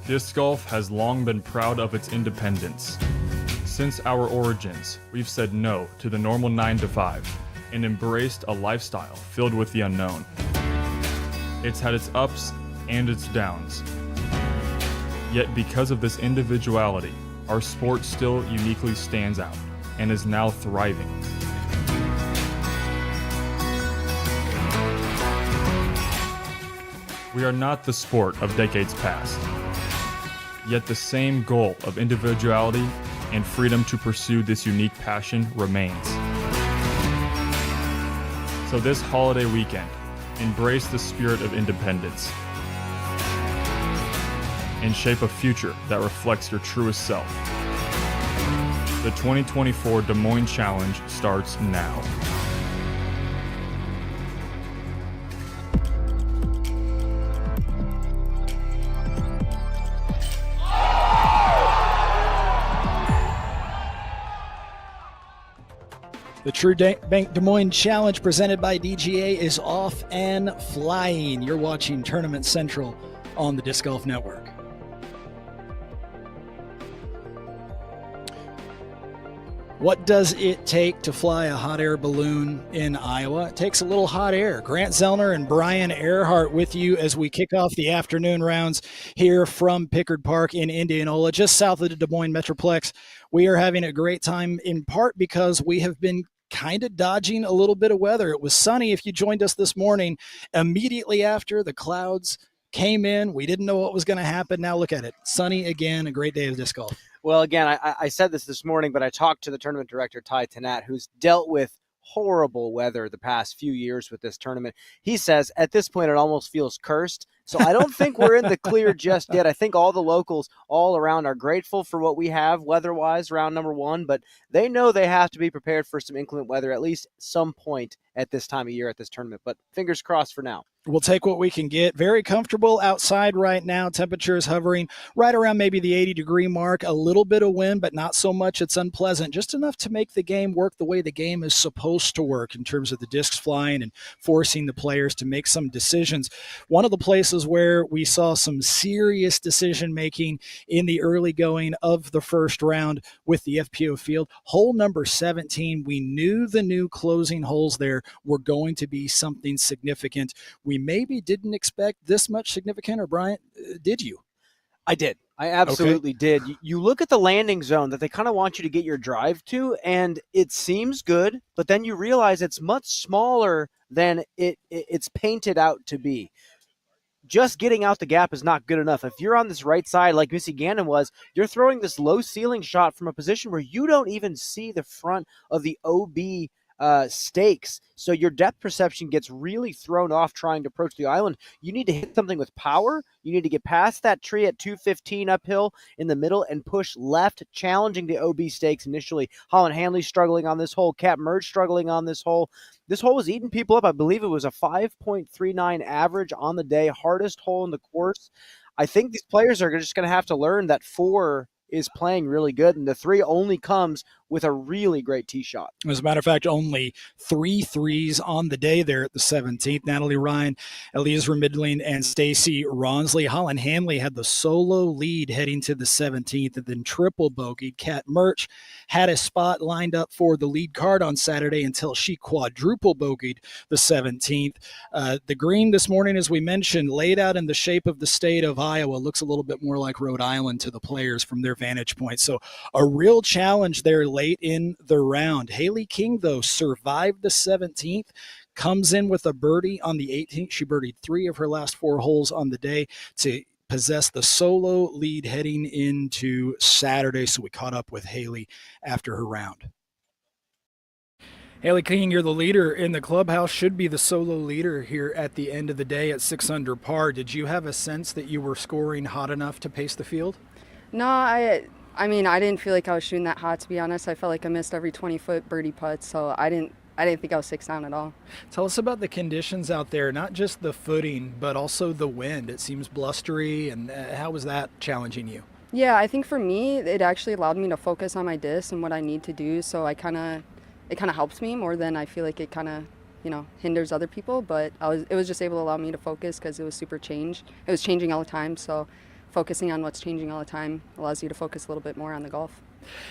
Disc golf has long been proud of its independence. Since our origins, we've said no to the normal 9 to 5 and embraced a lifestyle filled with the unknown. It's had its ups and its downs. Yet because of this individuality, our sport still uniquely stands out and is now thriving. We are not the sport of decades past. Yet the same goal of individuality and freedom to pursue this unique passion remains. So this holiday weekend, embrace the spirit of independence and shape a future that reflects your truest self. The 2024 Des Moines Challenge starts now. The True Bank Des Moines Challenge presented by DGA is off and flying. You're watching Tournament Central on the Disc Golf Network. What does it take to fly a hot air balloon in Iowa? It takes a little hot air. Grant Zellner and Brian Earhart with you as we kick off the afternoon rounds here from Pickard Park in Indianola, just south of the Des Moines Metroplex. We are having a great time in part because we have been kind of dodging a little bit of weather. It was sunny if you joined us this morning. Immediately after, the clouds came in. We didn't know what was going to happen. Now look at it. Sunny again, a great day of disc golf. Well, again, I said this morning, but I talked to the tournament director, Ty Tanat, who's dealt with horrible weather the past few years with this tournament. He says at this point it almost feels cursed. So I don't think we're in the clear just yet. I think all the locals all around are grateful for what we have weather-wise round number one, but they know they have to be prepared for some inclement weather at least some point at this time of year at this tournament. But fingers crossed for now. We'll take what we can get. Very comfortable outside right now. Temperatures hovering right around maybe the 80-degree mark. A little bit of wind, but not so much it's unpleasant. Just enough to make the game work the way the game is supposed to work in terms of the discs flying and forcing the players to make some decisions. One of the places where we saw some serious decision-making in the early going of the first round with the FPO field, hole number 17, we knew the new closing holes there were going to be something significant. We maybe didn't expect this much significant, or Bryant, did you? I did. I absolutely did. You look at the landing zone that they kind of want you to get your drive to, and it seems good, but then you realize it's much smaller than it's painted out to be. Just getting out the gap is not good enough. If you're on this right side like Missy Gannon was, you're throwing this low ceiling shot from a position where you don't even see the front of the OB stakes. So your depth perception gets really thrown off trying to approach the island. You need to hit something with power. You need to get past that tree at 215 uphill in the middle and push left, challenging the OB stakes initially. Holland Hanley struggling on this hole. Cap Merge struggling on this hole. This hole was eating people up. I believe it was a 5.39 average on the day, hardest hole in the course. I think these players are just going to have to learn that 4 is playing really good, and the 3 only comes with a really great tee shot. As a matter of fact, only 3 threes on the day there at the 17th. Natalie Ryan, Elizra Midling, and Stacy Ronsley. Holland Hanley had the solo lead heading to the 17th and then triple bogeyed. Kat Merch had a spot lined up for the lead card on Saturday until she quadruple bogeyed the 17th. The green this morning, as we mentioned, laid out in the shape of the state of Iowa, looks a little bit more like Rhode Island to the players from their vantage point. So a real challenge there late in the round. Haley King, though, survived the 17th, comes in with a birdie on the 18th. She birdied 3 of her last 4 holes on the day to possess the solo lead heading into Saturday. So we caught up with Haley after her round. Haley King, you're the leader in the clubhouse, should be the solo leader here at the end of the day at 6 under par. Did you have a sense that you were scoring hot enough to pace the field? No, I mean, I didn't feel like I was shooting that hot, to be honest. I felt like I missed every 20-foot birdie putt, so I didn't think I was 6 down at all. Tell us about the conditions out there, not just the footing, but also the wind. It seems blustery, and how was that challenging you? Yeah, I think for me, it actually allowed me to focus on my disc and what I need to do, so it kind of helps me more than I feel like it kind of, hinders other people, but it was just able to allow me to focus because it was super changed. It was changing all the time, so focusing on what's changing all the time allows you to focus a little bit more on the golf.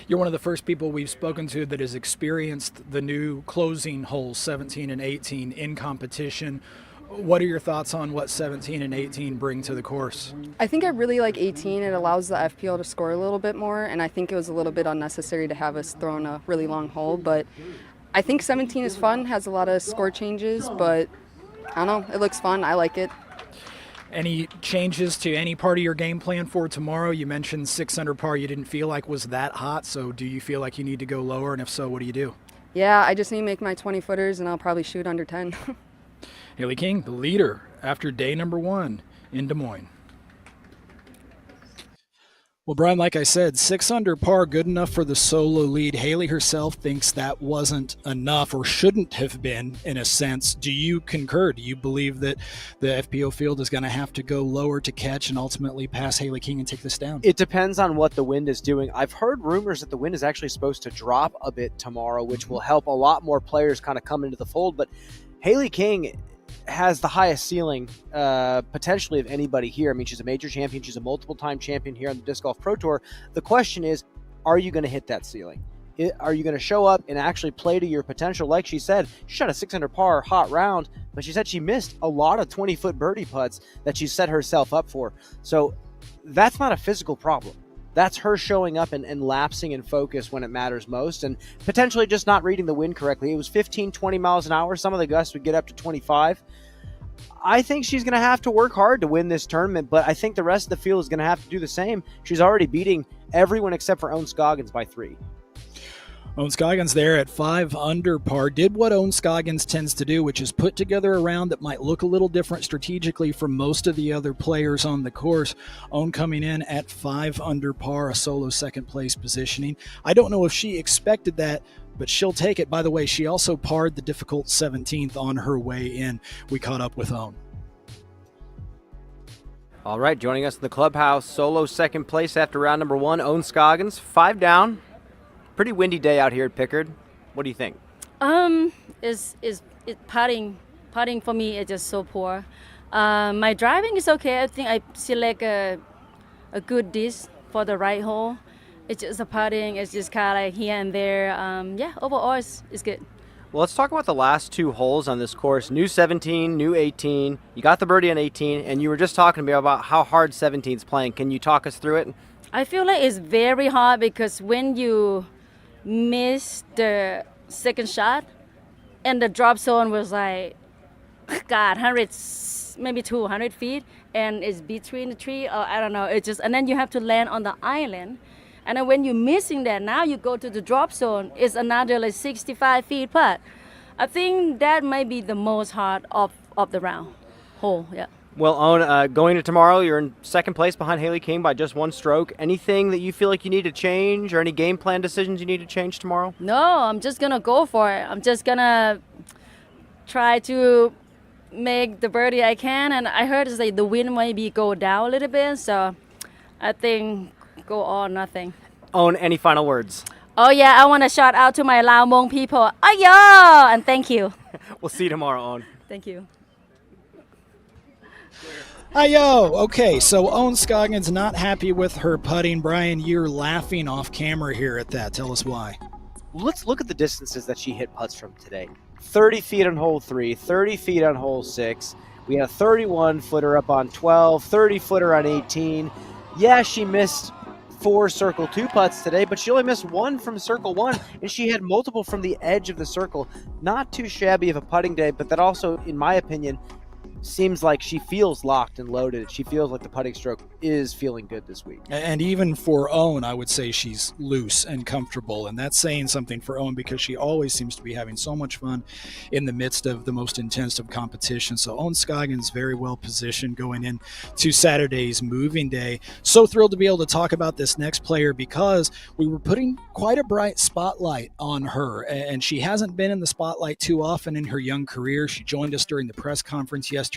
You're one of the first people we've spoken to that has experienced the new closing holes, 17 and 18, in competition. What are your thoughts on what 17 and 18 bring to the course? I think I really like 18. It allows the FPO to score a little bit more, and I think it was a little bit unnecessary to have us throw in a really long hole, but I think 17 is fun, has a lot of score changes, but I don't know, it looks fun. I like it. Any changes to any part of your game plan for tomorrow? You mentioned 6 under par you didn't feel like was that hot, so do you feel like you need to go lower, and if so, what do you do? Yeah, I just need to make my 20 footers, and I'll probably shoot under 10. Haley King, the leader after day number 1 in Des Moines. Well, Brian, like I said, 6 under par, good enough for the solo lead. Haley herself thinks that wasn't enough, or shouldn't have been, in a sense. Do you concur? Do you believe that the FPO field is going to have to go lower to catch and ultimately pass Haley King and take this down? It depends on what the wind is doing. I've heard rumors that the wind is actually supposed to drop a bit tomorrow, which will help a lot more players kind of come into the fold. But Haley King has the highest ceiling potentially of anybody here. I mean, she's a major champion. She's a multiple-time champion here on the Disc Golf Pro Tour. The question is, are you going to hit that ceiling? Are you going to show up and actually play to your potential? Like she said, she shot a 6 under par hot round, but she said she missed a lot of 20-foot birdie putts that she set herself up for. So that's not a physical problem. That's her showing up and lapsing in focus when it matters most, and potentially just not reading the wind correctly. It was 15, 20 miles an hour. Some of the gusts would get up to 25. I think she's going to have to work hard to win this tournament, but I think the rest of the field is going to have to do the same. She's already beating everyone except for Owen Scoggins by 3. Owen Scoggins there at 5 under par did what Owen Scoggins tends to do, which is put together a round that might look a little different strategically from most of the other players on the course. Owen coming in at 5 under par, a solo second place positioning. I don't know if she expected that, but she'll take it. By the way, she also parred the difficult 17th on her way in. We caught up with Owen. All right, joining us in the clubhouse, solo second place after round number 1, Owen Scoggins, 5 down. Pretty windy day out here at Pickard. What do you think? Is putting for me is just so poor. My driving is okay. I think I select a good disc for the right hole. It's just the putting. It's just kind of like here and there. Yeah, overall it's good. Well, let's talk about the last 2 holes on this course. New 17, new 18. You got the birdie on 18, and you were just talking to me about how hard 17's playing. Can you talk us through it? I feel like it's very hard because when you miss the second shot and the drop zone was like, God, 100, maybe 200 feet, and it's between the tree, or I don't know, it just, and then you have to land on the island. And then when you're missing that, now you go to the drop zone, it's another like 65 feet putt. I think that might be the most hard of the round hole, yeah. Well, Owen, going to tomorrow, you're in second place behind Haley King by just 1 stroke. Anything that you feel like you need to change, or any game plan decisions you need to change tomorrow? No, I'm just going to go for it. I'm just going to try to make the birdie I can. And I heard it's like the wind maybe go down a little bit, so I think go all or nothing. Owen, any final words? Oh, yeah, I want to shout out to my Lao Mong people. Ayo! And thank you. We'll see you tomorrow, Owen. Thank you. Ayo! Okay, so Owen Scoggins not happy with her putting. Brian, you're laughing off camera here at that. Tell us why. Let's look at the distances that she hit putts from today. 30 feet on hole 3, 30 feet on hole 6. We had a 31-footer up on 12, 30-footer on 18. Yeah, she missed 4 circle 2 putts today, but she only missed 1 from circle 1, and she had multiple from the edge of the circle. Not too shabby of a putting day, but that also, in my opinion, seems like she feels locked and loaded. She feels like the putting stroke is feeling good this week. And even for Owen, I would say she's loose and comfortable, and that's saying something for Owen because she always seems to be having so much fun in the midst of the most intense of competition. So Owen Scoggins very well positioned going into Saturday's moving day. So thrilled to be able to talk about this next player because we were putting quite a bright spotlight on her, and she hasn't been in the spotlight too often in her young career. She joined us during the press conference yesterday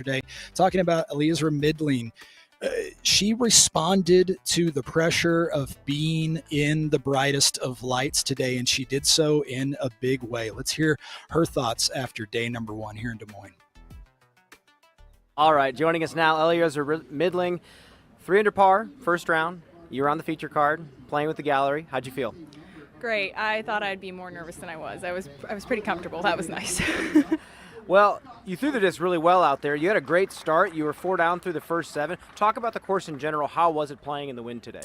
talking about Elizra Midling. She responded to the pressure of being in the brightest of lights today, and she did so in a big way. Let's hear her thoughts after day number 1 here in Des Moines. All right, joining us now, Elizra Midling, 3 under par, first round. You were on the feature card, playing with the gallery. How'd you feel? Great. I thought I'd be more nervous than I was. I was pretty comfortable. That was nice. Well, you threw the disc really well out there. You had a great start. You were 4 down through the first 7. Talk about the course in general. How was it playing in the wind today?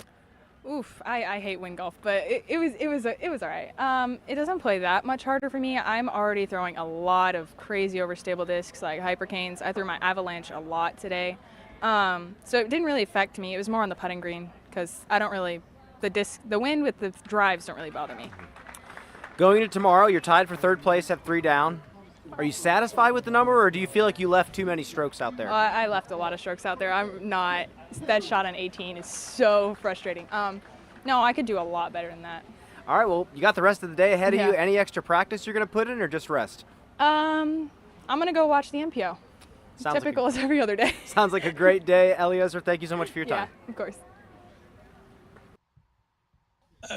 Oof, I hate wind golf, but it was all right. It doesn't play that much harder for me. I'm already throwing a lot of crazy overstable discs like hypercanes. I threw my avalanche a lot today, so it didn't really affect me. It was more on the putting green because I don't really the wind with the drives don't really bother me. Going into tomorrow, you're tied for 3rd place at 3 down. Are you satisfied with the number, or do you feel like you left too many strokes out there? I left a lot of strokes out there. I'm not. That shot on 18 is so frustrating. No, I could do a lot better than that. All right, well, you got the rest of the day ahead of you. Any extra practice you're going to put in, or just rest? I'm going to go watch the MPO. Typical as every other day. Sounds like a great day. Eliezer, thank you so much for your time. Yeah, of course.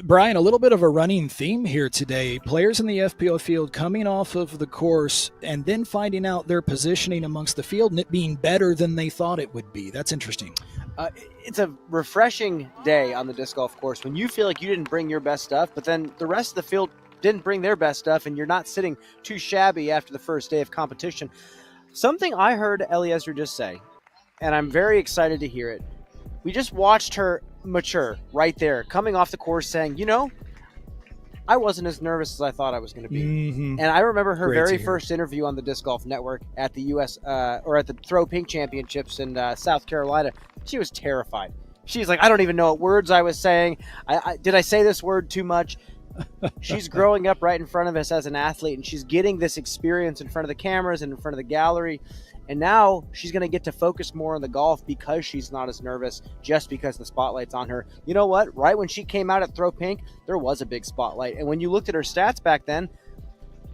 Brian, a little bit of a running theme here today. Players in the FPO field coming off of the course and then finding out their positioning amongst the field and it being better than they thought it would be. That's interesting. It's a refreshing day on the disc golf course when you feel like you didn't bring your best stuff, but then the rest of the field didn't bring their best stuff, and you're not sitting too shabby after the first day of competition. Something I heard Eliezer just say, and I'm very excited to hear it. We just watched her mature right there, coming off the course saying, I wasn't as nervous as I thought I was going to be. Mm-hmm. And I remember her very first interview on the Disc Golf Network at the U.S. Or at the Throw Pink Championships in South Carolina. She was terrified. She's like, I don't even know what words I was saying. Did I say this word too much? She's growing up right in front of us as an athlete, and she's getting this experience in front of the cameras and in front of the gallery. And now she's going to get to focus more on the golf because she's not as nervous, just because the spotlight's on her. You know what? Right when she came out at Throw Pink, there was a big spotlight. And when you looked at her stats back then,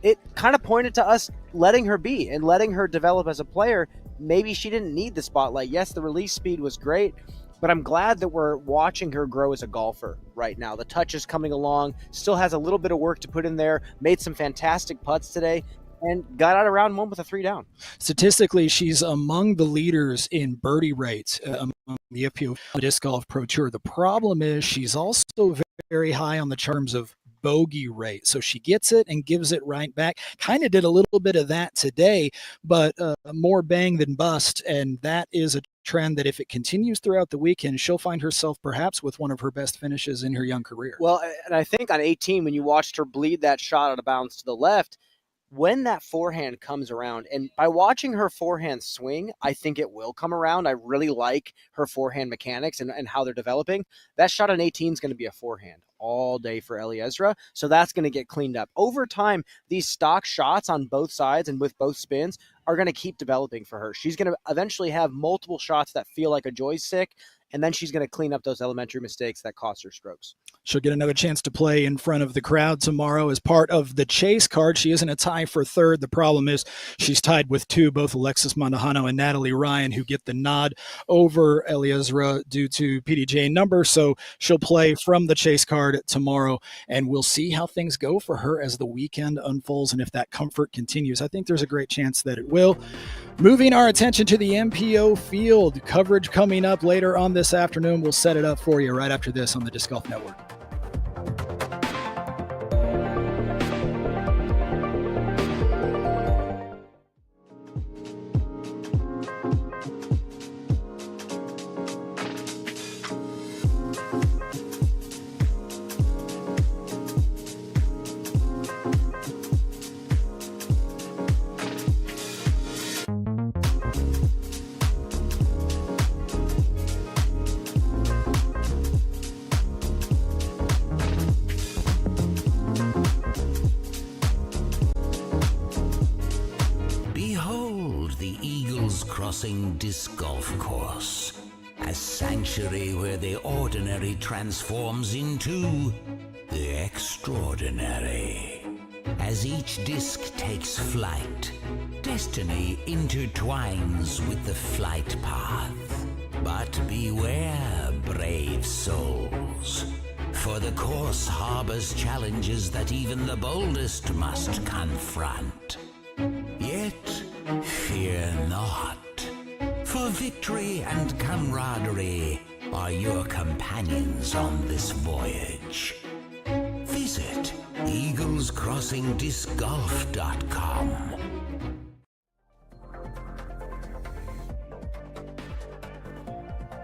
it kind of pointed to us letting her be and letting her develop as a player. Maybe she didn't need the spotlight. Yes, the release speed was great, but I'm glad that we're watching her grow as a golfer right now. The touch is coming along, still has a little bit of work to put in there, made some fantastic putts today, and got out of round 1 with a 3 down. Statistically, she's among the leaders in birdie rates among the FPO Disc Golf Pro Tour. The problem is she's also very high on the terms of bogey rate. So she gets it and gives it right back. Kind of did a little bit of that today, but more bang than bust. And that is a trend that if it continues throughout the weekend, she'll find herself perhaps with one of her best finishes in her young career. Well, and I think on 18, when you watched her bleed that shot out of bounds to the left, when that forehand comes around, and by watching her forehand swing, I think it will come around. I really like her forehand mechanics and how they're developing. That shot on 18 is going to be a forehand all day for Eliezer, so that's going to get cleaned up. Over time, these stock shots on both sides and with both spins are going to keep developing for her. She's going to eventually have multiple shots that feel like a joystick, and then she's going to clean up those elementary mistakes that cost her strokes. She'll get another chance to play in front of the crowd tomorrow as part of the chase card. She is in a tie for 3rd. The problem is she's tied with 2, both Alexis Mandujano and Natalie Ryan, who get the nod over Eliezer due to PDJ number. So she'll play from the chase card tomorrow, and we'll see how things go for her as the weekend unfolds and if that comfort continues. I think there's a great chance that it will. Moving our attention to the MPO field, coverage coming up later on this afternoon. We'll set it up for you right after this on the Disc Golf Network. Crossing Disc Golf Course, a sanctuary where the ordinary transforms into the extraordinary. As each disc takes flight, destiny intertwines with the flight path. But beware, brave souls, for the course harbors challenges that even the boldest must confront. Yet, fear not. For victory and camaraderie, are your companions on this voyage. Visit eaglescrossingdiscgolf.com.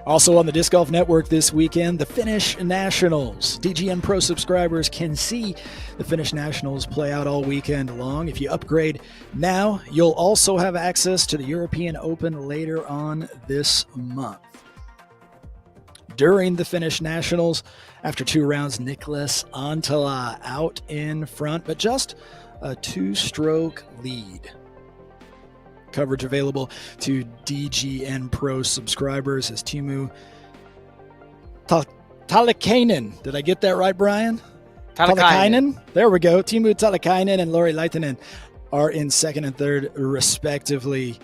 Also on the Disc Golf Network this weekend, the Finnish Nationals. DGN Pro subscribers can see the Finnish Nationals play out all weekend long. If you upgrade now, you'll also have access to the European Open later on this month. During the Finnish Nationals, after 2 rounds, Niklas Antala out in front, but just a 2-stroke lead. Coverage available to DGN Pro subscribers as Teemu Talikainen. Did I get that right, Brian? Talikainen. There we go. Teemu Talikainen and Lauri Laitinen are in second and third, respectively,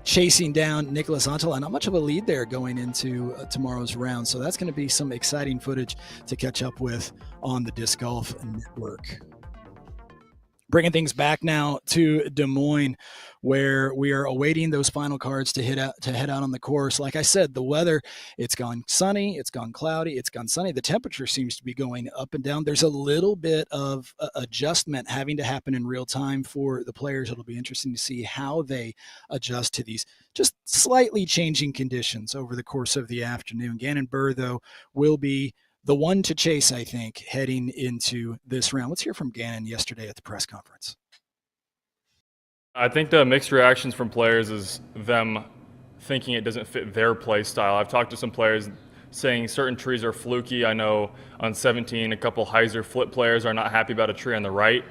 chasing down Niklas Antala. Not much of a lead there going into tomorrow's round, so that's going to be some exciting footage to catch up with on the Disc Golf Network. Bringing things back now to Des Moines, where we are awaiting those final cards to head out on the course. Like I said, the weather, it's gone sunny, it's gone cloudy, it's gone sunny. The temperature seems to be going up and down. There's a little bit of adjustment having to happen in real time for the players. It'll be interesting to see how they adjust to these just slightly changing conditions over the course of the afternoon. Gannon Buhr, though, will be the one to chase, I think, heading into this round. Let's hear from Gannon yesterday at the press conference. I think the mixed reactions from players is them thinking it doesn't fit their play style. I've talked to some players saying certain trees are fluky. I know on 17, a couple hyzer flip players are not happy about a tree on the right.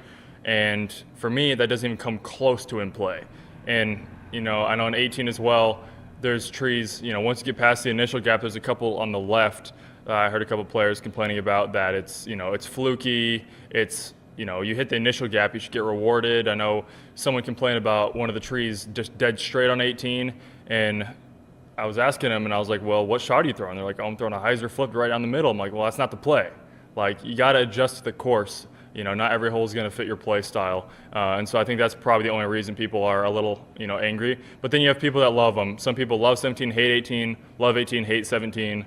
And for me, that doesn't even come close to in play. And, I know on 18 as well, there's trees, once you get past the initial gap, there's a couple on the left. I heard a couple players complaining about that. It's, it's fluky. It's, you hit the initial gap, you should get rewarded. I know someone complained about one of the trees just dead straight on 18, and I was asking them, and I was like, well, what shot are you throwing? They're like, oh, I'm throwing a hyzer flip right down the middle. I'm like, well, that's not the play. Like, you got to adjust to the course. Not every hole is going to fit your play style. And so I think that's probably the only reason people are a little, angry. But then you have people that love them. Some people love 17, hate 18, love 18, hate 17.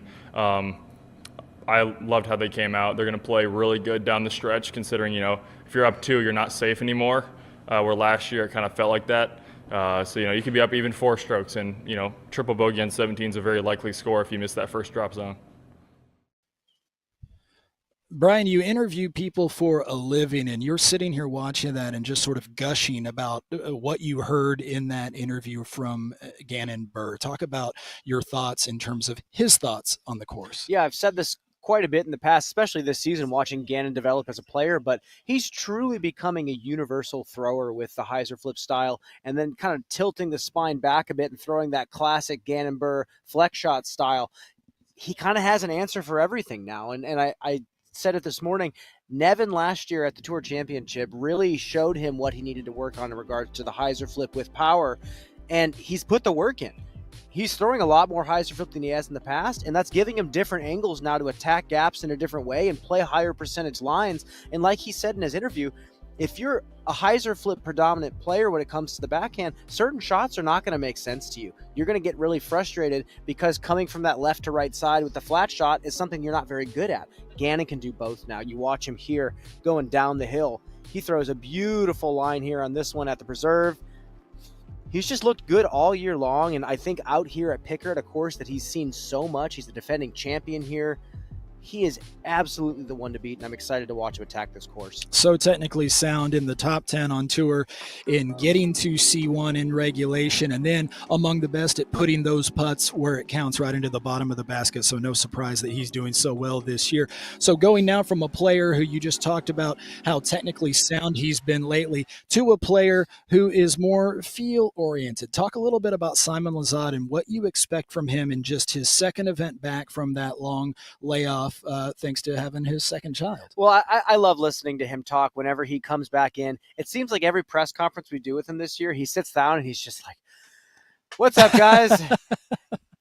I loved how they came out. They're going to play really good down the stretch, considering, if you're up 2, you're not safe anymore, where last year it kind of felt like that. So, you could be up even 4 strokes, and, triple bogey on 17 is a very likely score if you miss that first drop zone. Brian, you interview people for a living, and you're sitting here watching that and just sort of gushing about what you heard in that interview from Gannon Buhr. Talk about your thoughts in terms of his thoughts on the course. Yeah, I've said this quite a bit in the past, especially this season, watching Gannon develop as a player, but he's truly becoming a universal thrower with the hyzer flip style, and then kind of tilting the spine back a bit and throwing that classic Gannon Buhr flex shot style. He kind of has an answer for everything now, and I said it this morning. Nevin last year at the Tour Championship really showed him what he needed to work on in regards to the hyzer flip with power, and he's put the work in. He's throwing a lot more hyzer flip than he has in the past, and that's giving him different angles now to attack gaps in a different way and play higher percentage lines. And like he said in his interview, if you're a hyzer flip predominant player when it comes to the backhand, certain shots are not going to make sense to you. You're going to get really frustrated because coming from that left to right side with the flat shot is something you're not very good at. Gannon can do both now. You watch him here going down the hill. He throws a beautiful line here on this one at the preserve. He's just looked good all year long, and I think out here at Pickard, a course that he's seen so much, he's the defending champion here. He is absolutely the one to beat, and I'm excited to watch him attack this course. So technically sound in the top 10 on tour, in getting to C1 in regulation, and then among the best at putting those putts where it counts right into the bottom of the basket. So no surprise that he's doing so well this year. So going now from a player who you just talked about how technically sound he's been lately to a player who is more feel-oriented. Talk a little bit about Simon Lizotte and what you expect from him in just his second event back from that long layoff, thanks to having his second child. Well, I love listening to him talk whenever he comes back in. It seems like every press conference we do with him this year, he sits down and he's just like, "What's up, guys?"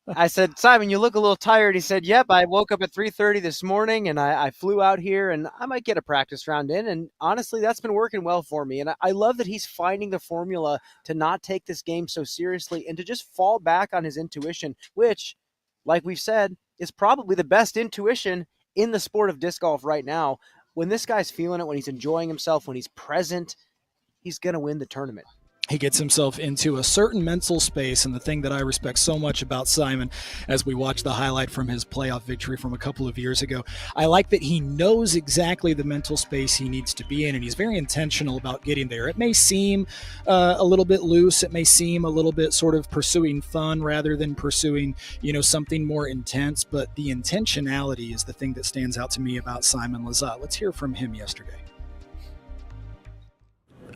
I said, "Simon, you look a little tired." He said, "Yep, I woke up at 3:30 this morning and I flew out here and I might get a practice round in." And honestly, that's been working well for me. And I love that he's finding the formula to not take this game so seriously and to just fall back on his intuition, which, like we've said, is probably the best intuition in the sport of disc golf right now. When this guy's feeling it, when he's enjoying himself, when he's present, he's going to win the tournament. He gets himself into a certain mental space, and the thing that I respect so much about Simon, as we watch the highlight from his playoff victory from a couple of years ago, I like that he knows exactly the mental space he needs to be in, and he's very intentional about getting there. It may seem a little bit loose, it may seem a little bit sort of pursuing fun rather than pursuing, something more intense, but the intentionality is the thing that stands out to me about Simon Lizotte. Let's hear from him yesterday.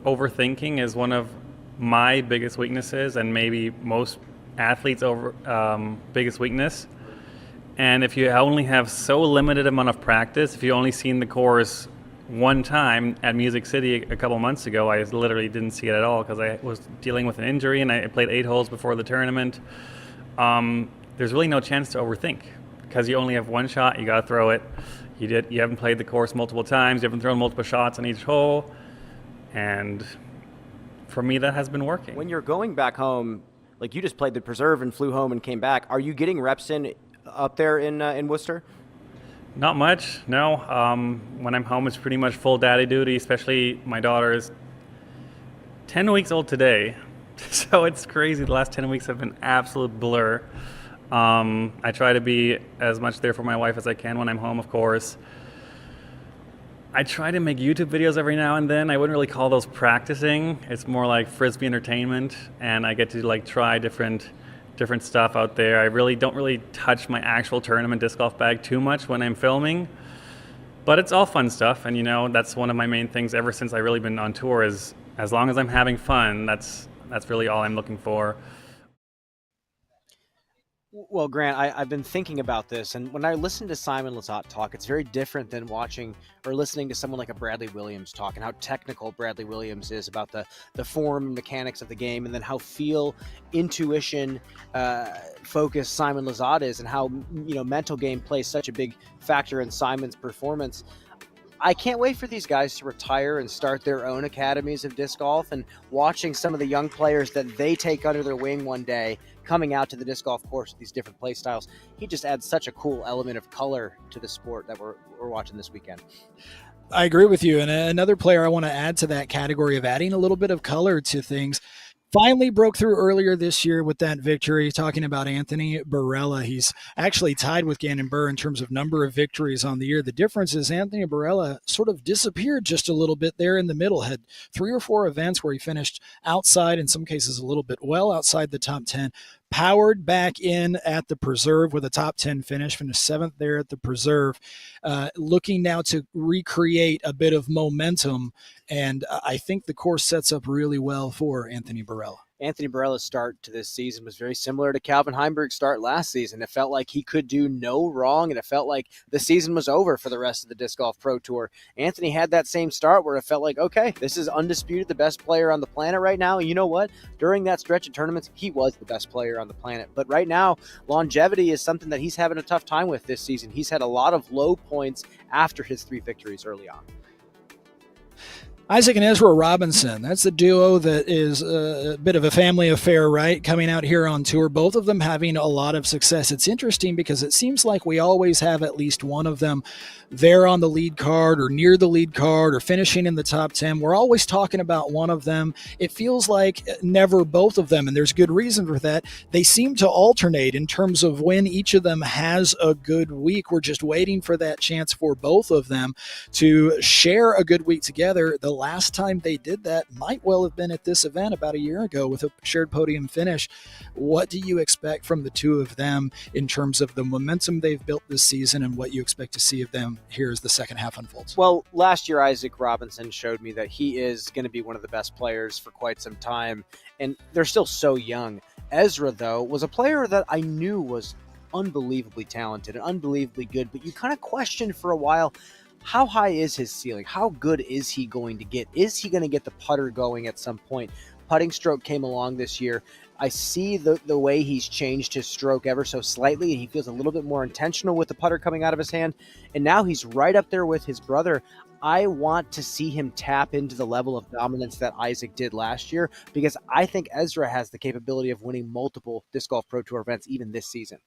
Overthinking is one of my biggest weaknesses, and maybe most athletes' biggest weakness. And if you only have so limited amount of practice, if you only seen the course one time at Music City a couple months ago, I literally didn't see it at all because I was dealing with an injury and I played 8 holes before the tournament. There's really no chance to overthink because you only have one shot. You got to throw it. You haven't played the course multiple times. You haven't thrown multiple shots on each hole, and for me, that has been working. When you're going back home, like you just played the Preserve and flew home and came back, are you getting reps in up there in Worcester? Not much, no. When I'm home, it's pretty much full daddy duty, especially my daughter is 10 weeks old today. So it's crazy. The last 10 weeks have been absolute blur. I try to be as much there for my wife as I can when I'm home, of course. I try to make YouTube videos every now and then. I wouldn't really call those practicing. It's more like Frisbee entertainment, and I get to try different stuff out there. I don't really touch my actual tournament disc golf bag too much when I'm filming, but it's all fun stuff. And that's one of my main things ever since I've really been on tour is as long as I'm having fun, that's really all I'm looking for. Well, Grant, I've been thinking about this, and when I listen to Simon Lizotte talk, it's very different than watching or listening to someone like a Bradley Williams talk, and how technical Bradley Williams is about the form and mechanics of the game, and then how intuition focused Simon Lizotte is, and how mental game plays such a big factor in Simon's performance. I can't wait for these guys to retire and start their own academies of disc golf, and watching some of the young players that they take under their wing one day coming out to the disc golf course with these different play styles. He just adds such a cool element of color to the sport that we're watching this weekend. I agree with you. And another player I want to add to that category of adding a little bit of color to things finally broke through earlier this year with that victory, talking about Anthony Barella. He's actually tied with Gannon Buhr in terms of number of victories on the year. The difference is Anthony Barella sort of disappeared just a little bit there in the middle, had 3 or 4 events where he finished outside, in some cases a little bit well outside the top 10, powered back in at the Preserve with a top 10 finish, finished 7th there at the Preserve, looking now to recreate a bit of momentum. And I think the course sets up really well for Anthony Barella. Anthony Barella's start to this season was very similar to Calvin Heimberg's start last season. It felt like he could do no wrong, and it felt like the season was over for the rest of the Disc Golf Pro Tour. Anthony had that same start where it felt like, okay, this is undisputed the best player on the planet right now. And you know what? During that stretch of tournaments, he was the best player on the planet. But right now, longevity is something that he's having a tough time with this season. He's had a lot of low points after his 3 victories early on. Isaac and Ezra Robinson, that's the duo that is a bit of a family affair, right? Coming out here on tour, both of them having a lot of success. It's interesting because it seems like we always have at least one of them there on the lead card or near the lead card or finishing in the top 10. We're always talking about one of them. It feels like never both of them, and there's good reason for that. They seem to alternate in terms of when each of them has a good week. We're just waiting for that chance for both of them to share a good week together. The last time they did that might well have been at this event about a year ago with a shared podium finish. What do you expect from the two of them in terms of the momentum they've built this season and what you expect to see of them here as the second half unfolds? Well, last year, Isaac Robinson showed me that he is going to be one of the best players for quite some time, and they're still so young. Ezra, though, was a player that I knew was unbelievably talented and unbelievably good, but you kind of questioned for a while, how high is his ceiling? How good is he going to get? Is he going to get the putter going at some point? Putting stroke came along this year. I see the way he's changed his stroke ever so slightly, and he feels a little bit more intentional with the putter coming out of his hand. And now he's right up there with his brother. I want to see him tap into the level of dominance that Isaac did last year, because I think Ezra has the capability of winning multiple Disc Golf Pro Tour events even this season.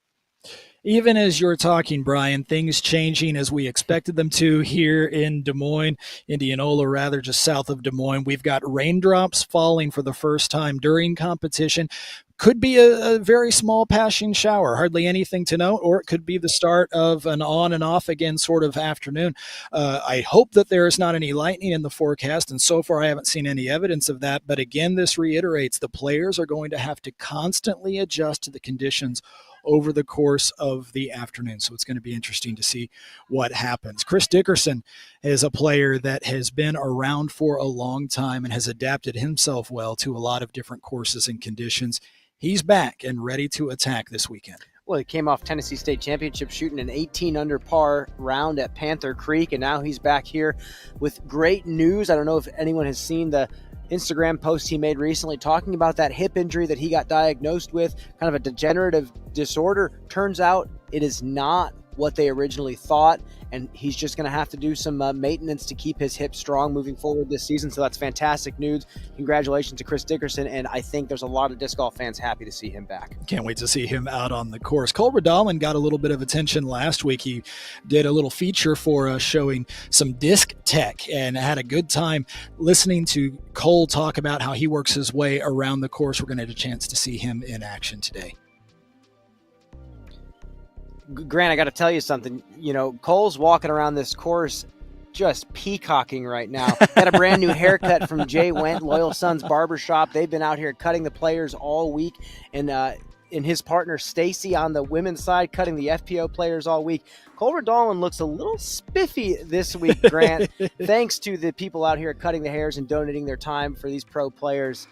Even as you're talking, Brian, things changing as we expected them to here in Des Moines, Indianola, rather, just south of Des Moines. We've got raindrops falling for the first time during competition. Could be a very small passing shower, hardly anything to note, or it could be the start of an on and off again sort of afternoon. I hope that there is not any lightning in the forecast, and so far I haven't seen any evidence of that. But again, this reiterates the players are going to have to constantly adjust to the conditions over the course of the afternoon. So it's going to be interesting to see what happens. Chris Dickerson is a player that has been around for a long time and has adapted himself well to a lot of different courses and conditions. He's back and ready to attack this weekend. Well, he came off Tennessee State Championship shooting an 18 under par round at Panther Creek, and now he's back here with great news. I don't know if anyone has seen the Instagram post he made recently talking about that hip injury that he got diagnosed with, kind of a degenerative disorder. Turns out it is not what they originally thought, and he's just going to have to do some maintenance to keep his hip strong moving forward this season. So that's fantastic news. Congratulations to Chris Dickerson, and I think there's a lot of disc golf fans happy to see him back. Can't wait to see him out on the course. Cole Redalman got a little bit of attention last week. He did a little feature for us showing some disc tech and had a good time listening to Cole talk about how he works his way around the course. We're going to get a chance to see him in action today. Grant, I got to tell you something. You know, Cole's walking around this course just peacocking right now. Got a brand new haircut from Jay Wendt, Loyal Sons Barbershop. They've been out here cutting the players all week. And his partner Stacy on the women's side cutting the FPO players all week. Cole Redalman looks a little spiffy this week, Grant, thanks to the people out here cutting the hairs and donating their time for these pro players.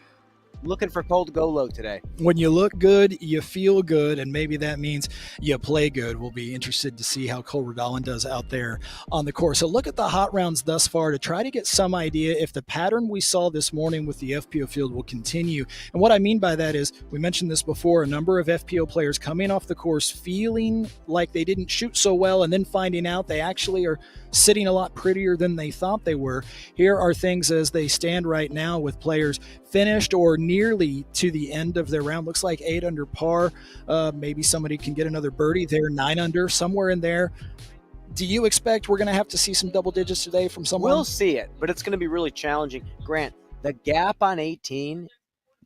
Looking for Cole to go low today. When you look good, you feel good, and maybe that means you play good. We'll be interested to see how Cole Redalman does out there on the course. So look at the hot rounds thus far to try to get some idea if the pattern we saw this morning with the FPO field will continue. And what I mean by that is, we mentioned this before, a number of FPO players coming off the course feeling like they didn't shoot so well and then finding out they actually are sitting a lot prettier than they thought they were. Here are things as they stand right now with players finished or nearly to the end of their round. Looks like 8 under par. Maybe somebody can get another birdie there, 9 under, somewhere in there. Do you expect we're going to have to see some double digits today from someone? We'll see it, but it's going to be really challenging. Grant, the gap on 18,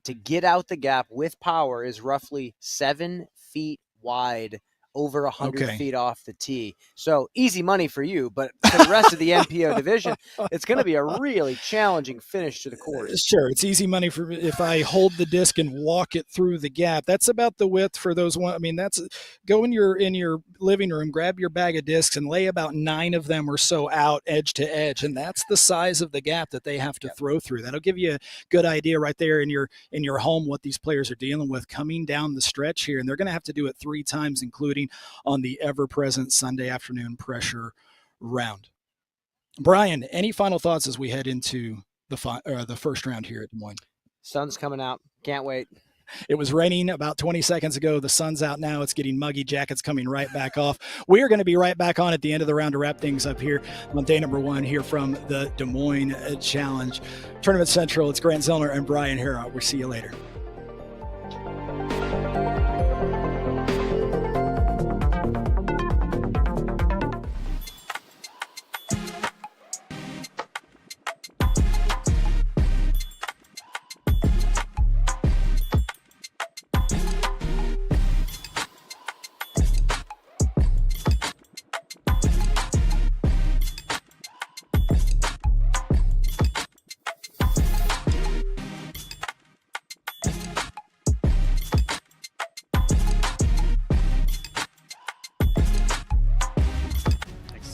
to get out the gap with power, is roughly 7 feet wide, over 100 feet off the tee. So easy money for you, but for the rest of the MPO division, it's going to be a really challenging finish to the course. Sure, it's easy money for if I hold the disc and walk it through the gap. That's about the width for those one. I mean, that's go in your living room, grab your bag of discs and lay about 9 of them or so out edge to edge, and that's the size of the gap that they have to throw through. That'll give you a good idea right there in your home what these players are dealing with coming down the stretch here, and they're going to have to do it 3 times, including on the ever-present Sunday afternoon pressure round. Brian, any final thoughts as we head into the first round here at Des Moines? Sun's coming out. Can't wait. It was raining about 20 seconds ago. The sun's out now. It's getting muggy. Jackets coming right back off. We are going to be right back on at the end of the round to wrap things up here on day number 1 here from the Des Moines Challenge. Tournament Central, it's Grant Zellner and Brian Harrod. We'll see you later.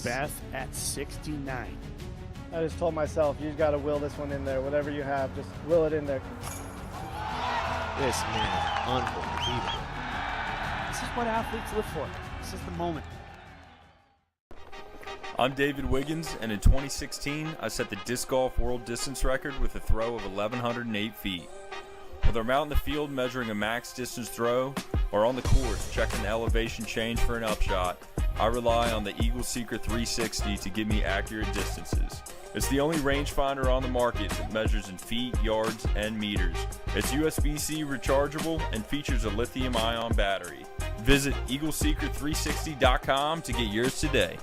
Beth at 69. I just told myself, you got to will this one in there. Whatever you have, just will it in there. This man is unbelievable. This is what athletes live for. This is the moment. I'm David Wiggins, and in 2016, I set the disc golf world distance record with a throw of 1,108 feet. Whether I'm out in the field measuring a max distance throw or on the course checking the elevation change for an upshot, I rely on the Eagle Secret 360 to give me accurate distances. It's the only rangefinder on the market that measures in feet, yards, and meters. It's USB-C rechargeable and features a lithium-ion battery. Visit EagleSeeker360.com to get yours today.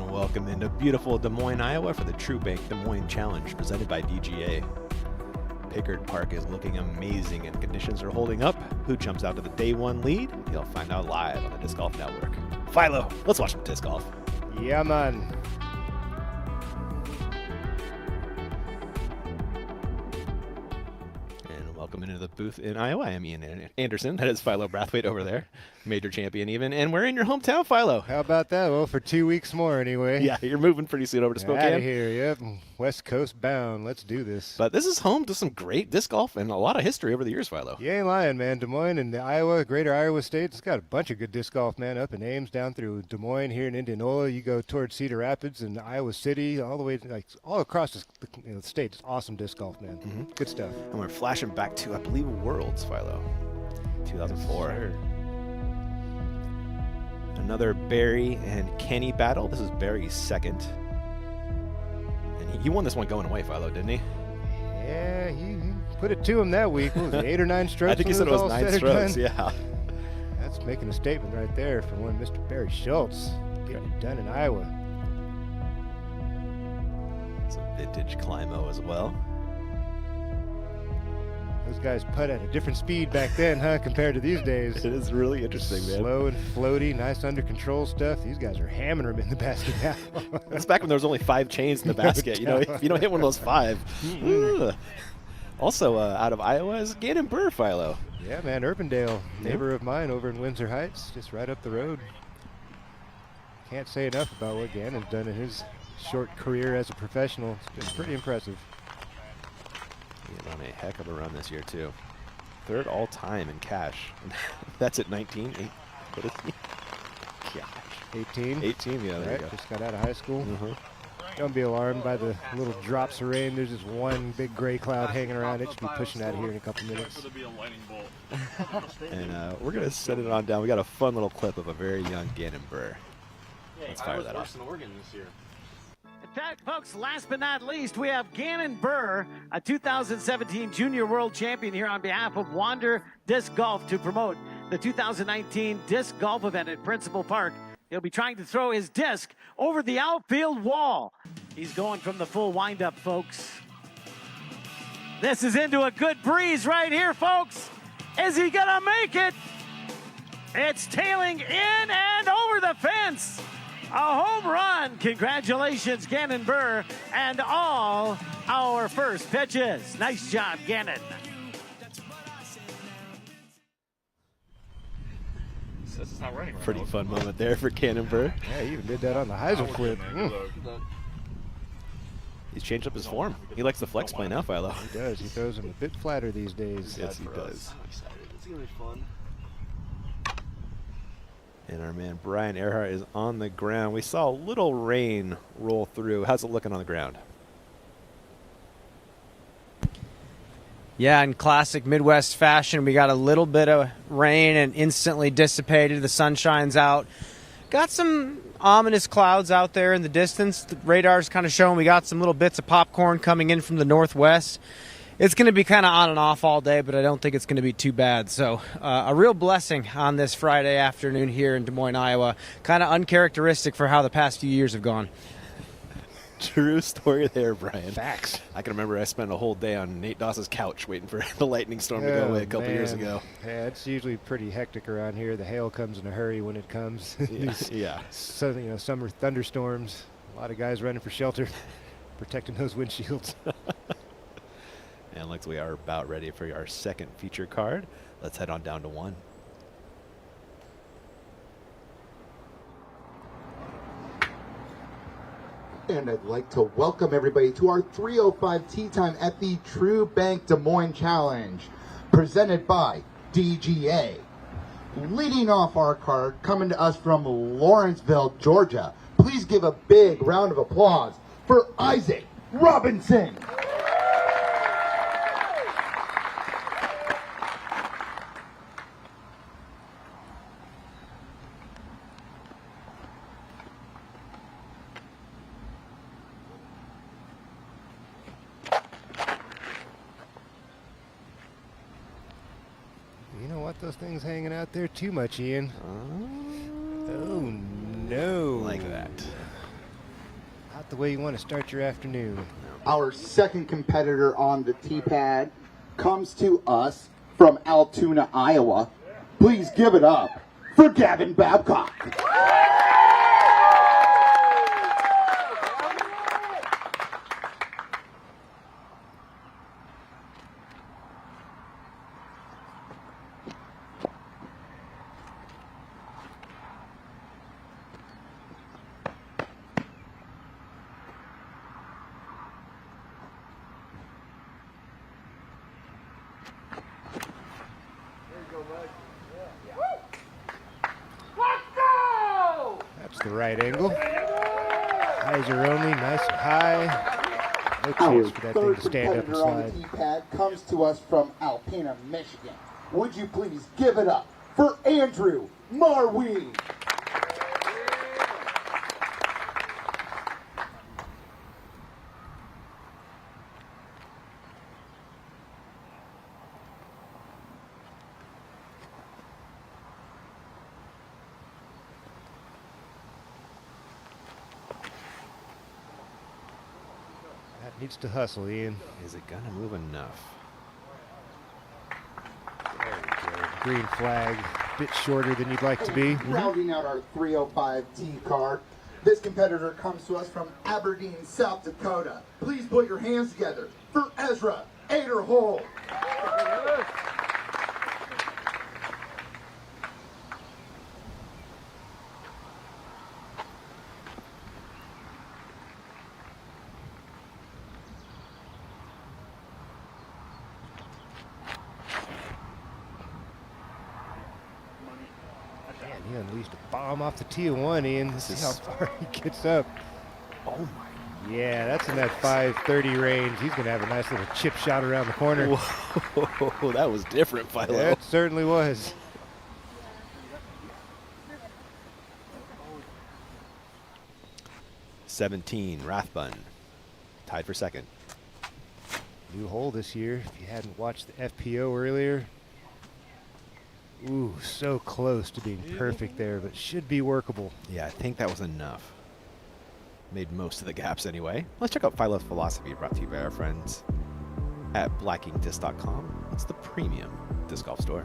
Welcome into beautiful Des Moines, Iowa for the True Bank Des Moines Challenge presented by DGA. Pickard Park is looking amazing and conditions are holding up. Who jumps out to the day one lead? You'll find out live on the Disc Golf Network. Philo, let's watch some disc golf. Yeah, man. And welcome into the booth in Iowa. I'm Ian Anderson. That is Philo Brathwaite over there. Major champion even. And we're in your hometown, Philo. How about that? Well, for 2 weeks more anyway. Yeah, you're moving pretty soon over to Spokane. Out of here, yep. West Coast bound. Let's do this. But this is home to some great disc golf and a lot of history over the years, Philo. You ain't lying, man. Des Moines and the Iowa, greater Iowa State, it's got a bunch of good disc golf, man. Up in Ames, down through Des Moines, here in Indianola. You go towards Cedar Rapids and Iowa City, all the way, like all across the state. It's awesome disc golf, man. Mm-hmm. Good stuff. And we're flashing back to, I believe, Worlds, Philo. 2004. Yes, sir. Another Barry and Kenny battle. This is Barry's second. And he won this one going away, Philo, didn't he? Yeah, he put it to him that week. What was it, 8 or 9 strokes? I think he said it was 9 strokes, yeah. That's making a statement right there for one Mr. Barry Schultz. Getting it done in Iowa. Some vintage Climo as well. Those guys putt at a different speed back then, huh, compared to these days. It is really interesting, man. Slow and floaty, nice under control stuff. These guys are hammering them in the basket now. That's back when there was only 5 chains in the basket. You know, if you don't hit one of those 5. Also, out of Iowa is Gannon Burr, Philo. Yeah, man, Urbandale, neighbor of mine over in Windsor Heights, just right up the road. Can't say enough about what Gannon's done in his short career as a professional. It's been pretty impressive. He on a heck of a run this year, too. 3rd all-time in cash. That's at 19. What is he? Gosh. 18. 18, yeah, there you go. Just got out of high school. Don't be alarmed by the little drops of rain. There's just one big gray cloud hanging around. It should be pushing out of here in a couple minutes. And we're going to set it on down. We got a fun little clip of a very young Gannon Burr. Let's fire that off. Folks, last but not least, we have Gannon Burr, a 2017 Junior World Champion, here on behalf of Wander Disc Golf to promote the 2019 Disc Golf event at Principal Park. He'll be trying to throw his disc over the outfield wall. He's going from the full windup, folks. This is into a good breeze right here, folks. Is he gonna make it? It's tailing in and over the fence. A home run. Congratulations, Gannon Burr, and all our first pitches. Nice job, Gannon. It's not running right. Pretty fun moment there for Gannon Burr. Yeah, he even did that on the Heisel flip. He's changed up his form. He likes the flex play now, Philo. He does. He throws him a bit flatter these days. Yes, he does. It's going to be fun. And our man Brian Earhart is on the ground. We saw a little rain roll through. How's it looking on the ground? Yeah, in classic Midwest fashion, we got a little bit of rain and instantly dissipated. The sun shines out. Got some ominous clouds out there in the distance. The radar's kind of showing we got some little bits of popcorn coming in from the northwest. It's going to be kind of on and off all day, but I don't think it's going to be too bad. So a real blessing on this Friday afternoon here in Des Moines, Iowa. Kind of uncharacteristic for how the past few years have gone. True story there, Brian. Facts. I can remember I spent a whole day on Nate Doss's couch waiting for the lightning storm to go away a couple years ago. Yeah, it's usually pretty hectic around here. The hail comes in a hurry when it comes. Yeah. So, summer thunderstorms. A lot of guys running for shelter, protecting those windshields. And looks we are about ready for our second feature card. Let's head on down to 1. And I'd like to welcome everybody to our 3:05 tee time at the True Bank Des Moines Challenge, presented by DGA. Leading off our card, coming to us from Lawrenceville, Georgia. Please give a big round of applause for Isaac Robinson. You don't want those things hanging out there too much, Ian. Oh, no. Like that. Not the way you want to start your afternoon. Our second competitor on the tee pad comes to us from Altoona, Iowa. Please give it up for Gavin Babcock. That's the right angle. Eyes are only nice and high. No chance for that thing to stand up and competitor on the slide. tee pad comes to us from Alpena, Michigan. Would you please give it up for Andrew Marwee? That needs to hustle, Ian. Is it going to move enough? Green flag, bit shorter than you'd like to be. Rounding out our 305 tee card, this competitor comes to us from Aberdeen, South Dakota. Please put your hands together for Ezra Aderhold. Man, he unleashed a bomb off the tee of 1, Ian. This is how far he gets up. Oh, my. Yeah, that's in that 530 range. He's going to have a nice little chip shot around the corner. Whoa, that was different, Philo. Yeah, it certainly was. $17, Rathbun, tied for second. New hole this year. If you hadn't watched the FPO earlier. Ooh, so close to being perfect there, but should be workable. Yeah, I think that was enough. Made most of the gaps anyway. Let's check out Philo's Philosophy, brought to you by our friends at blackingdisc.com. It's the premium disc golf store.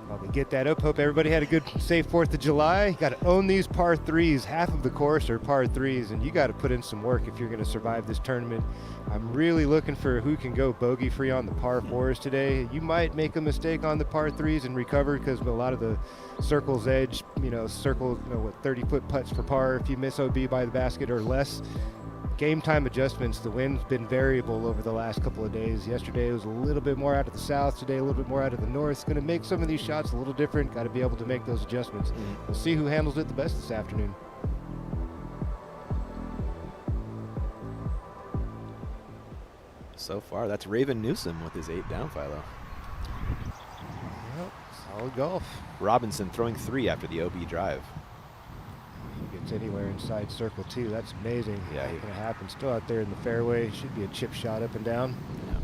While we get that up, hope everybody had a good, safe 4th of July. You got to own these par 3s. Half of the course are par 3s, and you got to put in some work if you're going to survive this tournament. I'm really looking for who can go bogey-free on the par 4s today. You might make a mistake on the par 3s and recover because a lot of the circle's edge, circle, 30-foot putts for par if you miss OB by the basket or less. Game time adjustments. The wind's been variable over the last couple of days. Yesterday it was a little bit more out of the south. Today a little bit more out of the north. It's going to make some of these shots a little different. Got to be able to make those adjustments. We'll see who handles it the best this afternoon. So far, that's Raven Newsom with his 8 down, Philo. Well, solid golf. Robinson throwing 3 after the OB drive. gets anywhere inside circle 2. That's amazing. Yeah, Not going to happen. Still out there in the fairway. Should be a chip shot up and down. Yeah.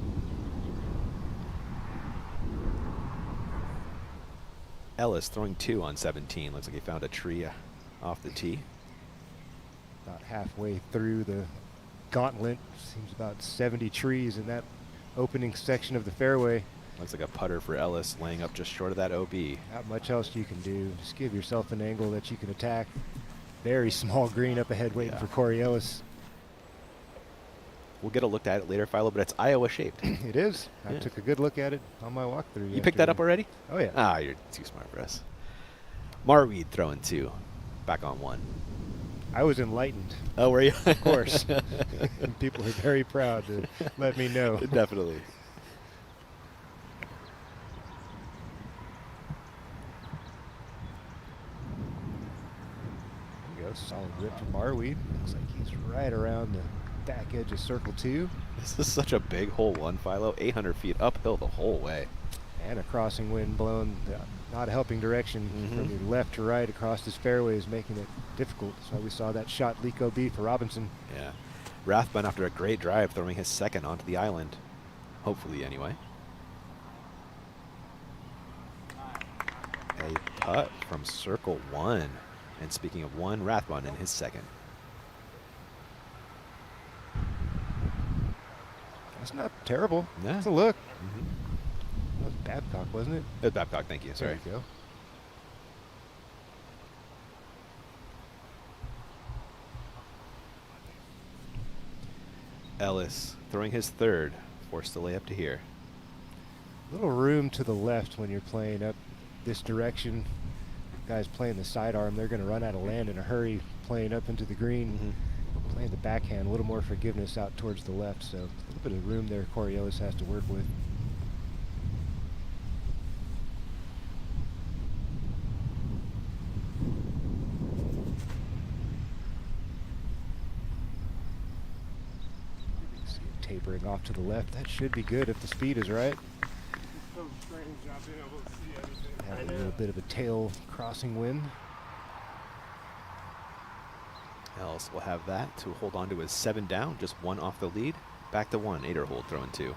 Ellis throwing 2 on 17. Looks like he found a tree off the tee. About halfway through the gauntlet. Seems about 70 trees in that opening section of the fairway. Looks like a putter for Ellis, laying up just short of that OB. Not much else you can do. Just give yourself an angle that you can attack. Very small green up ahead waiting for Corey Ellis. We'll get a look at it later, Philo, but it's Iowa shaped. It is. I Yeah. took a good look at it on my walkthrough. You picked that up already? Oh, yeah. Ah, you're too smart for us. Marweed throwing 2. Back on 1. I was enlightened. Oh, were you? Of course. People are very proud to let me know. Definitely. There we go. Solid rip from Marweed. Looks like he's right around the back edge of circle 2. This is such a big hole 1, Philo. 800 feet uphill the whole way. And a crossing wind blowing not a helping direction from your left to right across this fairway is making it difficult. That's why we saw that shot leak OB for Robinson. Yeah. Rathbun, after a great drive, throwing his second onto the island. Hopefully, anyway. A putt from circle 1. And speaking of 1, Rathbun in his second. That's not terrible. Yeah. That's a look. That was Babcock, wasn't it? It was Babcock, thank you. Sorry. There you go. Ellis throwing his third, forced to lay up to here. Little room to the left when you're playing up this direction. Guys playing the sidearm, they're going to run out of land in a hurry playing up into the green. Playing the backhand, a little more forgiveness out towards the left, so a little bit of room there Corey Ellis has to work with. See it tapering off to the left. That should be good if the speed is right. Have a little bit of a tail crossing wind. Ellis will have that to hold on to his 7 down, just 1 off the lead. Back to 1, Aderhold throwing 2. Man,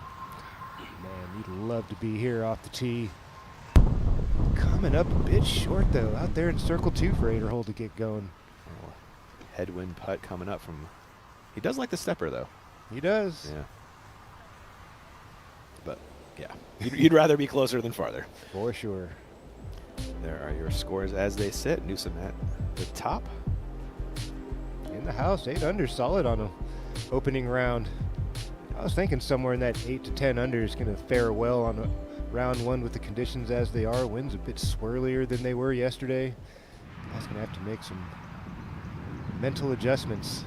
you'd love to be here off the tee. Coming up a bit short, though, out there in circle 2 for Aderhold to get going. Oh, headwind putt coming up from... He does like the stepper, though. He does. Yeah. But, yeah, you'd rather be closer than farther. For sure. There are your scores as they sit. Newsom at the top. In the house, 8 under, solid on a opening round. I was thinking somewhere in that 8 to 10 under is going to fare well on a round 1 with the conditions as they are. Winds a bit swirlier than they were yesterday. Guys going to have to make some mental adjustments.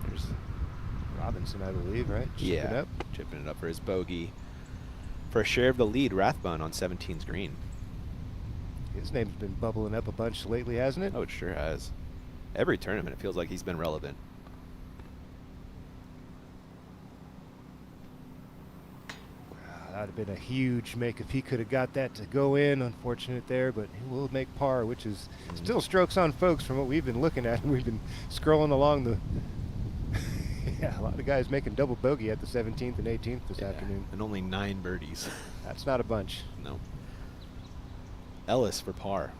There's Robinson, I believe, right? Chipping it up for his bogey. For a share of the lead, Rathbun on 17's green. His name's been bubbling up a bunch lately, hasn't it? Oh, it sure has. Every tournament, it feels like he's been relevant. That would have been a huge make if he could have got that to go in. Unfortunate there, but he will make par, which is still strokes on folks from what we've been looking at. We've been scrolling along the... Yeah, a lot of guys making double bogey at the 17th and 18th this afternoon. And only 9 birdies. That's not a bunch. No. Ellis for par.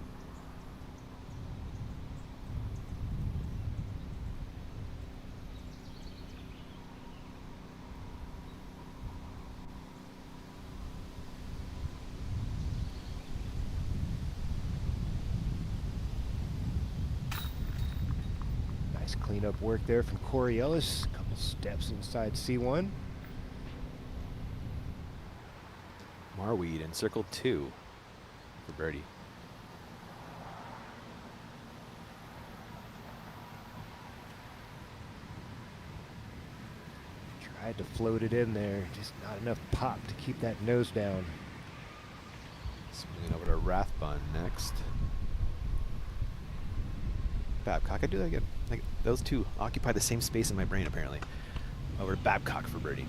Nice cleanup work there from Corey Ellis. Couple steps inside C1. Marweed in circle 2 for birdie. Tried to float it in there, just not enough pop to keep that nose down. Swinging over to Rathbun next. Babcock, I do that again. Like, those two occupy the same space in my brain, apparently. Over to Babcock for birdie.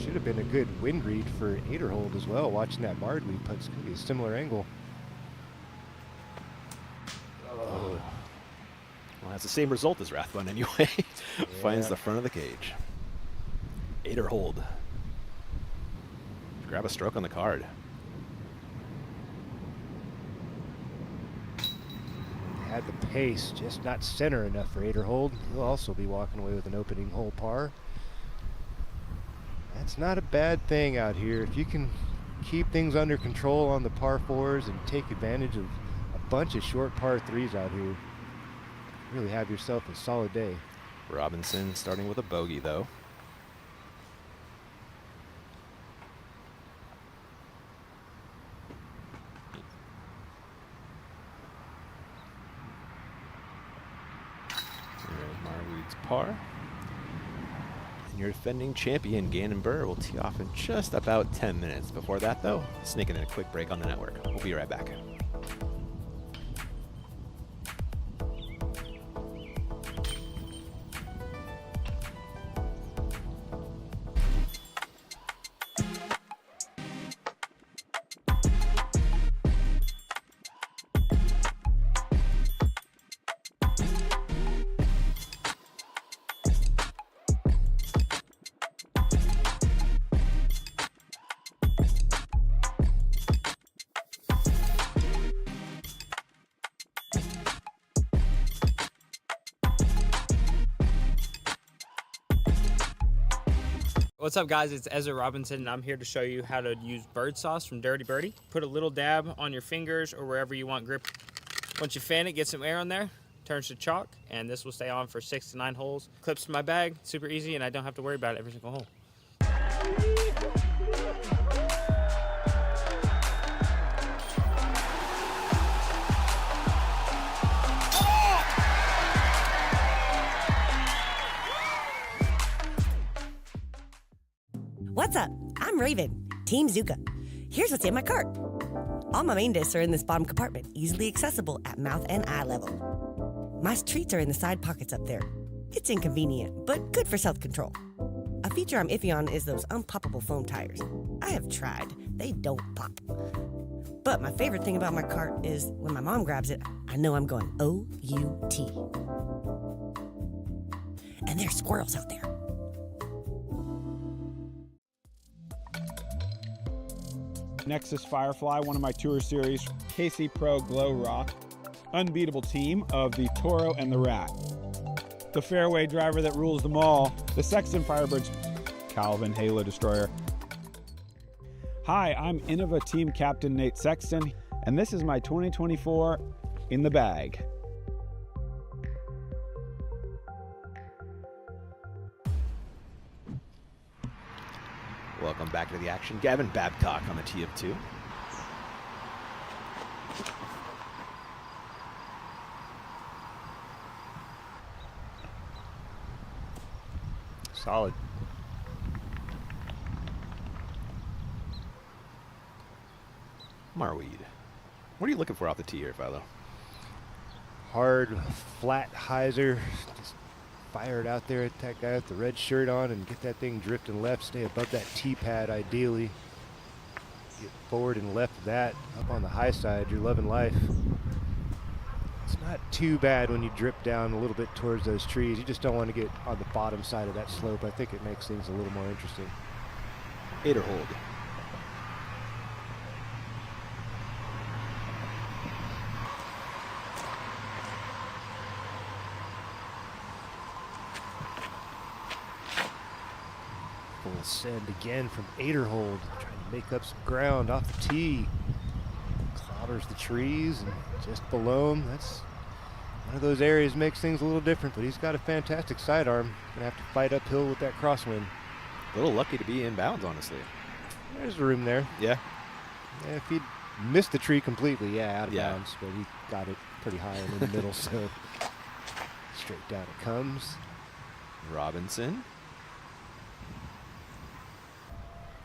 Should have been a good wind read for Aderhold as well. Watching that Marweed putt's going to be a similar angle. has the same result as Rathbun anyway. Finds the front of the cage. 8 or hold. Grab a stroke on the card. Had the pace, just not center enough for 8 or hold. He'll also be walking away with an opening hole par. That's not a bad thing out here. If you can keep things under control on the par 4s and take advantage of a bunch of short par 3s out here, really have yourself a solid day. Robinson starting with a bogey, though. Marweed's par. And your defending champion, Gannon Burr, will tee off in just about 10 minutes. Before that, though, sneaking in a quick break on the network. We'll be right back. What's up, guys? It's Ezra Robinson, and I'm here to show you how to use bird sauce from Dirty Birdie. Put a little dab on your fingers or wherever you want grip. Once you fan it, get some air on there, turns to chalk, and this will stay on for 6 to 9 holes. Clips to my bag, super easy, and I don't have to worry about it every single hole. What's up? I'm Raven, Team Zuka. Here's what's in my cart. All my main discs are in this bottom compartment, easily accessible at mouth and eye level. My treats are in the side pockets up there. It's inconvenient, but good for self-control. A feature I'm iffy on is those unpoppable foam tires. I have tried. They don't pop. But my favorite thing about my cart is when my mom grabs it, I know I'm going O-U-T. And there's squirrels out there. Nexus Firefly, one of my Tour Series, KC Pro Glow Rock, unbeatable team of the Toro and the Rat. The fairway driver that rules them all, the Sexton Firebirds, Calvin Halo Destroyer. Hi, I'm Innova Team Captain Nate Sexton, and this is my 2024 in the bag. Welcome back to the action. Gavin Babcock on the tee of 2. Solid. Marweed. What are you looking for off the tee here, Philo? Hard, flat hyzer. Just fire it out there at that guy with the red shirt on and get that thing drifting left. Stay above that tee pad ideally. Get forward and left of that. Up on the high side, you're loving life. It's not too bad when you drip down a little bit towards those trees. You just don't want to get on the bottom side of that slope. I think it makes things a little more interesting. 8 or hold. Full send again from 8 or hold. Trying to make up some ground off the tee. Clobbers the trees and just below him. That's one of those areas makes things a little different, but he's got a fantastic sidearm. Gonna have to fight uphill with that crosswind. A little lucky to be inbounds, honestly. There's room there. Yeah. If he'd missed the tree completely, out of bounds, but he got it pretty high in the middle, so straight down it comes. Robinson.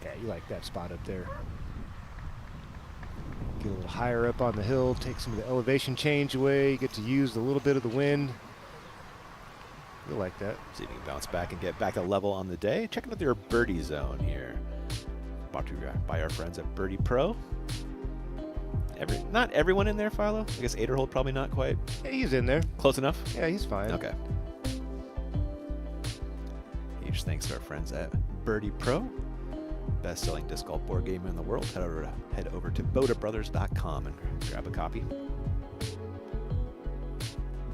Yeah, you like that spot up there. Get a little higher up on the hill, take some of the elevation change away, you get to use a little bit of the wind. You like that. See if you can bounce back and get back to level on the day. Checking out their birdie zone here. Brought to you by our friends at Birdie Pro. not everyone in there, Philo. I guess Aderhold probably not quite. Yeah, he's in there. Close enough? Yeah, he's fine. Okay. Huge thanks to our friends at Birdie Pro, best-selling disc golf board game in the world. Head over to BodaBrothers.com and grab a copy.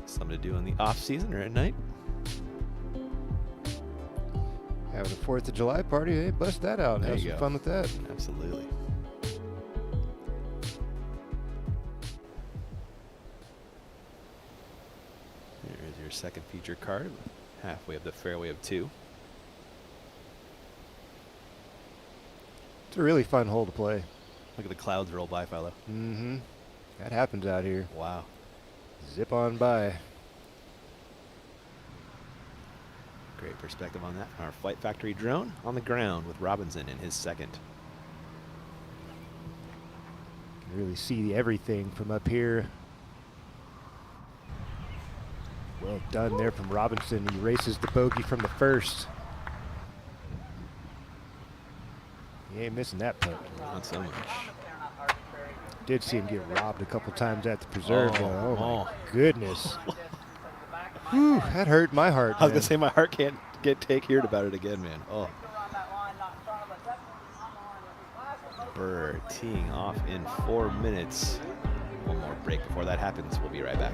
Something to do in the off season or at night. Having a 4th of July party, hey, bust that out and There have you some go. fun with that. Absolutely. There's your second feature card, halfway up the fairway of 2. It's a really fun hole to play. Look at the clouds roll by, Philo. Mm-hmm. That happens out here. Wow. Zip on by. Great perspective on that. Our Flight Factory drone on the ground with Robinson in his second. You can really see everything from up here. Well done there from Robinson. He races the bogey from the first. He ain't missing that putt. Not so much. Did see him get robbed a couple times at the preserve. Oh, Oh my goodness. Whew, that hurt my heart. I was man. gonna say my heart can't take heard about it again, man. Oh. Burr teeing off in 4 minutes. One more break before that happens. We'll be right back.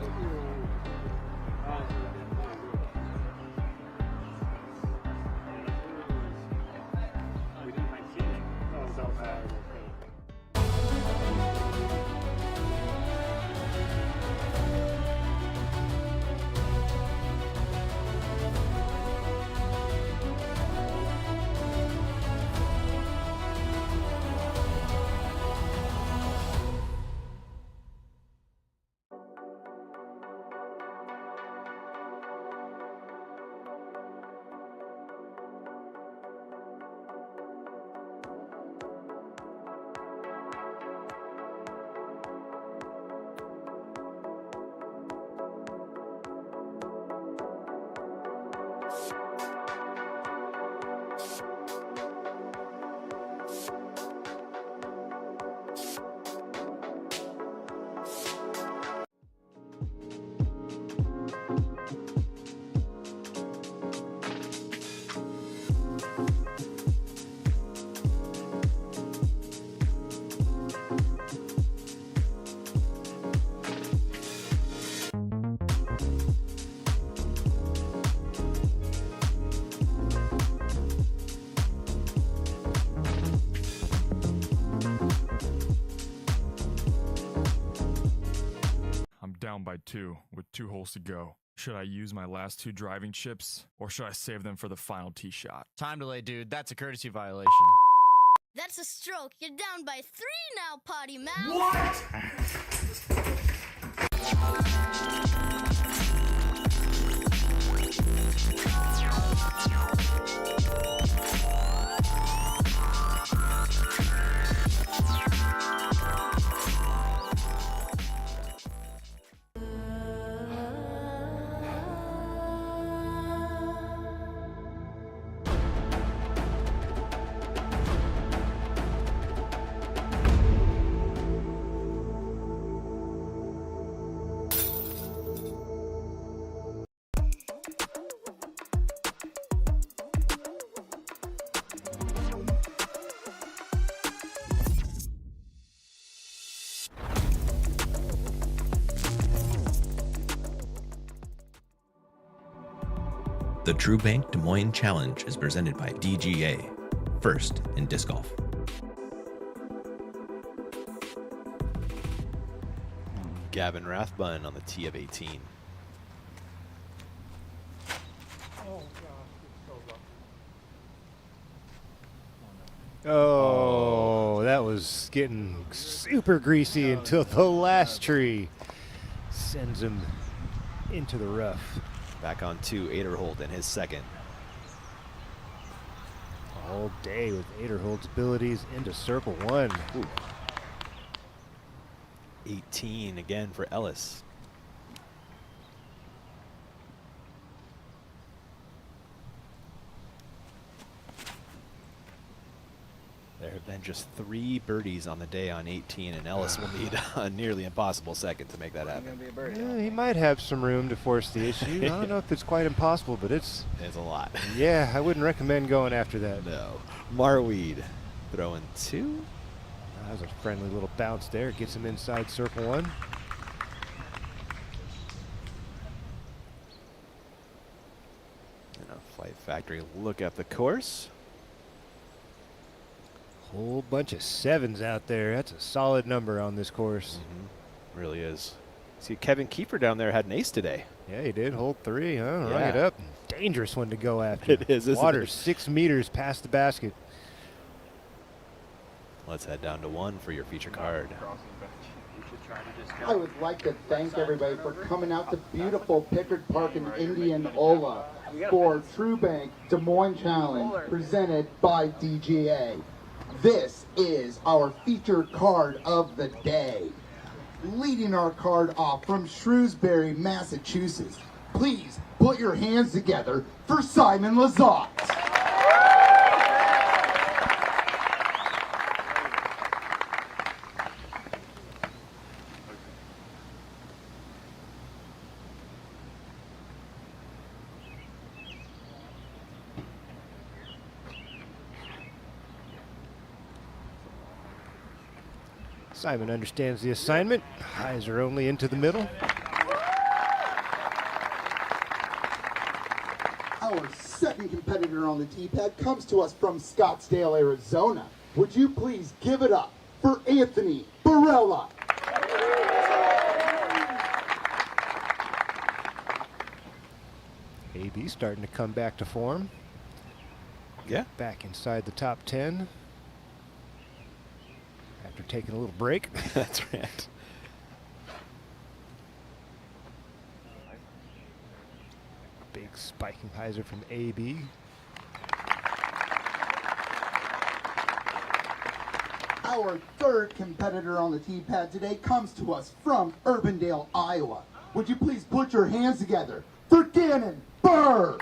Down by 2 with 2 holes to go. Should I use my last 2 driving chips or should I save them for the final tee shot? Time delay, dude. That's a courtesy violation. That's a stroke. You're down by 3 now, potty mouth. The True Bank Des Moines Challenge is presented by DGA, first in disc golf. Gavin Rathbun on the tee of 18. Oh, that was getting super greasy until the last tree sends him into the rough. Back on 2, Aderhold in his second. All day with Aderhold's abilities into circle 1. Ooh. 18 again for Ellis. There have been just 3 birdies on the day on 18, and Ellis will need a nearly impossible second to make that happen. Yeah, he might have some room to force the issue. I don't know if it's quite impossible, but it's a lot. Yeah, I wouldn't recommend going after that. No. Marweed throwing 2. That was a friendly little bounce there. Gets him inside circle 1. And a Flight Factory look at the course. Whole bunch of 7s out there. That's a solid number on this course. Really is. See, Kevin Kiefer down there had an ace today. Yeah, he did. Hole 3, huh? Yeah. Right up. Dangerous one to go after. It is, isn't Water it? 6 meters past the basket. Let's head down to 1 for your feature card. I would like to thank everybody for coming out to beautiful Pickard Park in Indianola for True Bank Des Moines Challenge presented by DGA. This is our feature card of the day. Leading our card off from Shrewsbury, Massachusetts. Please put your hands together for Simon Lizotte. Simon understands the assignment. Eyes are only into the middle. Our second competitor on the tee pad comes to us from Scottsdale, Arizona. Would you please give it up for Anthony Barella? AB starting to come back to form. Yeah. Back inside the top 10. After taking a little break. That's right. Big spiking hyzer from AB. Our third competitor on the tee pad today comes to us from Urbandale, Iowa. Would you please put your hands together for Gannon Burr?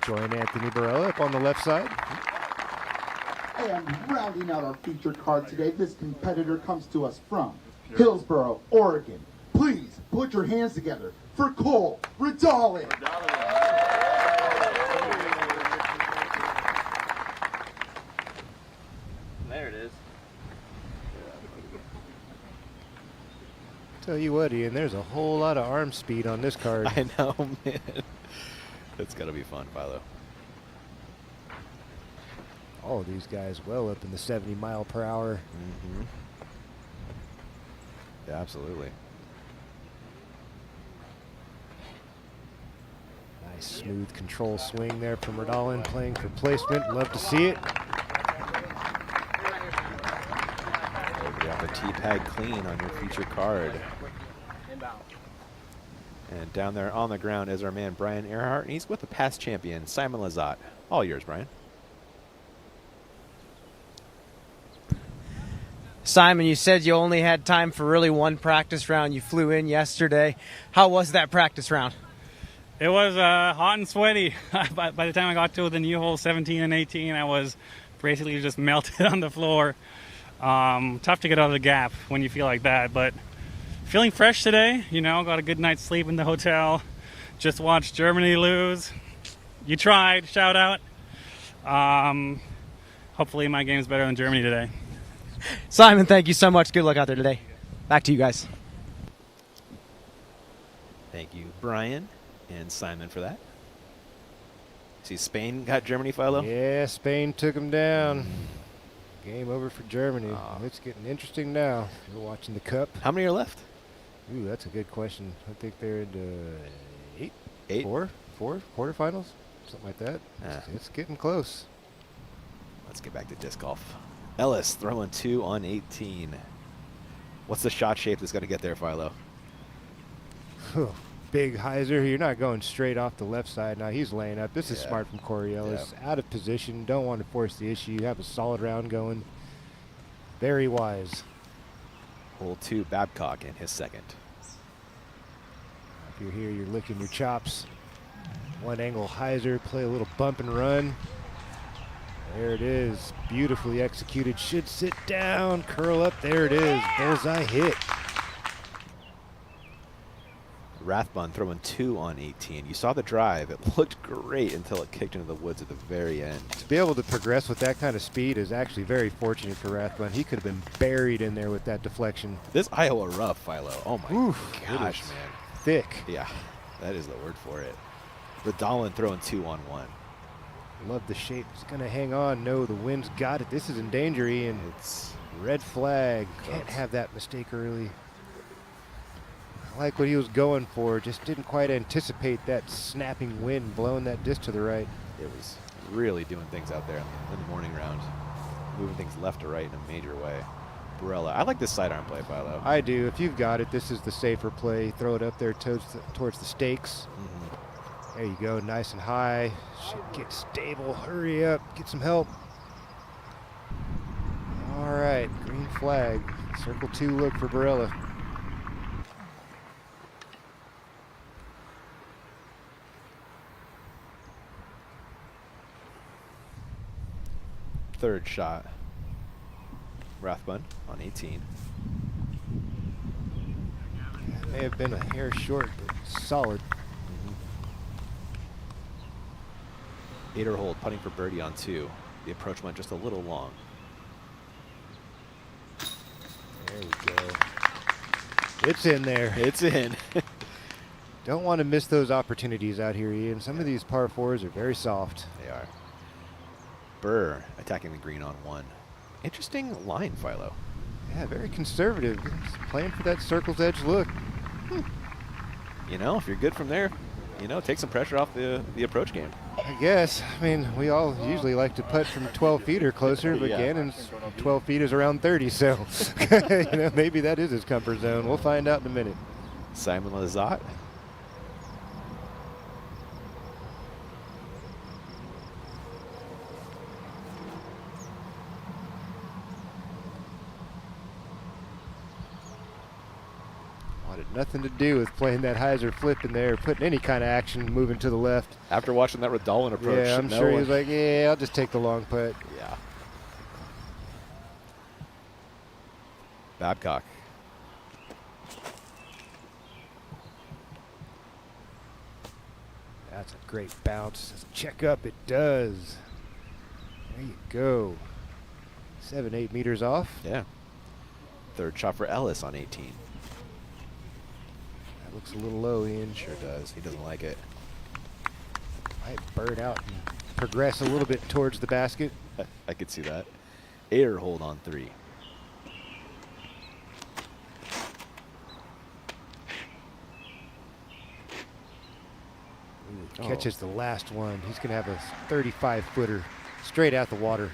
Join Anthony Barella up on the left side. And rounding out our feature card today, this competitor comes to us from Hillsboro, Oregon. Please put your hands together for Cole Ridalin. There it is. Tell you what, Ian, there's a whole lot of arm speed on this card. I know, man. That's got to be fun, Philo. All of these guys well up in the 70 mile per hour. Yeah, absolutely. Nice smooth control swing there from Ridalin, playing for placement. Love to see it. You got the tee-pad clean on your feature card. And down there on the ground is our man Brian Earhart, and he's with the past champion Simon Lizotte. All yours, Brian. Simon, you said you only had time for really one practice round. You flew in yesterday. How was that practice round? It was hot and sweaty. By the time I got to the new hole 17 and 18, I was basically just melted on the floor. Tough to get out of the gap when you feel like that, but feeling fresh today. You know, got a good night's sleep in the hotel. Just watched Germany lose. You tried, shout out. Hopefully my game's better than Germany today. Simon, thank you so much. Good luck out there today. Back to you guys. Thank you, Brian and Simon, for that. See, Spain got Germany, Philo? Yeah, Spain took them down. Game over for Germany. It's getting interesting now. You're watching the Cup. How many are left? Ooh, that's a good question. I think they're into eight? Four quarterfinals, something like that. It's getting close. Let's get back to disc golf. Ellis throwing 2 on 18. What's the shot shape that's going to get there, Philo? Big hyzer. You're not going straight off the left side. Now he's laying up. This is smart from Corey Ellis. Out of position. Don't want to force the issue. You have a solid round going. Very wise. Hole 2, Babcock in his second. If you're here, you're licking your chops. One angle hyzer. Play a little bump and run. There it is. Beautifully executed. Should sit down. Curl up. There it is. Bullseye hit. Rathbun throwing 2 on 18. You saw the drive. It looked great until it kicked into the woods at the very end. To be able to progress with that kind of speed is actually very fortunate for Rathbun. He could have been buried in there with that deflection. This Iowa rough, Philo. Oh my gosh, man. Thick. Yeah, that is the word for it. Radalin throwing 2 on 1. Love the shape. It's going to hang on. No, the wind's got it. This is in danger, Ian. It's red flag. Can't have that mistake early. I like what he was going for. Just didn't quite anticipate that snapping wind blowing that disc to the right. It was really doing things out there in the morning round. Moving things left to right in a major way. Barella. I like this sidearm play, Philo. I do. If you've got it, this is the safer play. Throw it up there towards the stakes. There you go. Nice and high. Should get stable. Hurry up. Get some help. All right. Green flag. Circle 2 look for Barella. Third shot. Rathbun on 18. May have been a hair short, but solid. 8er hold, putting for birdie on 2. The approach went just a little long. There we go. It's in there. It's in. Don't want to miss those opportunities out here, Ian. Some of these par 4s are very soft. They are. Burr attacking the green on 1. Interesting line, Philo. Yeah, very conservative. Just playing for that circle's edge look. You know, if you're good from there, you know, take some pressure off the approach game. I guess. I mean, we all usually like to putt from 12 feet or closer, but Gannon's 12 feet is around 30, so you know, maybe that is his comfort zone. We'll find out in a minute. Simon Lizotte. Wanted nothing to do with playing that hyzer flip in there, putting any kind of action, moving to the left. After watching that Radalin approach. Yeah, I'm sure he was like, yeah, I'll just take the long putt. Yeah. Babcock. That's a great bounce. Check up, it does. There you go. 7-8 meters off. Yeah. Third shot for Ellis on 18. That looks a little low, Ian. Sure does. He doesn't like it. Might burn out and progress a little bit towards the basket. I could see that. 8er hold on 3. Catches the last one. He's going to have a 35-footer straight out the water.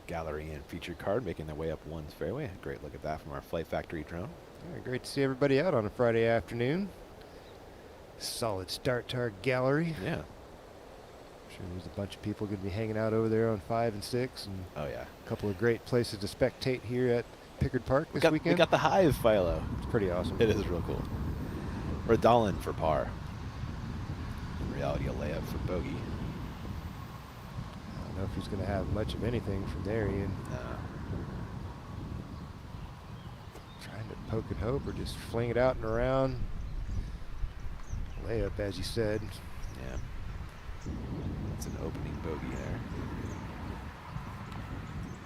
Gallery and feature card making their way up one's fairway. Great look at that from our Flight Factory drone. Yeah, great to see everybody out on a Friday afternoon. Solid start to our gallery. Yeah. I'm sure there's a bunch of people going to be hanging out over there on 5 and 6. And oh, yeah. A couple of great places to spectate here at Pickard Park this weekend. We got the Hive, Philo. It's pretty awesome. It is real cool. Radalin for par. In reality, a layup for bogey. I don't know if he's going to have much of anything from there, Ian. Trying to poke and hope or just fling it out and around. Layup, as you said. Yeah. That's an opening bogey there.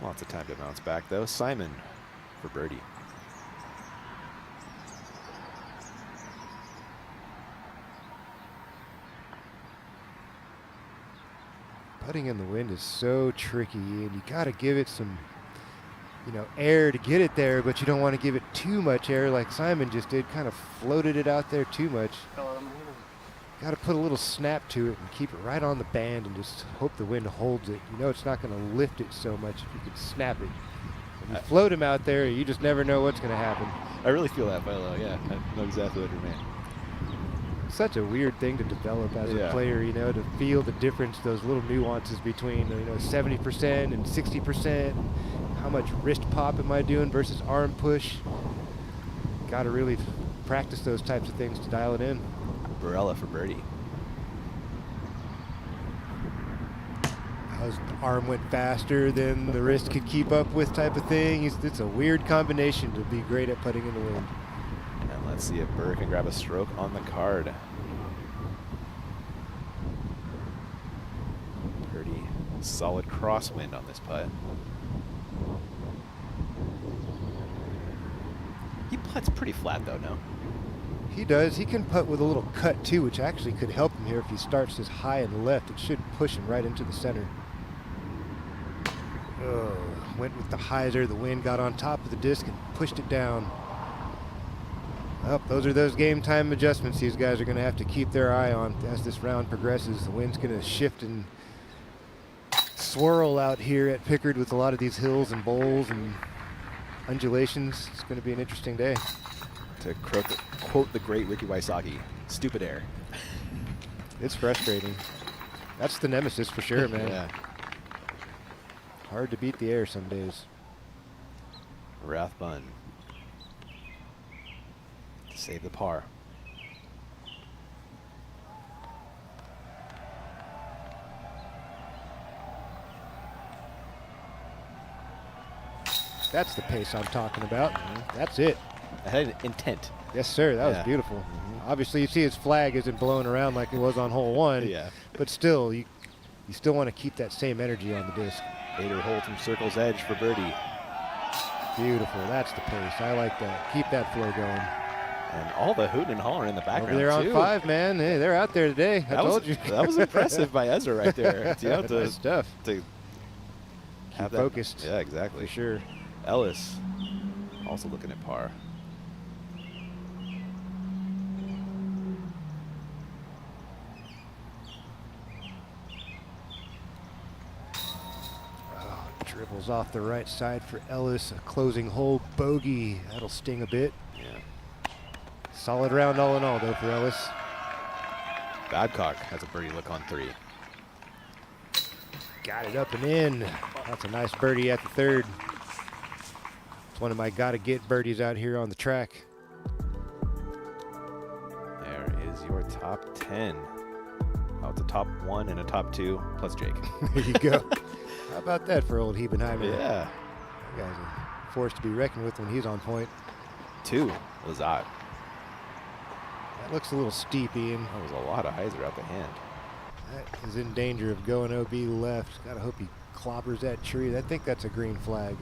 Lots of time to bounce back, though. Simon for birdie. Putting in the wind is so tricky, and you got to give it some, you know, air to get it there, but you don't want to give it too much air like Simon just did. Kind of floated it out there too much. Got to put a little snap to it and keep it right on the band and just hope the wind holds it. You know it's not going to lift it so much if you can snap it. When you float him out there, you just never know what's going to happen. I really feel that, Philo. Yeah, I know exactly what you mean. Such a weird thing to develop as a player, you know, to feel the difference, those little nuances between, you know, 70% and 60%. How much wrist pop am I doing versus arm push? Got to really practice those types of things to dial it in. Barella for birdie. His arm went faster than the wrist could keep up with type of thing. It's a weird combination to be great at putting in the wind. And let's see if Burr can grab a stroke on the card. Pretty solid crosswind on this putt. He putts pretty flat though, no? He does. He can putt with a little cut too, which actually could help him here if he starts this high and left. It should push him right into the center. Oh, went with the hyzer. The wind got on top of the disc and pushed it down. Well, those are those game time adjustments these guys are going to have to keep their eye on as this round progresses. The wind's going to shift and swirl out here at Pickard with a lot of these hills and bowls and undulations. It's going to be an interesting day. To quote the great Ricky Wysocki, stupid air. It's frustrating. That's the nemesis for sure, man. Yeah. Hard to beat the air some days. Rathbun to save the par. That's the pace I'm talking about. That's it. I had an intent. Yes, sir. That was beautiful. Obviously, you see his flag isn't blowing around like it was on hole one. Yeah. But still, you still want to keep that same energy on the disc. Ader Holton circles edge for birdie. Beautiful. That's the pace. I like that. Keep that flow going. And all the hooting and hollering in the background, Over there on too. 5, man. Hey, they're out there today. I told you. That was impressive by Ezra right there. You know, Nice stuff. To have that focused. Yeah, exactly. For sure. Ellis also looking at par. Dribbles off the right side for Ellis. A closing hole bogey. That'll sting a bit. Yeah. Solid round all in all, though, for Ellis. Babcock has a birdie look on 3. Got it up and in. That's a nice birdie at the 3rd. It's one of my gotta-get birdies out here on the track. There is your top 10. Oh, it's a top 1 and a top 2 plus Jake. There you go. How about that for old Hebenheimer? Yeah. That guy's a force to be reckoned with when he's on point. 2, Lazat. That looks a little steep, Ian. That was a lot of hyzer out the hand. That is in danger of going OB left. Gotta hope he clobbers that tree. I think that's a green flag.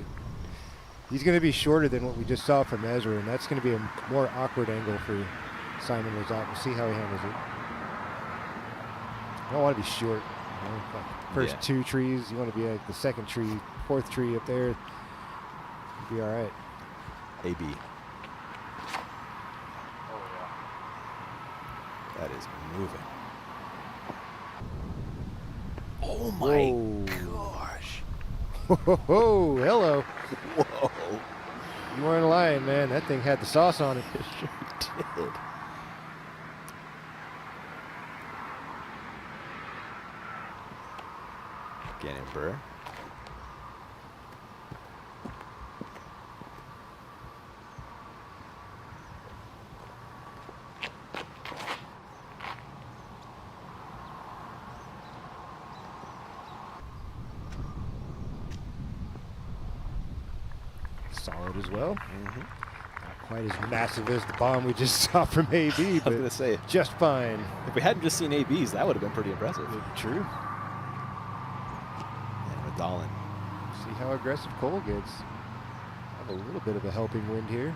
He's going to be shorter than what we just saw from Ezra, and that's going to be a more awkward angle for Simon Lazat. We'll see how he handles it. You don't want to be short. You know, like first 2 trees, you want to be like the 2nd tree, 4th tree up there. You'll be all right. AB. That is moving. Oh my gosh. Whoa, hello. Whoa. You weren't lying, man. That thing had the sauce on it. It sure did. Gannon Burr. Solid as well. Not quite as massive as the bomb we just saw from AB, but I was going to say, just fine. If we hadn't just seen ABs, that would have been pretty impressive. True. And Radalin. See how aggressive Cole gets. Have a little bit of a helping wind here.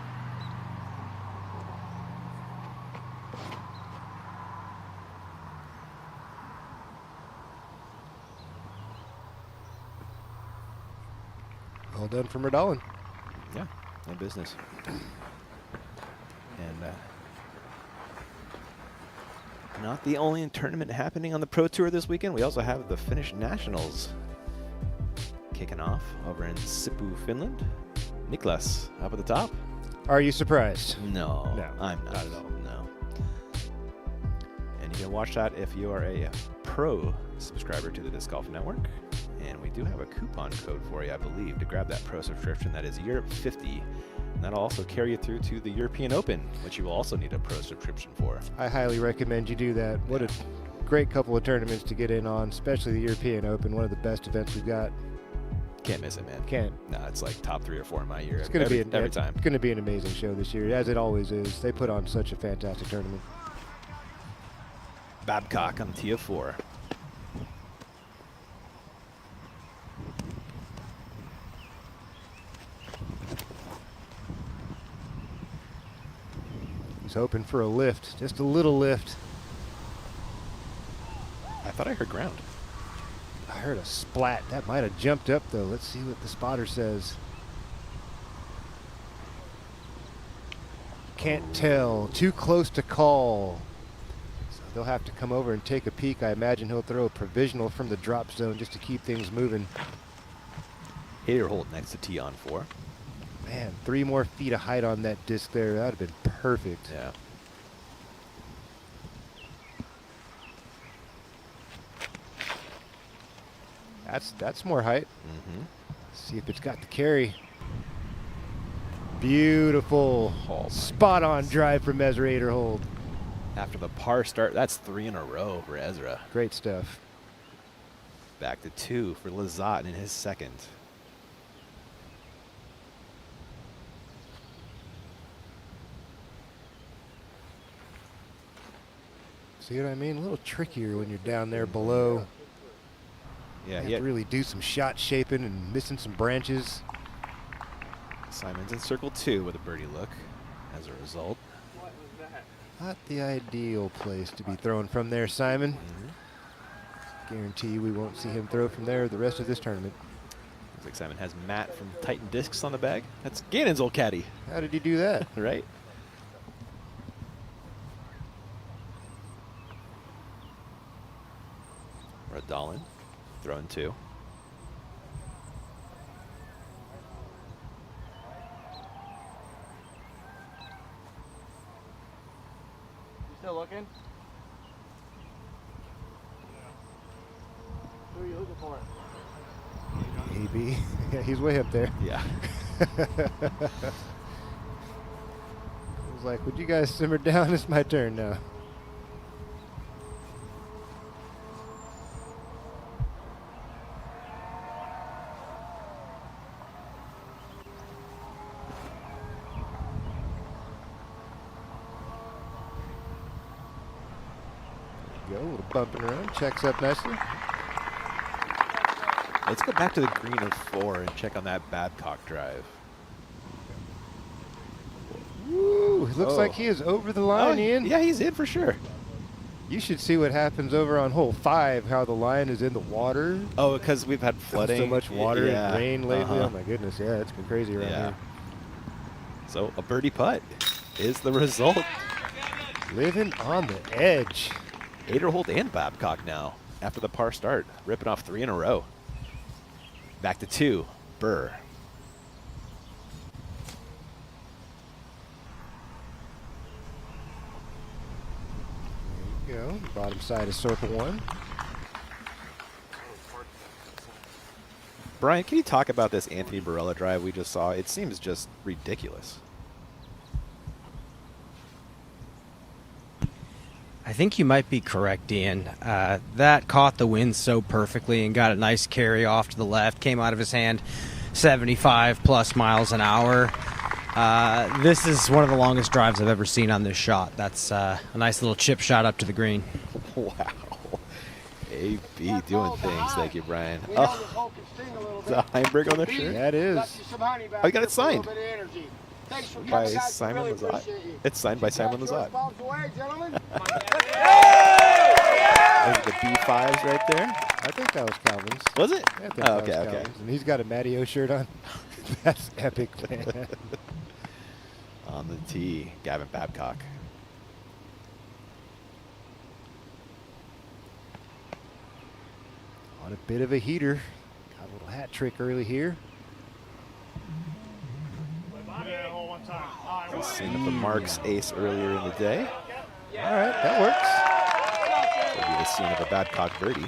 Well done from Radalin. Yeah, no business. And Not the only tournament happening on the Pro Tour this weekend. We also have the Finnish Nationals kicking off over in Sipoo, Finland. Niklas, up at the top. Are you surprised? No, I'm not at all. No. And you can watch that if you are a pro subscriber to the Disc Golf Network. And we do have a coupon code for you, I believe, to grab that pro subscription. That is Europe 50. And that'll also carry you through to the European Open, which you will also need a pro subscription for. I highly recommend you do that. What a great couple of tournaments to get in on, especially the European Open, one of the best events we've got. Can't miss it, man. Can't. No, it's like top 3 or 4 in my year. It's going to be every time. It's going to be an amazing show this year, as it always is. They put on such a fantastic tournament. Babcock on the tee of 4. He's hoping for a lift, just a little lift. I thought I heard ground. I heard a splat. That might have jumped up, though. Let's see what the spotter says. Can't tell. Too close to call. So they'll have to come over and take a peek. I imagine he'll throw a provisional from the drop zone just to keep things moving. Hater hold next to tee on 4. Man, 3 more feet of height on that disc there. That would have been perfect. Yeah. That's more height. Mm-hmm. See if it's got the carry. Beautiful. Spot on drive from Ezra Aderhold. After the par start, that's 3 in a row for Ezra. Great stuff. Back to 2 for Lizotte in his second. See what I mean? A little trickier when you're down there below. Yeah, you have to really do some shot shaping and missing some branches. Simon's in circle 2 with a birdie look as a result. Not the ideal place to be throwing from there, Simon. Guarantee we won't see him throw from there the rest of this tournament. Looks like Simon has Matt from Titan Discs on the bag. That's Gannon's old caddy. How did he do that? Right. Radalin throwing 2. You still looking? Who are you looking for? Maybe. Yeah, he's way up there. Yeah. I was like, would you guys simmer down? It's my turn now. Go, a little bumping around, checks up nicely. Let's go back to the green of 4 and check on that Babcock drive. Woo! Looks like he is over the line, Ian. Yeah, he's in for sure. You should see what happens over on hole 5, how the line is in the water. Oh, because we've had flooding. So much water and rain lately. Uh-huh. Oh my goodness, yeah, it's been crazy around here. So a birdie putt is the result. Living on the edge. Aderholt and Babcock now after the par start, ripping off 3 in a row. Back to 2, Burr. There you go, bottom side of circle 1. Brian, can you talk about this Anthony Barella drive we just saw? It seems just ridiculous. I think you might be correct, Ian. That caught the wind so perfectly and got a nice carry off to the left, came out of his hand 75 plus miles an hour. This is one of the longest drives I've ever seen on this shot. That's a nice little chip shot up to the green. Wow. AB doing things. Thank you, Brian. Oh, the Heimberg on the shirt? That is. Oh, you got it signed. By Simon Lizotte. It's signed by Simon Lizotte. There's the B5s right there. I think that was Calvin's. Was it? Yeah, I think that was Calvin's. And he's got a Matty O shirt on. That's epic, man. On the tee, Gavin Babcock. On a bit of a heater. Got a little hat trick early here. Seeing up a Mark's ace earlier in the day. All right, that works. Will be the scene of a Babcock birdie.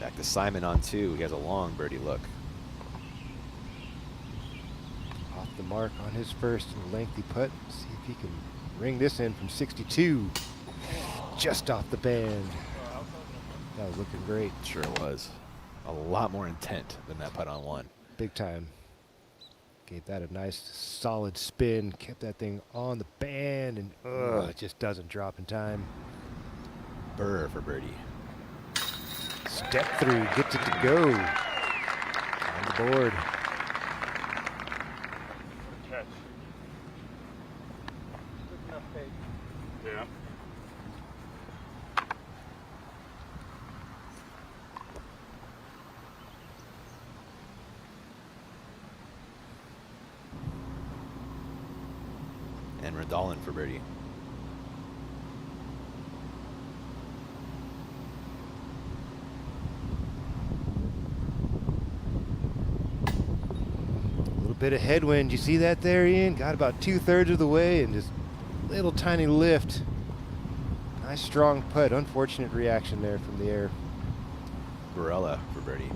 Back to Simon on 2. He has a long birdie look. Off the mark on his first lengthy putt. See if he can ring this in from 62. Just off the band. That was looking great. Sure it was. A lot more intent than that putt on 1. Big time. Gave that a nice solid spin. Kept that thing on the band, and it just doesn't drop in time. Burr for birdie. Step through, gets it to go. On the board. Yeah. And Radalin for birdie. A little bit of headwind. You see that there, Ian? Got about 2/3 of the way and just little tiny lift. Nice strong putt. Unfortunate reaction there from the air. Barella for birdie.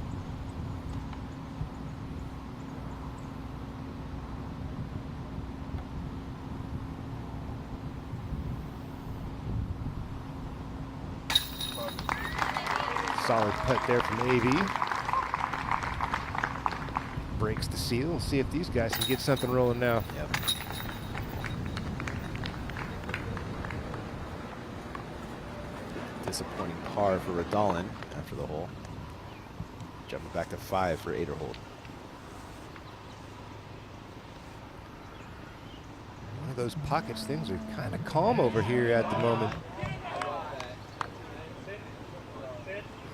Solid putt there from AV. Breaks the seal. We'll see if these guys can get something rolling now. Yep. Disappointing par for Radalin after the hole. Jumping back to 5 for Aderholt. One of those pockets. Things are kind of calm over here at the moment.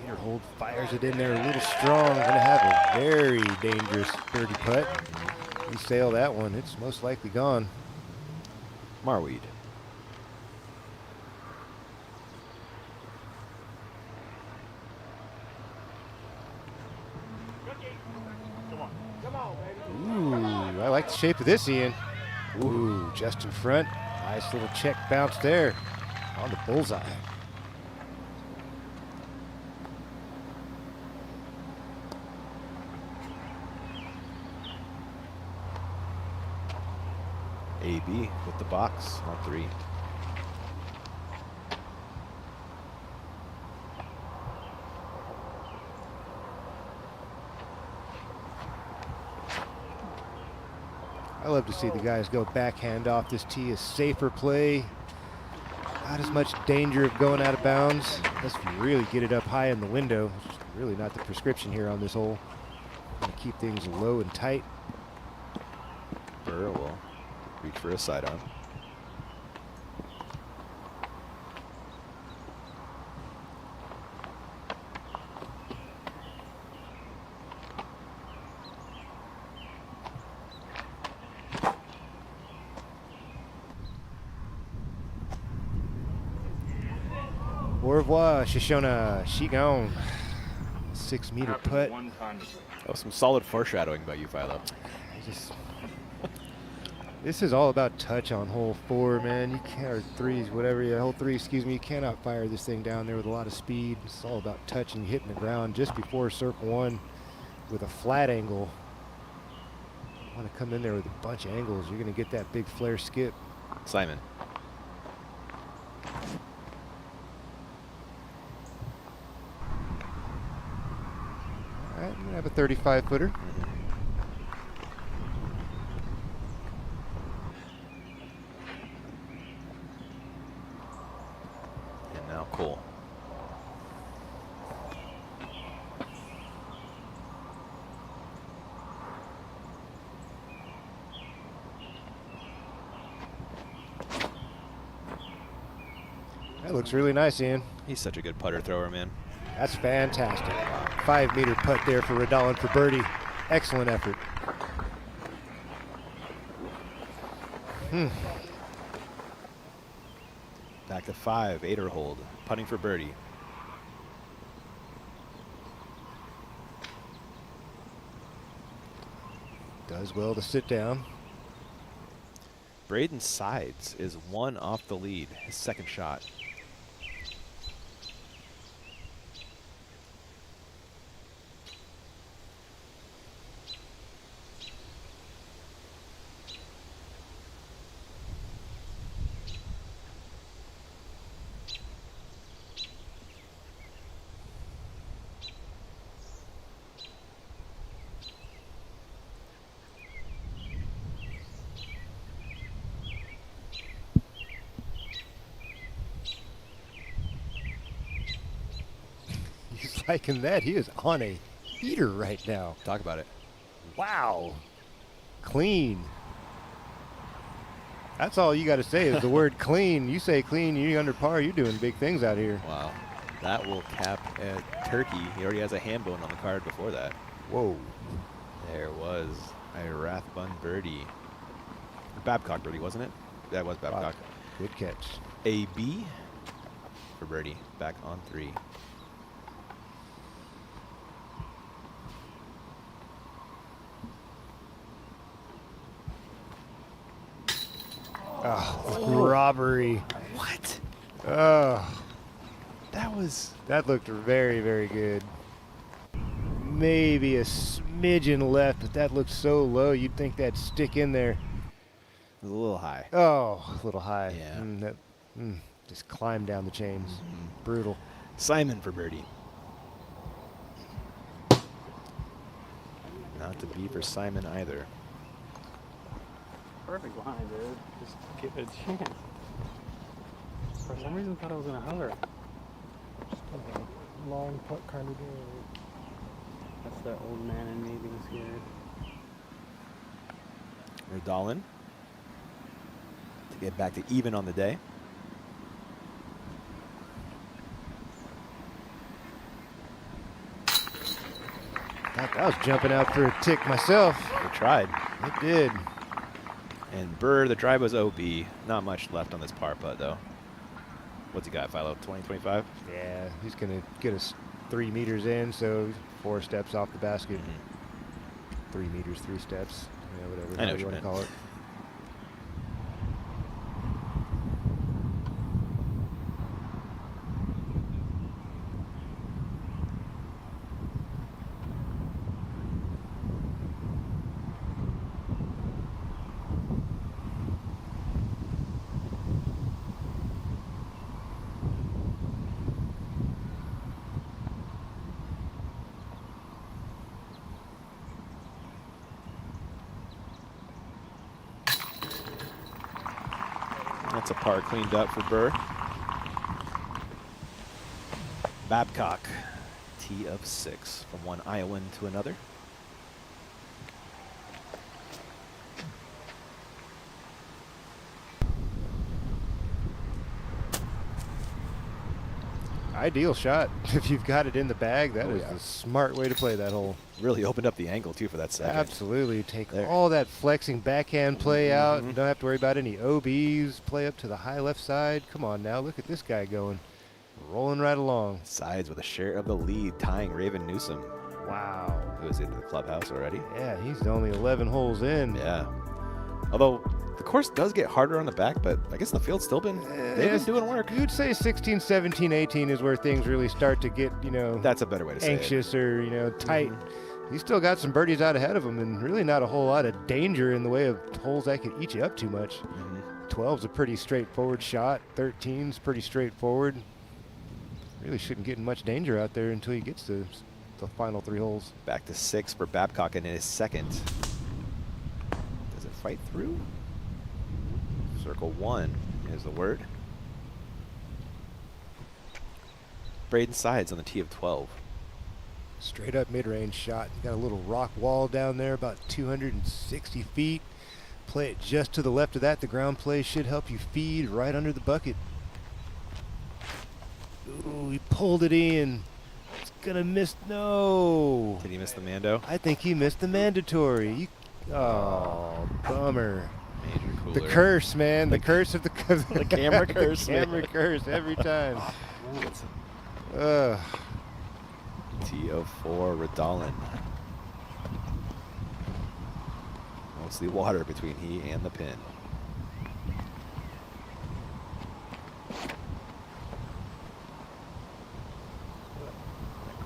Aderholt fires it in there a little strong. Gonna have a very dangerous birdie putt. We sail that one. It's most likely gone. Marweed. Ooh, I like the shape of this, Ian. Ooh, just in front. Nice little check bounce there on the bullseye. AB with the box on 3. I love to see the guys go backhand off this tee. A safer play. Not as much danger of going out of bounds. Unless you really get it up high in the window. Which is really not the prescription here on this hole. Gonna keep things low and tight. Burr will reach for a sidearm. Au revoir, Shoshona. She gone. 6 meter putt. Oh, some solid foreshadowing by you, Philo. This is all about touch on hole 4, man. You can't, or 3s, whatever. Yeah, hole 3, excuse me. You cannot fire this thing down there with a lot of speed. It's all about touching, hitting the ground just before circle 1 with a flat angle. You want to come in there with a bunch of angles. You're going to get that big flare skip. Simon. All right, I'm going to have a 35-footer. And now Cole. That looks really nice, Ian. He's such a good putter thrower, man. That's fantastic. 5 meter putt there for Radalin for birdie. Excellent effort. Back to 5, 8er hold, putting for birdie. Does well to sit down. Braden Sides is 1 off the lead, his second shot. He's liking that. He is on a heater right now. Talk about it. Wow. Clean. That's all you got to say is the word clean. You say clean, you're under par. You're doing big things out here. Wow. That will cap at Turkey. He already has a ham bone on the card before that. Whoa. There was a Rathbun birdie. Babcock birdie, wasn't it? That was Babcock. Good catch. AB for birdie. Back on 3. Oh, robbery. What? Oh. That looked very, very good. Maybe a smidgen left, but that looked so low you'd think that'd stick in there. It was a little high. Oh, a little high. Yeah. Just climbed down the chains. Brutal. Simon for birdie. Not to be for Simon either. Perfect line, dude. Just give it a chance. For some reason, thought I was gonna hover. Just a long putt kind of deal. That's the old man in me being scared. Redolin to get back to even on the day. I was jumping out for a tick myself. It tried. It did. And Burr, the drive was OB. Not much left on this par putt, though. What's he got, Philo? 20, 25? Yeah, he's going to get us 3 meters in, so 4 steps off the basket. 3 meters, 3 steps. Yeah, whatever. I know what you want to call it. That's a par cleaned up for Burr. Babcock, tee of 6 from one Iowan to another. Ideal shot. If you've got it in the bag, that is a smart way to play that hole. Really opened up the angle, too, for that second. Absolutely. Take all that flexing backhand play out. Don't have to worry about any OBs. Play up to the high left side. Come on now. Look at this guy going. Rolling right along. Sides with a share of the lead, tying Raven Newsom. Wow. Who is into the clubhouse already. Yeah, he's only 11 holes in. Yeah. Although the course does get harder on the back, but I guess the field's still been, they've been doing work. You'd say 16, 17, 18 is where things really start to get, that's a better way to say it. Anxious or, tight. He's still got some birdies out ahead of him and really not a whole lot of danger in the way of holes that could eat you up too much. 12's a pretty straightforward shot. 13's pretty straightforward. Really shouldn't get in much danger out there until he gets to the final 3 holes. Back to 6 for Babcock in his second. Does it fight through? Circle 1 is the word. Braden Sides on the tee of 12. Straight up mid-range shot. Got a little rock wall down there, about 260 feet. Play it just to the left of that. The ground play should help you feed right under the bucket. Ooh, he pulled it in. It's gonna miss. No. Did he miss the Mando? I think he missed the mandatory. Oh, bummer. Major cooler. The curse, man. The curse of the camera curse. The camera curse every time. TO4 Radalin. Mostly water between he and the pin.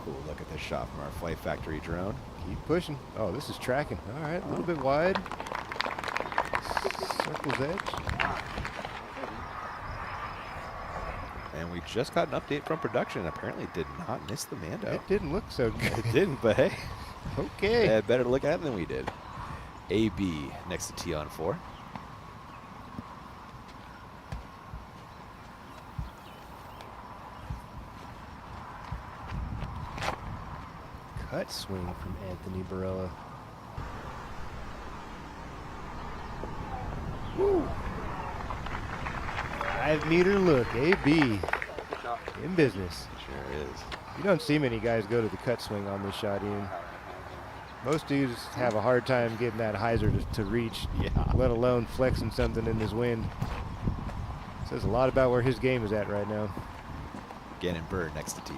Cool look at this shot from our Flight Factory drone. Keep pushing. Oh, this is tracking. All right, a little bit wide. Circle's edge. And we just got an update from production. Apparently did not miss the Mando. It didn't look so good. It didn't, but hey. Okay. They had better look at it than we did. AB next to T on 4. Cut swing from Anthony Barella. Woo. 5-meter look, AB. In business. Sure is. You don't see many guys go to the cut swing on this shot, Ian. Most dudes have a hard time getting that hyzer to reach, let alone flexing something in this wind. Says a lot about where his game is at right now. Gannon Burr next to T.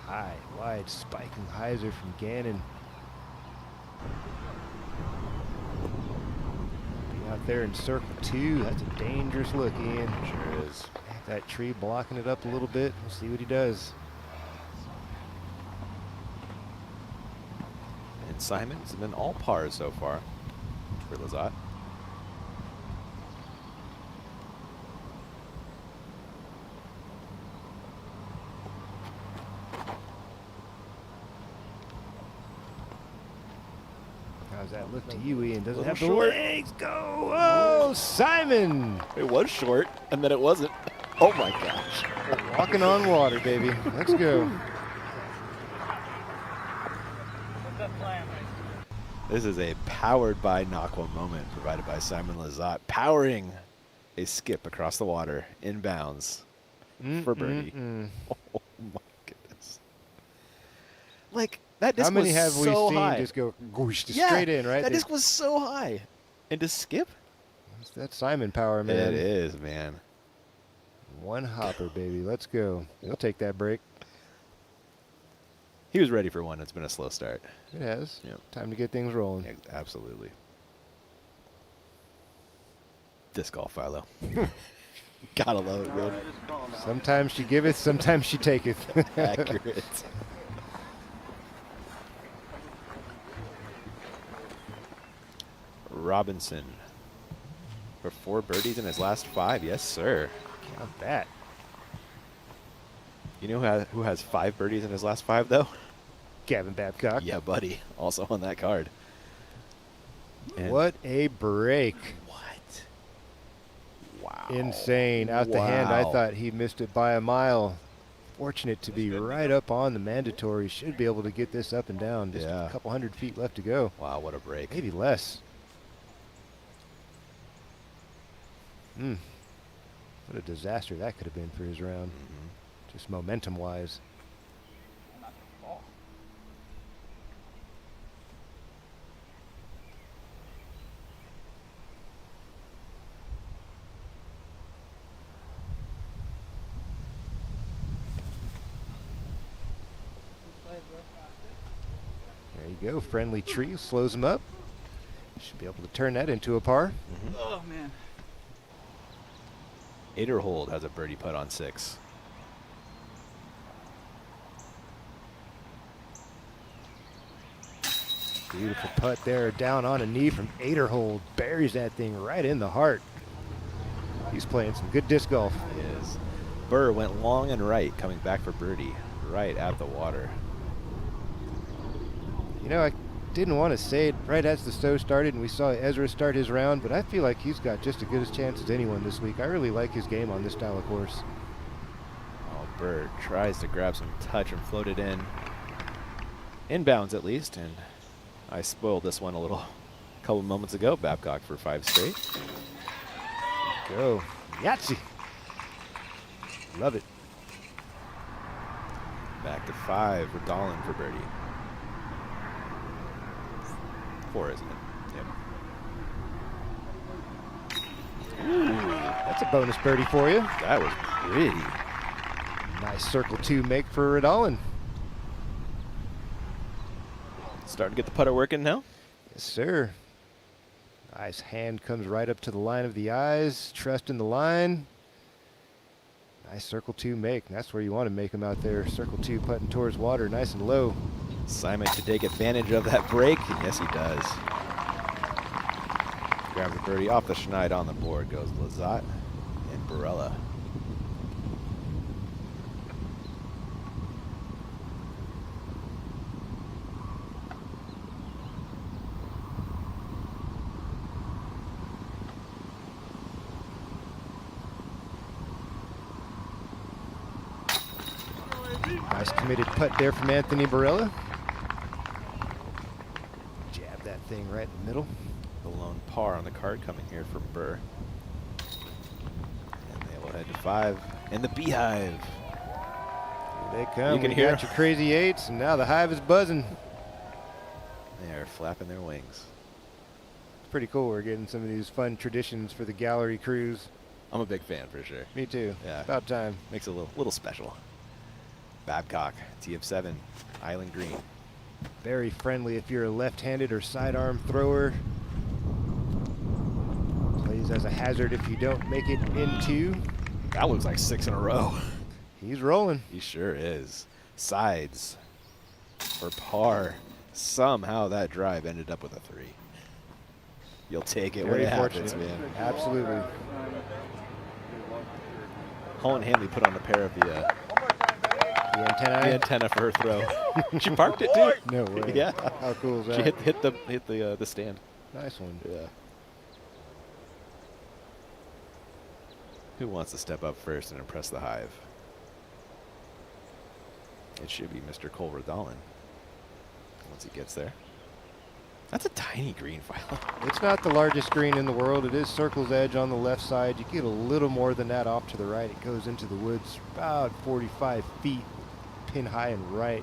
High, wide, spiking hyzer from Gannon. Be out there in circle 2. That's a dangerous look, Ian. Sure is. That tree blocking it up a little bit. We'll see what he does. And Simon's been all pars so far for Lizotte. How's that look to you, Ian? Doesn't Little have the short. legs. Go! Oh, Simon! It was short, and then it wasn't. Oh my gosh. Walking on water, baby. Let's go. This is a powered by Naqua moment provided by Simon Lizotte, powering a skip across the water inbounds for birdie. Oh my goodness. Like, that disc How many was have we so seen high. just go whoosh, just Yeah, straight in, right? That disc was so high. And to skip? That's Simon power, man. It is, man. One hopper, baby. Let's go. We'll take that break. He was ready for one. It's been a slow start. It has. Yep. Time to get things rolling. Yeah, absolutely. Disc golf, Philo. Gotta love it, man. Sometimes she giveth, sometimes she taketh. Accurate. Robinson for 4 birdies in his last 5. Yes, sir. Count that. You know who has 5 birdies in his last 5, though? Gavin Babcock. Yeah, buddy. Also on that card. And what a break. What? Wow. Insane. Out the hand. I Wow. thought he missed it by a mile. Fortunate to be right up on the mandatory. Should be able to get this up and down. Just a couple 100 feet left to go. Wow, what a break. Maybe less. What a disaster that could have been for his round. Just momentum-wise. There you go. Friendly tree slows him up. Should be able to turn that into a par. Oh, man. Aderhold has a birdie putt on 6. Beautiful putt there, down on a knee from Aderhold. Buries that thing right in the heart. He's playing some good disc golf. He is. Burr went long and right, coming back for birdie, right at the water. You know, I didn't want to say it right as the show started and we saw Ezra start his round, but I feel like he's got just as good a chance as anyone this week. I really like his game on this style of course. Oh, Burr tries to grab some touch and float it in. Inbounds at least, and I spoiled this one a couple moments ago. Babcock for 5 straight. Go. Yahtzee. Love it. Back to 5 for Dolan for birdie. 4, isn't it? Yep. Ooh, that's a bonus birdie for you. That was pretty. Nice circle 2 make for Radalin. Starting to get the putter working now? Yes, sir. Nice hand comes right up to the line of the eyes. Trust in the line. Nice circle 2 make. That's where you want to make them out there. Circle 2 putting towards water, nice and low. Simon to take advantage of that break. Yes, he does. Grabs the birdie off the schneid on the board. Goes Lazat and Barella. Nice committed putt there from Anthony Barella. Jab that thing right in the middle. The lone par on the card coming here from Burr. And they will head to 5. And the Beehive. Here they come. You can We hear got your crazy 8s, and now the hive is buzzing. They are flapping their wings. It's pretty cool. We're getting some of these fun traditions for the gallery cruise. I'm a big fan for sure. Me too. Yeah. About time. Makes it a little special. Babcock, tee of 7, Island Green. Very friendly if you're a left-handed or sidearm thrower. Plays as a hazard if you don't make it into. That looks like 6 in a row. He's rolling. He sure is. Sides for par. Somehow that drive ended up with a 3. You'll take it when Very it happens, fortunate. man. Absolutely. Holland Hanley put on a pair of the antenna for her throw. She parked it too. No way. Yeah. How cool is that? She hit the stand. Nice one. Yeah. Who wants to step up first and impress the hive? It should be Mr. Cole Radalin once he gets there. That's a tiny green file. It's not the largest green in the world. It is circle's edge on the left side. You get a little more than that off to the right. It goes into the woods about 45 feet, pin high and right.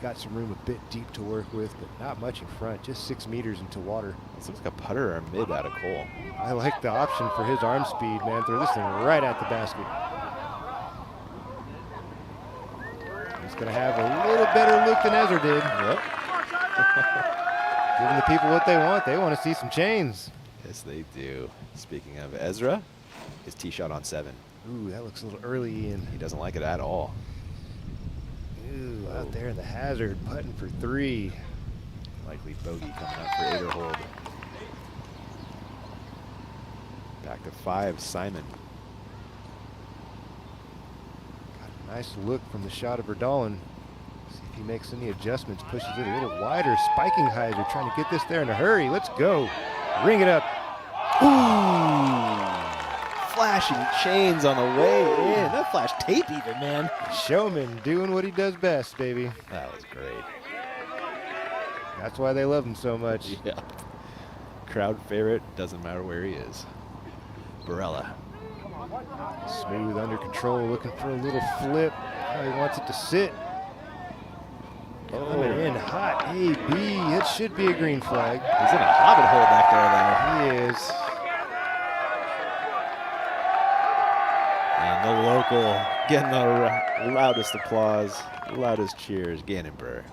Got some room a bit deep to work with, but not much in front. Just 6 meters into water. This looks like a putter or mid out of Cole. I like the option for his arm speed, man. Throw this thing right at the basket. He's going to have a little better look than Ezra did. Yep. Giving the people what they want. They want to see some chains. Yes, they do. Speaking of Ezra, his tee shot on 7. Ooh, that looks a little early, Ian. He doesn't like it at all. Ooh, out there in the hazard, putting for 3. Likely bogey coming up for Aderhold. Back to 5, Simon. Got a nice look from the shot of Radalin. See if he makes any adjustments, pushes it a little wider. Spiking hyzer, trying to get this there in a hurry. Let's go. Ring it up. Ooh! Flashing chains on the way in. That flashed tape even, man. Showman doing what he does best, baby. That was great. That's why they love him so much. Yeah. Crowd favorite, doesn't matter where he is. Barella. Smooth, under control, looking for a little flip. Now he wants it to sit. Coming in hot, AB. It should be a green flag. He's in a hobbit hole back there, though. He is. And the local getting the loudest applause, loudest cheers, Gannon Burr.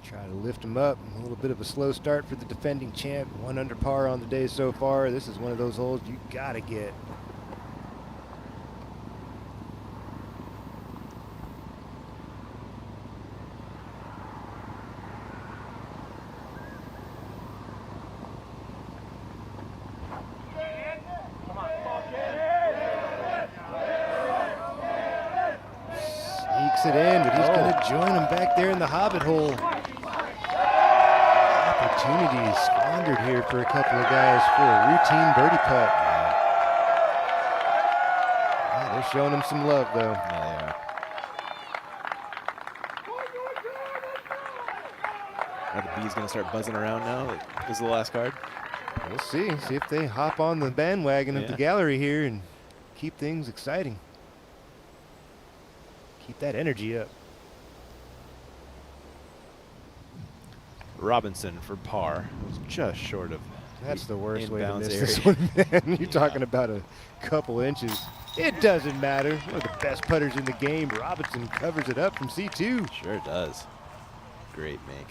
Try to lift him up. A little bit of a slow start for the defending champ. 1 under par on the day so far. This is one of those holes you gotta get. Sneaks it in, but he's going to join him back there in the hobbit hole. Opportunity squandered here for a couple of guys for a routine birdie putt. Yeah, they're showing him some love, though. Yeah, they are. Now the bee's going to start buzzing around now. This is the last card. We'll see. See if they hop on the bandwagon of the gallery here and keep things exciting. Keep that energy up. Robinson for par. Was just short of. That's the worst way to inbounds miss area. this one, man. You're talking about a couple inches. It doesn't matter. One of the best putters in the game. Robinson covers it up from C2. Sure does. Great make.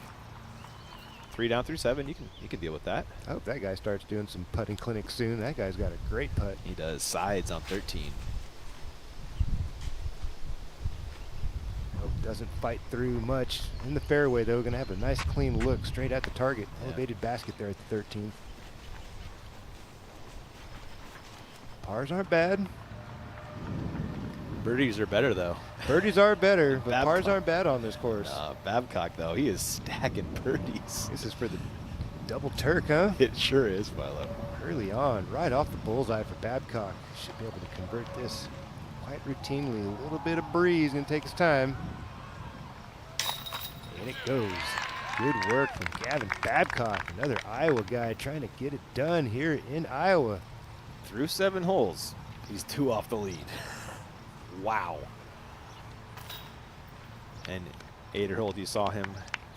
3 down through 7. You can deal with that. I hope that guy starts doing some putting clinics soon. That guy's got a great putt. He does. Sides on 13. Hope doesn't fight through much. In the fairway, though, going to have a nice clean look straight at the target. Yeah. Elevated basket there at the 13th. Pars aren't bad. Birdies are better, though. Birdies are better, but Babcock. pars aren't bad on this course. Babcock, though, he is stacking birdies. This is for the double Turk, huh? It sure is, Philo. Early on, right off the bullseye for Babcock. Should be able to convert this quite routinely. A little bit of breeze, going to take his time. And it goes. Good work from Gavin Babcock, another Iowa guy trying to get it done here in Iowa. Through 7 holes, he's 2 off the lead. Wow. And 8 holes, you saw him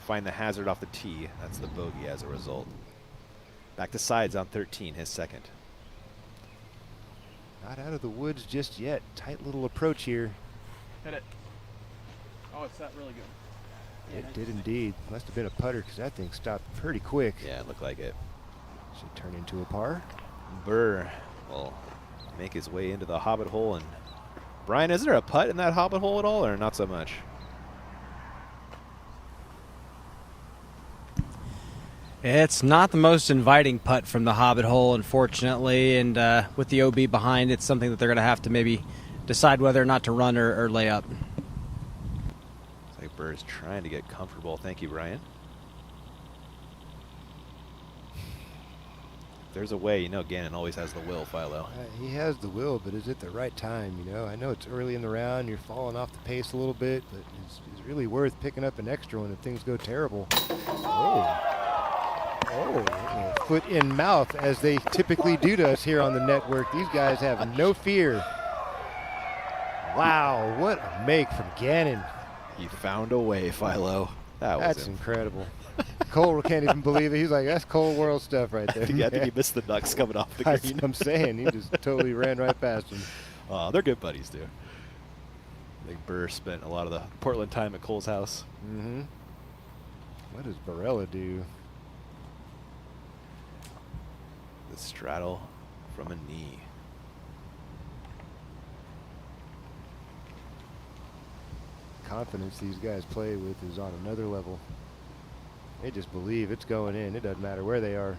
find the hazard off the tee. That's the bogey as a result. Back to Sides on 13, his second. Not out of the woods just yet. Tight little approach here. Hit it. Oh, it's not really good. It did indeed. Must have been a putter because that thing stopped pretty quick. Yeah, it looked like it. Should turn into a par. Burr will make his way into the Hobbit hole. And Brian, is there a putt in that Hobbit hole at all, or not so much? It's not the most inviting putt from the Hobbit hole, unfortunately, and with the OB behind, it's something that they're going to have to maybe decide whether or not to run or lay up. Looks like Burr's trying to get comfortable. Thank you, Brian. If there's a way, you know Gannon always has the will, Philo. He has the will, but is it the right time? You know, I know it's early in the round. You're falling off the pace a little bit, but it's really worth picking up an extra one if things go terrible. Oh, foot in mouth, as they typically do to us here on the network. These guys have no fear. Wow, what a make from Gannon. He found a way, Philo. That's incredible. Cole can't even believe it. He's like, that's Cole World stuff right there. I think he missed the ducks coming off the That's green. what I'm saying. He just totally ran right past him. They're good buddies, too. I think Burr spent a lot of the Portland time at Cole's house. Mm-hmm. What does Barella do? The straddle from a knee. Confidence these guys play with is on another level. They just believe it's going in. It doesn't matter where they are.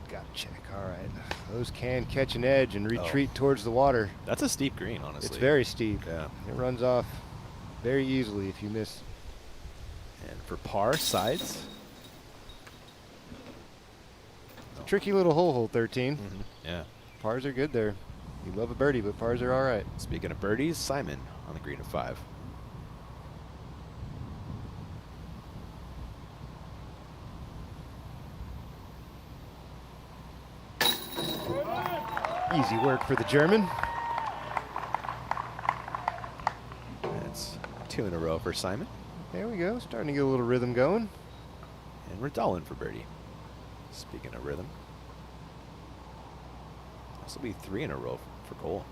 Got to check. All right. Those can catch an edge and retreat towards the water. That's a steep green, honestly. It's very steep. Yeah. It runs off very easily if you miss. And for par, Sides. Tricky little hole 13. Mm-hmm. Yeah. Pars are good there. You love a birdie, but pars are all right. Speaking of birdies, Simon on the green of 5. Easy work for the German. That's 2 in a row for Simon. There we go. Starting to get a little rhythm going. And Redolin for birdie. Speaking of rhythm. This will be 3 in a row for Cole.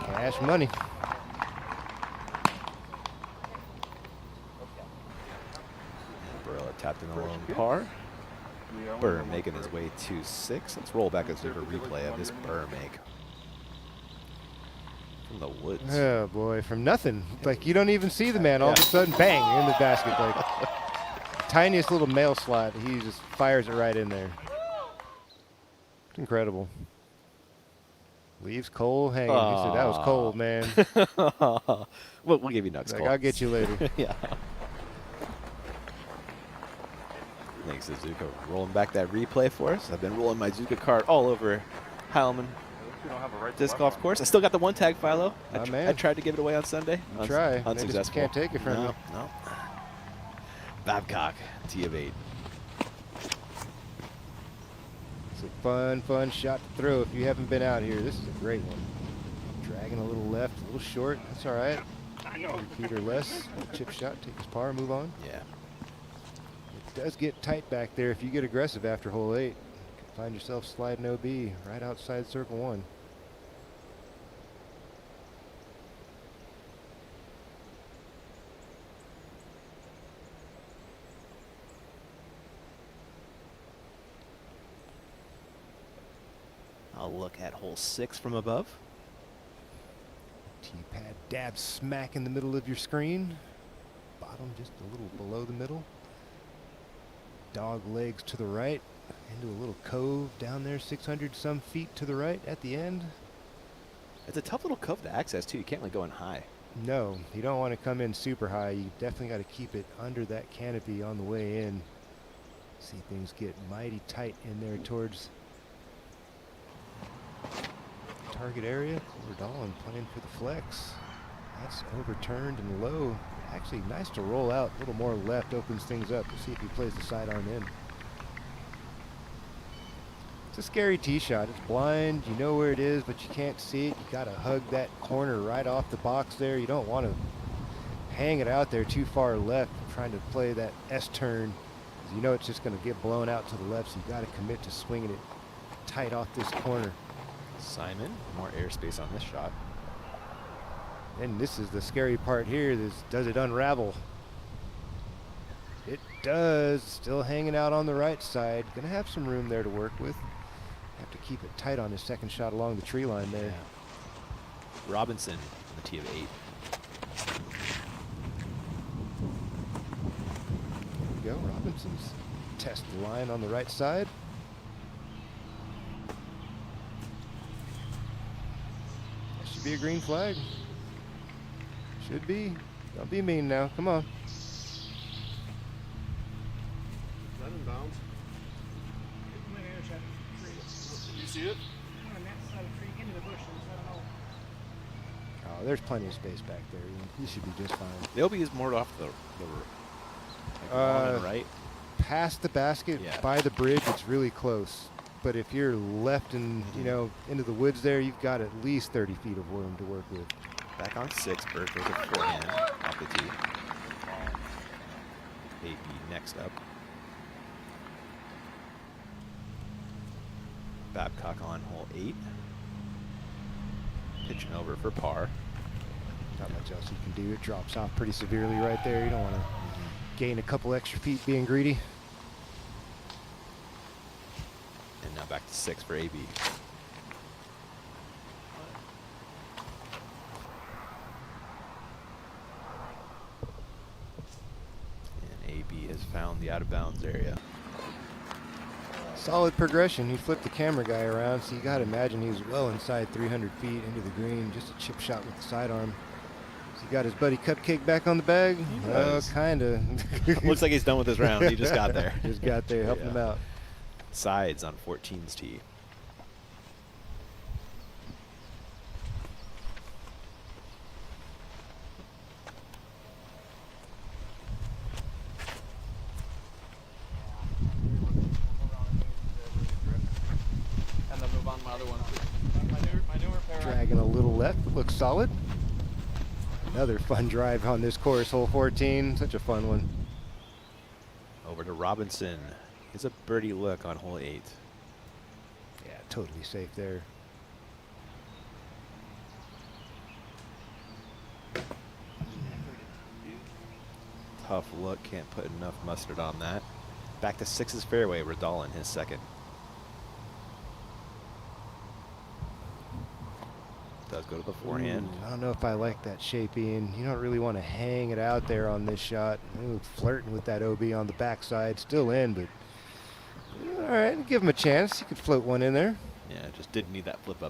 Cash money. Barella tapped in a lone par. Burr making his way to 6. Let's roll back a super replay of this Burr make. From the woods. Oh boy, from nothing. Like you don't even see the man. All of a sudden, bang, in the basket. Like tiniest little mail slot. He just fires it right in there. It's incredible. Leaves Cole hanging. He said, that was cold, man. we'll give you next like, call. I'll get you later. Yeah. I Thanks to Zuka rolling back that replay for us. I've been rolling my Zuka card all over Heilman disc golf course. I still got the one tag, Philo. I tried to give it away on Sunday. Try. Unsuccessful. Can't take it from you. No. Babcock, T of 8. It's a fun shot to throw if you haven't been out here. This is a great one. Dragging a little left, a little short. That's all right. Repeat or less. Chip shot, take his par, move on. Yeah. It does get tight back there if you get aggressive after hole 8. Find yourself sliding OB right outside circle 1. I'll look at hole 6 from above. T-pad dabs smack in the middle of your screen. Bottom just a little below the middle. Dog legs to the right into a little cove down there, 600 some feet to the right at the end. It's a tough little cove to access too. You can't really go in high. No, you don't want to come in super high. You definitely got to keep it under that canopy on the way in. See things get mighty tight in there towards target area. Verdolin playing for the flex. That's overturned and low. Actually nice to roll out. A little more left opens things up. We'll see if he plays the sidearm in. It's a scary tee shot. It's blind. You know where it is, but you can't see it. You got to hug that corner right off the box there. You don't want to hang it out there too far left, trying to play that S-turn. You know it's just going to get blown out to the left, so you got to commit to swinging it tight off this corner. Simon, more airspace on this shot. And this is the scary part here. Does it unravel? It does. Still hanging out on the right side. Gonna have some room there to work with. Have to keep it tight on his second shot along the tree line there. Yeah. Robinson, the T of 8. There we go. Robinson's test the line on the right side. That should be a green flag. Should be. Don't be mean now. Come on. Let him bounce. You see it? Oh, there's plenty of space back there. He should be just fine. The OB is more off the long and right. Past the basket, by the bridge, it's really close. But if you're left and into the woods there, you've got at least 30 feet of room to work with. Back on 6, Burt goes a forehand off the tee. AB next up. Babcock on hole 8. Pitching over for par. Not much else you can do. It drops off pretty severely right there. You don't want to gain a couple extra feet being greedy. And now back to 6 for AB. AB has found the out-of-bounds area. Solid progression. He flipped the camera guy around, so you got to imagine he was well inside 300 feet into the green. Just a chip shot with the sidearm. So he got his buddy Cupcake back on the bag. Kind of. Looks like he's done with his round. He just got there. Just got there, helping him out. Sides on 14's tee. Dragging a little left, it looks solid. Another fun drive on this course, hole 14, such a fun one. Over to Robinson. It's a birdie look on hole 8. Yeah, totally safe there. Tough look, can't put enough mustard on that. Back to 6's fairway, Redall in his second. Does go to the forehand. I don't know if I like that shape, Ian. You don't really want to hang it out there on this shot. Ooh, flirting with that OB on the backside. Still in, but all right, give him a chance. You could float one in there. Yeah, just didn't need that flip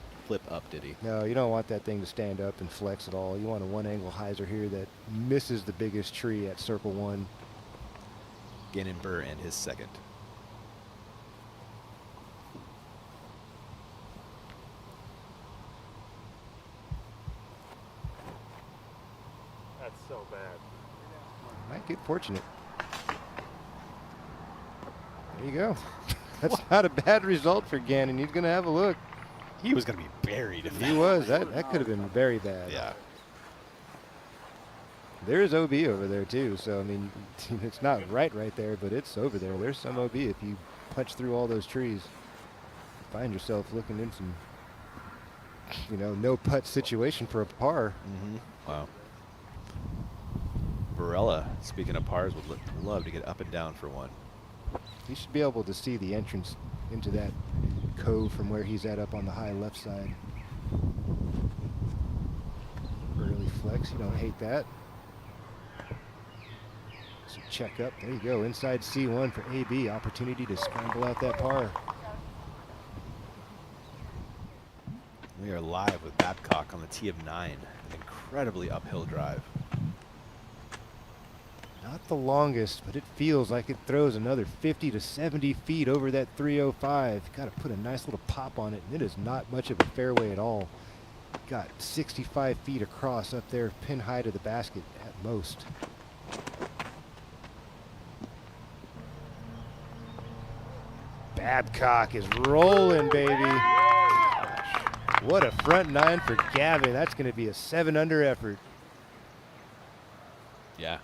up, did he? No, you don't want that thing to stand up and flex at all. You want a one-angle hyzer here that misses the biggest tree at circle 1. Gannon Burr and his second. That's so bad. Might get fortunate. There you go. That's not a bad result for Gannon. He's going to have a look. He was going to be buried. If He was. That could have been very bad. Yeah. There is OB over there, too. So, I mean, it's not right there, but it's over there. There's some OB if you punch through all those trees. Find yourself looking in some, no putt situation for a par. Wow. Barella, speaking of pars, would love to get up and down for one. He should be able to see the entrance into that cove from where he's at up on the high left side. Early flex, you don't hate that. Some check up, there you go, inside C1 for AB, opportunity to scramble out that par. We are live with Babcock on the tee of 9, an incredibly uphill drive. Not the longest, but it feels like it throws another 50 to 70 feet over that 305. Got to put a nice little pop on it, and it is not much of a fairway at all. Got 65 feet across up there, pin high to the basket at most. Babcock is rolling, baby. Gosh, what a front 9 for Gavin. That's going to be a 7-under effort. Yeah.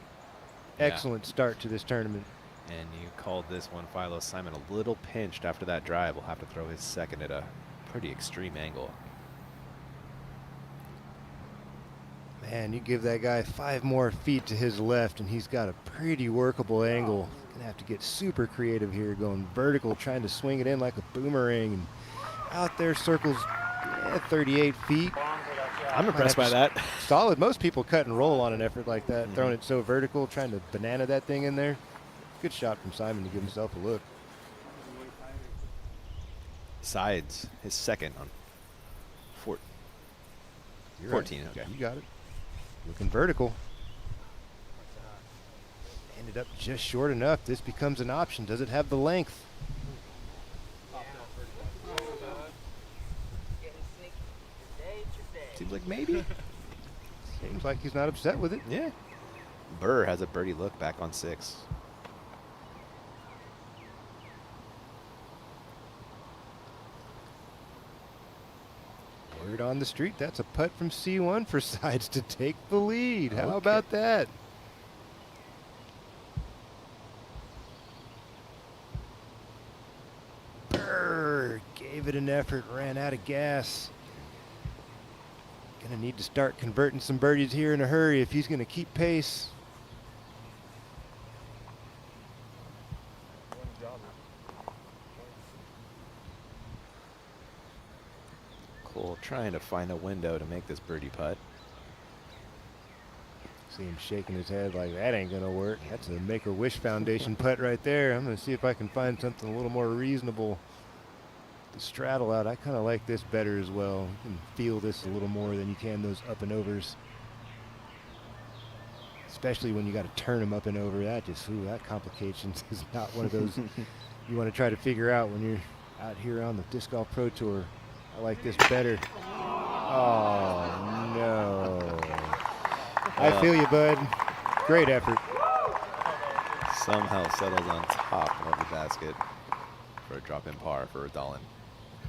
Excellent start to this tournament. And you called this one, Philo. Simon a little pinched after that drive. Will have to throw his second at a pretty extreme angle. Man, you give that guy 5 more feet to his left, and he's got a pretty workable angle. Gonna have to get super creative here, going vertical, trying to swing it in like a boomerang. And out there circles 38 feet. I'm impressed by that. Solid. Most people cut and roll on an effort like that, throwing it so vertical, trying to banana that thing in there. Good shot from Simon to give himself a look. Sides, his second on 14. Right. Okay. You got it. Looking vertical. Ended up just short enough. This becomes an option. Does it have the length? Seems like maybe. Seems like he's not upset with it. Yeah. Burr has a birdie look back on 6. Word on the street, that's a putt from C1 for Sides to take the lead. How about that? Burr gave it an effort, ran out of gas. Gonna need to start converting some birdies here in a hurry if he's gonna keep pace. Cole trying to find a window to make this birdie putt. See him shaking his head like that ain't gonna work. That's a Make-A-Wish Foundation putt right there. I'm gonna see if I can find something a little more reasonable to straddle out. I kind of like this better as well. You can feel this a little more than you can those up and overs. Especially when you got to turn them up and over. That just, that complications is not one of those you want to try to figure out when you're out here on the Disc Golf Pro Tour. I like this better. Oh, no. I feel you, bud. Great effort. Somehow settles on top of the basket for a drop-in par for Dahlin.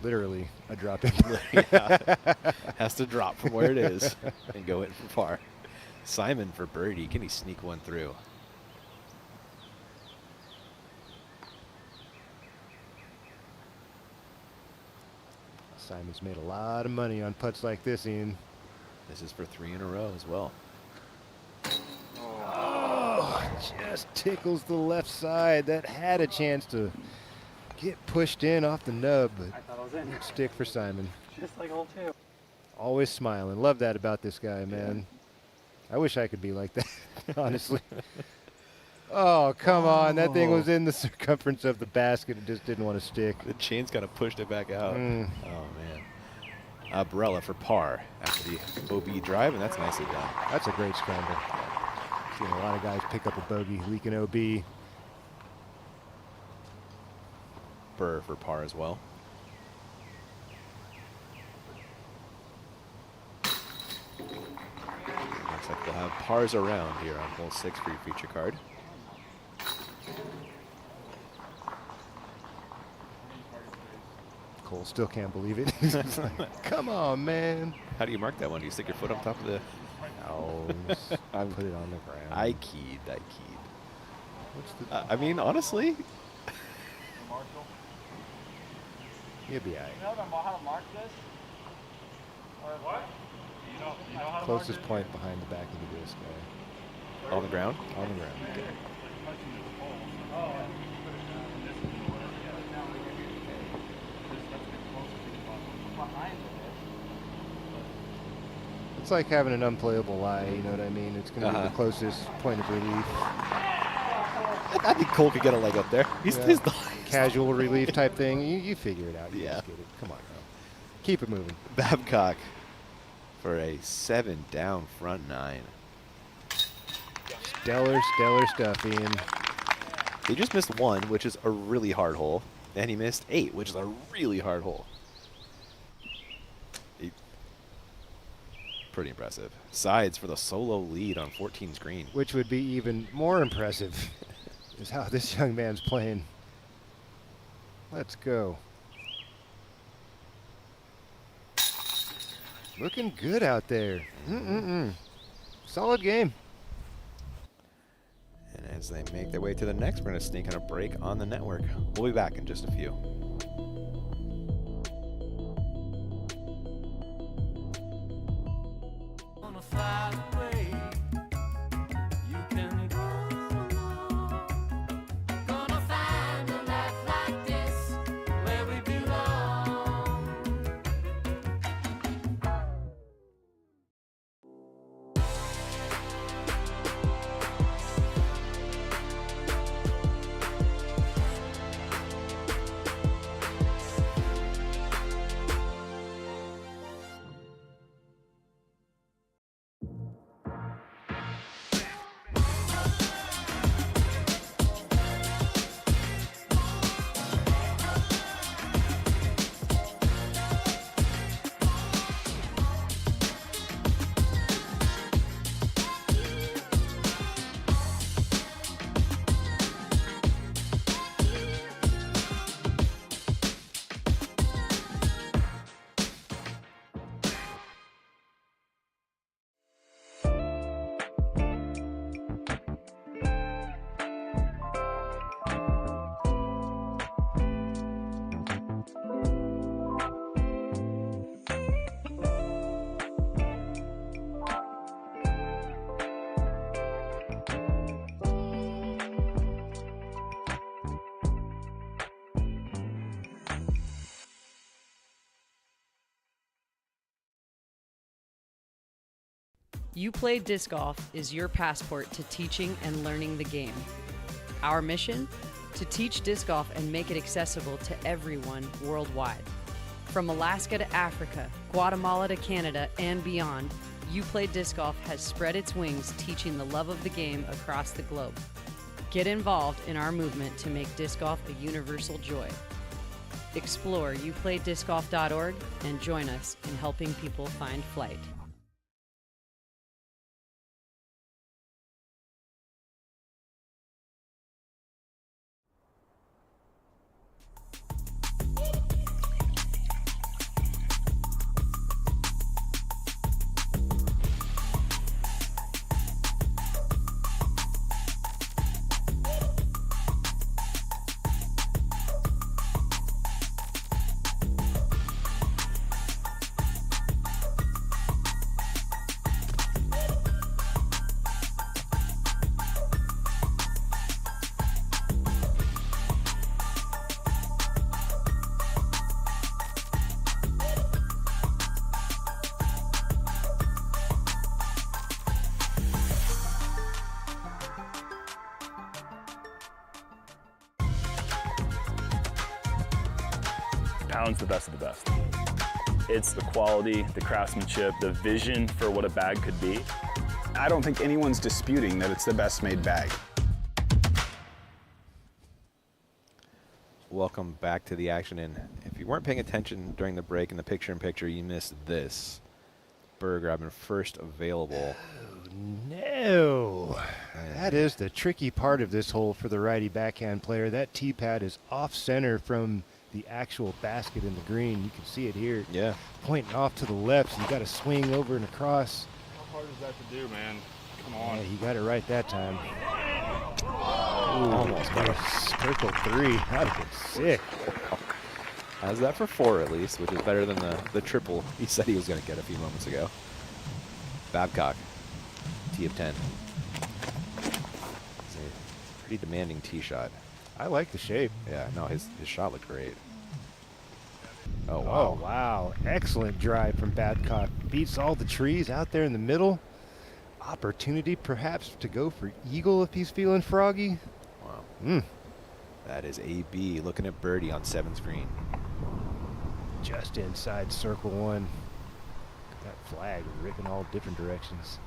Literally a drop-in. Yeah. Has to drop from where it is and go in for par. Simon for birdie. Can he sneak one through? Simon's made a lot of money on putts like this, Ian. This is for 3 in a row as well. Oh, just tickles the left side. That had a chance to get pushed in off the nub, but won't stick for Simon. Just like hole 2. Always smiling. Love that about this guy, man. I wish I could be like that, honestly. Oh, come on. That thing was in the circumference of the basket. It just didn't want to stick. The chain's kind of pushed it back out. Oh, man. Barella for par after the OB drive, and that's nicely done. That's a great scramble. Seen a lot of guys pick up a bogey, leaking OB. Burr for par as well. Looks like we'll have pars around here on hole 6 for your feature card. Cole still can't believe it. He's like, come on, man. How do you mark that one? Do you stick your foot on top of the... No, I put it on the ground. I keyed. What's the... I mean, honestly... You'll be all right. You know how to mark this? Or what? You know how to Closest point behind the back of the disc. On the ground? On the ground. Okay. It's like having an unplayable lie, you know what I mean? It's going to be the closest point of relief. I think Cole could get a leg up there. He's the casual relief type thing. You figure it out. You just get it. Come on, bro. Keep it moving. Babcock for a 7 down front 9. Stellar stuff, Ian. He just missed 1, which is a really hard hole, and he missed 8, which is a really hard hole. Pretty impressive. Sides for the solo lead on 14's green. Which would be even more impressive is how this young man's playing. Let's go. Looking good out there. Solid game. And as they make their way to the next, we're going to sneak in a break on the network. We'll be back in just a few. You Play Disc Golf is your passport to teaching and learning the game. Our mission? To teach disc golf and make it accessible to everyone worldwide. From Alaska to Africa, Guatemala to Canada, and beyond, You Play Disc Golf has spread its wings teaching the love of the game across the globe. Get involved in our movement to make disc golf a universal joy. Explore youplaydiscgolf.org and join us in helping people find flight. Pound's the best of the best. It's the quality, the craftsmanship, the vision for what a bag could be. I don't think anyone's disputing that it's the best made bag. Welcome back to the action, and if you weren't paying attention during the break in the picture-in-picture, you missed this. Burr grabbing first available. no. That is the tricky part of this hole for the righty backhand player. That tee pad is off center from the actual basket in the green. You can see it here. Yeah. Pointing off to the left, so you got to swing over and across. How hard is that to do, man? Come on. Yeah, he got it right that time. Ooh, almost got it. Circle 3. That would have been sick. How's that for 4 at least, which is better than the triple he said he was going to get a few moments ago. Babcock, tee of 10. It's a pretty demanding tee shot. I like the shape. Yeah, no, his shot looked great. Oh, wow. Oh, wow. Excellent drive from Babcock. Beats all the trees out there in the middle. Opportunity perhaps to go for eagle if he's feeling froggy. Wow. That is AB looking at birdie on 7th green. Just inside circle 1. That flag ripping all different directions.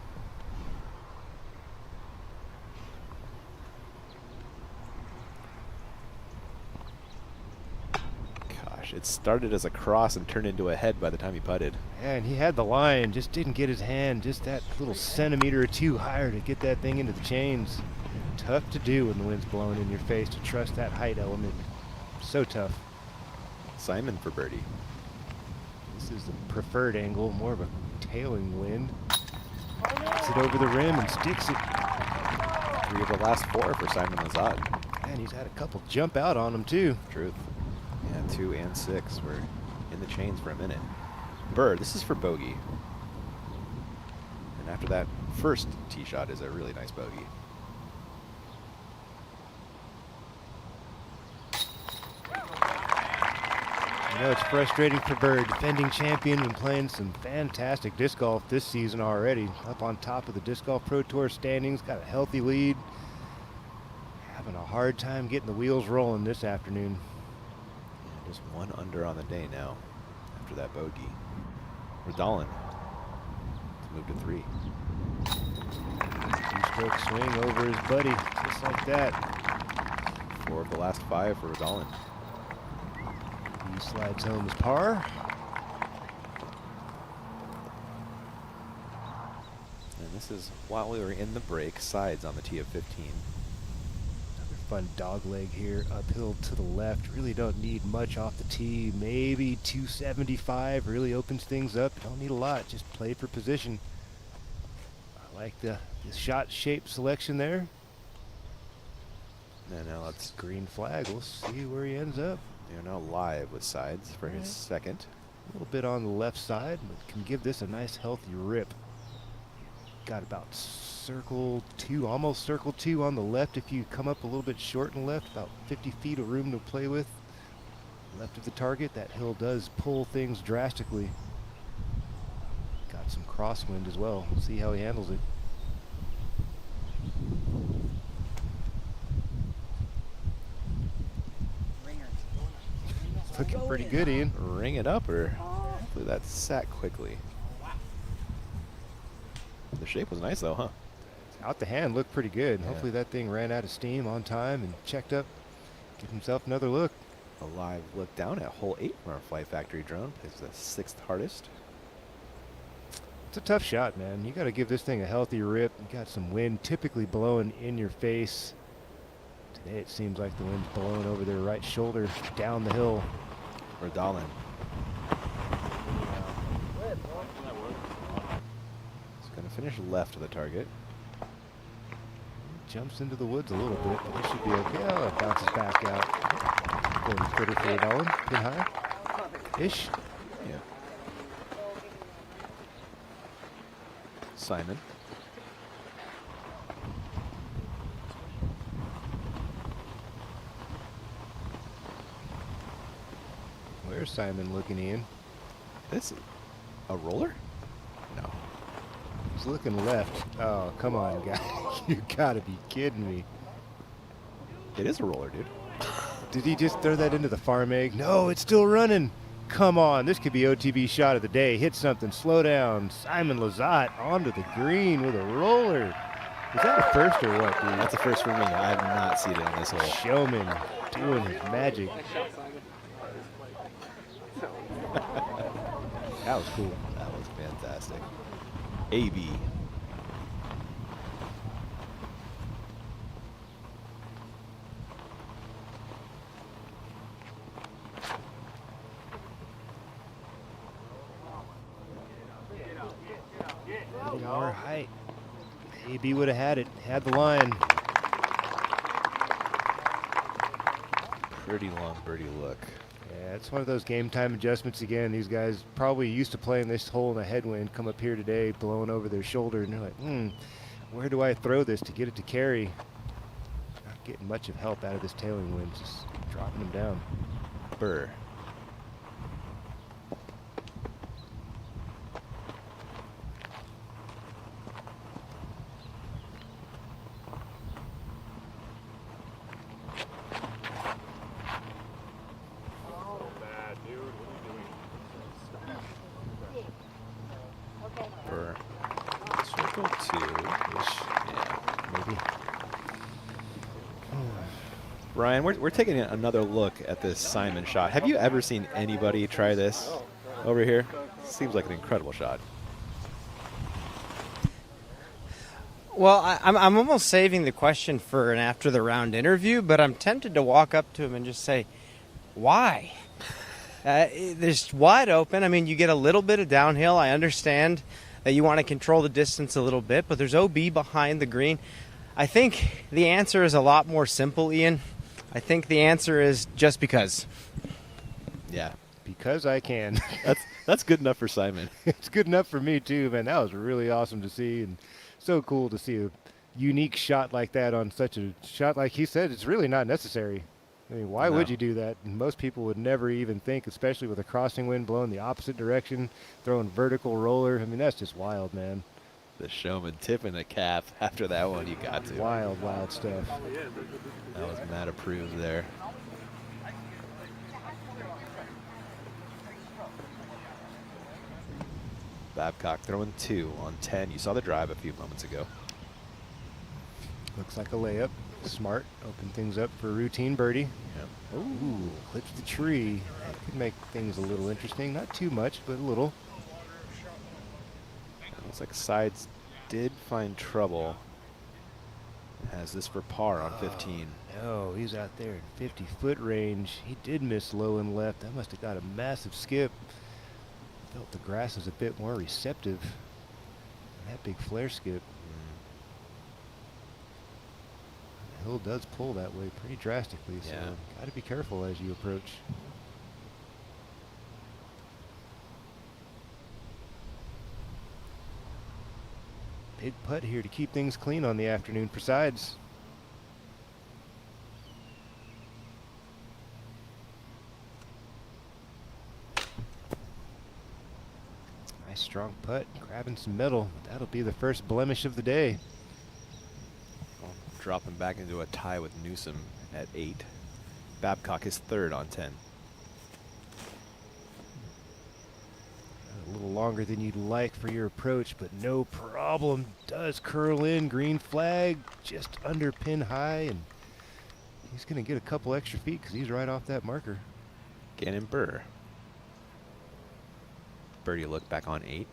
Gosh, it started as a cross and turned into a head by the time he putted. And he had the line, just didn't get his hand just that little centimeter or 2 higher to get that thing into the chains. Tough to do when the wind's blowing in your face, to trust that height element. So tough. Simon for birdie. This is the preferred angle, more of a tailing wind. Gets it over the rim and sticks it. 3 of the last 4 for Simon Lazat. And he's had a couple jump out on him too. Truth. Yeah, 2 and 6 were in the chains for a minute. Bird, this is for bogey. And after that first tee shot is a really nice bogey. You know, it's frustrating for Bird, defending champion and playing some fantastic disc golf this season already. Up on top of the Disc Golf Pro Tour standings, got a healthy lead. Having a hard time getting the wheels rolling this afternoon. Yeah, just 1 under on the day now after that bogey. Redolin to move to 3. 2-stroke swing over his buddy, just like that. 4 of the last 5 for Redolin. He slides home his par. And this is while we were in the break, sides on the tee of 15. Another fun dog leg here, uphill to the left. Really don't need much off the tee. Maybe 275 really opens things up. Don't need a lot, just play for position. I like the shot shape selection there. And now let's green flag. We'll see where he ends up. They're now live with sides for his second. A little bit on the left side, but can give this a nice healthy rip. Got about circle 2, almost circle 2 on the left. If you come up a little bit short and left, about 50 feet of room to play with. Left of the target, that hill does pull things drastically. Got some crosswind as well. We'll see how he handles it. Looking pretty good, Ian. Ring it up, or hopefully that sat quickly. The shape was nice though, huh? Out the hand looked pretty good. Yeah. Hopefully that thing ran out of steam on time and checked up. Give himself another look. A live look down at hole 8 from our Flight Factory drone. It's the 6th hardest. It's a tough shot, man. You got to give this thing a healthy rip. You got some wind typically blowing in your face. Today it seems like the wind's blowing over their right shoulder down the hill. Redolin. He's going to finish left of the target. Jumps into the woods a little bit, but it should be okay. Oh, it bounces back out. Going footer for Redolin. Pin high. Ish. Yeah. Simon. Where's Simon looking, Ian? This is a roller? No. He's looking left. Oh, come on, guy. You gotta be kidding me. It is a roller, dude. Did he just throw that into the farm egg? No, it's still running. Come on, this could be OTB shot of the day. Hit something, slow down. Simon Lazat onto the green with a roller. Is that a first or what, dude? That's a first for me. I have not seen it on this hole. Showman doing his magic. That was cool. That was fantastic. AB. little more height. AB would have had it, had the line. Pretty long birdie look. Yeah, it's one of those game time adjustments again. These guys probably used to playing this hole in a headwind, come up here today, blowing over their shoulder, and they're like, where do I throw this to get it to carry? Not getting much of help out of this tailing wind, just dropping them down. Burr. Burr. Circle 2-ish. Yeah, maybe. Ryan, we're taking another look at this Simon shot. Have you ever seen anybody try this over here? Seems like an incredible shot. Well, I'm almost saving the question for an after the round interview, but I'm tempted to walk up to him and just say, why? It's wide open. I mean, you get a little bit of downhill. I understand that you want to control the distance a little bit, but there's OB behind the green. I think the answer is a lot more simple, Ian. I think the answer is just because. Yeah. Because I can. That's good enough for Simon. It's good enough for me too, man. That was really awesome to see, and so cool to see a unique shot like that on such a shot. Like he said, it's really not necessary. I mean, why would you do that? Most people would never even think, especially with a crossing wind blowing the opposite direction, throwing vertical roller. I mean, that's just wild, man. The showman tipping a calf after that one, you got to. Wild, wild stuff. That was Matt approved there. Babcock throwing 2 on 10. You saw the drive a few moments ago. Looks like a layup. Smart. Open things up for a routine birdie. Yeah. Ooh, clips the tree. That could make things a little interesting. Not too much, but a little. Looks like Sides did find trouble. Has this for par on 15. No, he's out there in 50-foot range. He did miss low and left. That must have got a massive skip. Felt the grass was a bit more receptive. That big flare skip. The hill does pull that way pretty drastically, so got to be careful as you approach. Big putt here to keep things clean on the afternoon for Sides. Nice strong putt, grabbing some metal. That'll be the first blemish of the day. Well, dropping back into a tie with Newsom at 8. Babcock is 3rd on 10. A little longer than you'd like for your approach, but no problem. Does curl in, green flag, just under pin high, and he's going to get a couple extra feet because he's right off that marker. Gannon Burr. Birdie look back on 8.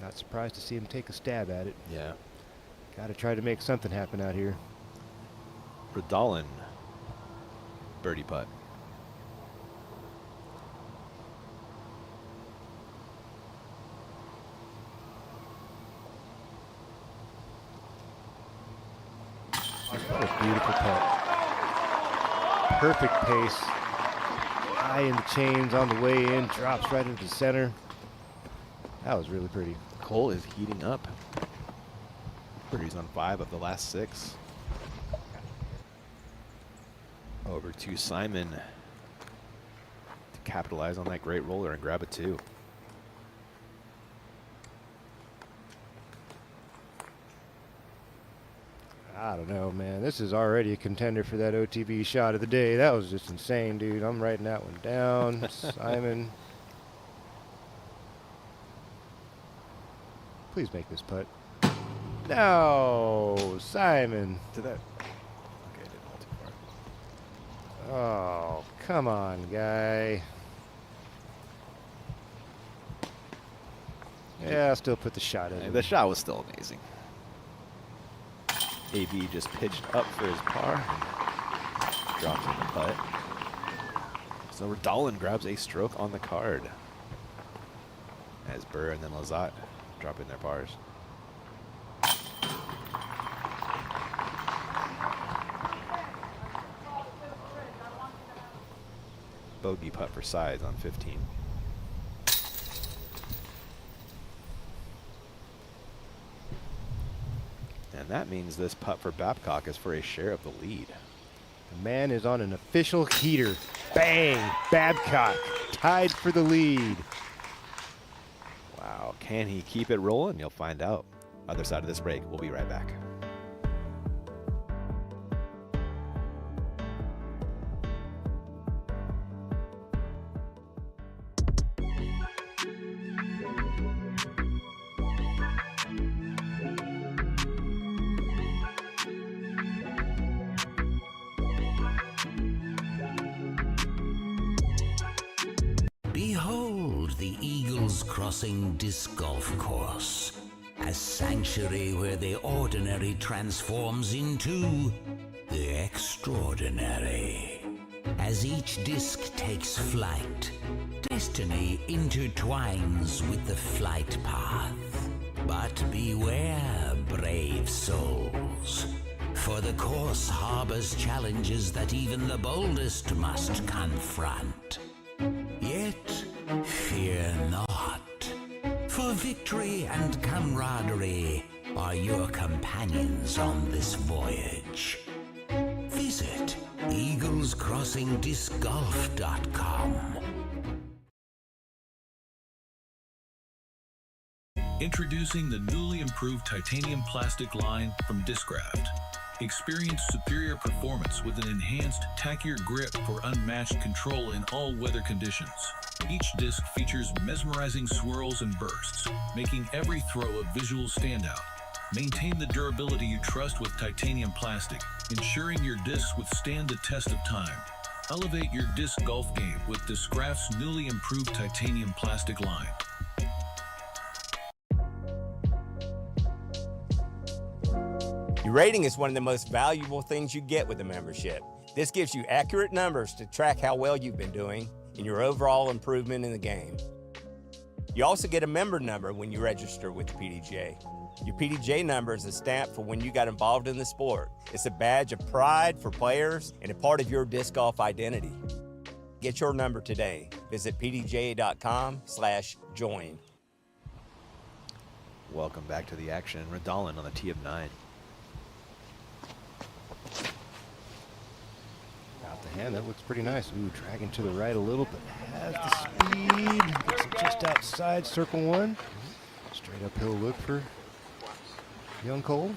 Not surprised to see him take a stab at it. Yeah. Got to try to make something happen out here. Radalin. Birdie putt. What a beautiful putt. Perfect pace. High in the chains on the way in, drops right into the center. That was really pretty. Cole is heating up. Birdies on 5 of the last 6. Over to Simon to capitalize on that great roller and grab a 2. I don't know, man. This is already a contender for that OTB shot of the day. That was just insane, dude. I'm writing that one down. Simon. Please make this putt. No, Simon. Did that? Okay, I didn't hold too far. Oh, come on, guy. Yeah, I'll still put the shot in. The shot was still amazing. AB just pitched up for his par. Drops in the putt. So Redolin grabs a stroke on the card. As Burr and then Lazat drop in their pars. Bogey putt for Sides on 15. And that means this putt for Babcock is for a share of the lead. The man is on an official heater. Bang! Babcock tied for the lead. Wow, can he keep it rolling? You'll find out. Other side of this break, we'll be right back. Behold the Eagles Crossing Disc Golf Course, a sanctuary where the ordinary transforms into the extraordinary. As each disc takes flight, destiny intertwines with the flight path. But beware, brave souls, for the course harbors challenges that even the boldest must confront. Yet, fear not, for victory and camaraderie are your companions on this voyage. Visit eaglescrossingdiscgolf.com. Introducing the newly improved titanium plastic line from Discraft. Experience superior performance with an enhanced, tackier grip for unmatched control in all weather conditions. Each disc features mesmerizing swirls and bursts, making every throw a visual standout. Maintain the durability you trust with titanium plastic, ensuring your discs withstand the test of time. Elevate your disc golf game with Discraft's newly improved titanium plastic line. Your rating is one of the most valuable things you get with a membership. This gives you accurate numbers to track how well you've been doing and your overall improvement in the game. You also get a member number when you register with the PDGA. Your PDGA number is a stamp for when you got involved in the sport. It's a badge of pride for players and a part of your disc golf identity. Get your number today. Visit pdga.com/join. Welcome back to the action. Redolin on the tee of 9. Out the hand, that looks pretty nice. Ooh, dragging to the right a little, but has the speed. Gets it just outside circle 1. Straight uphill look for young Cole.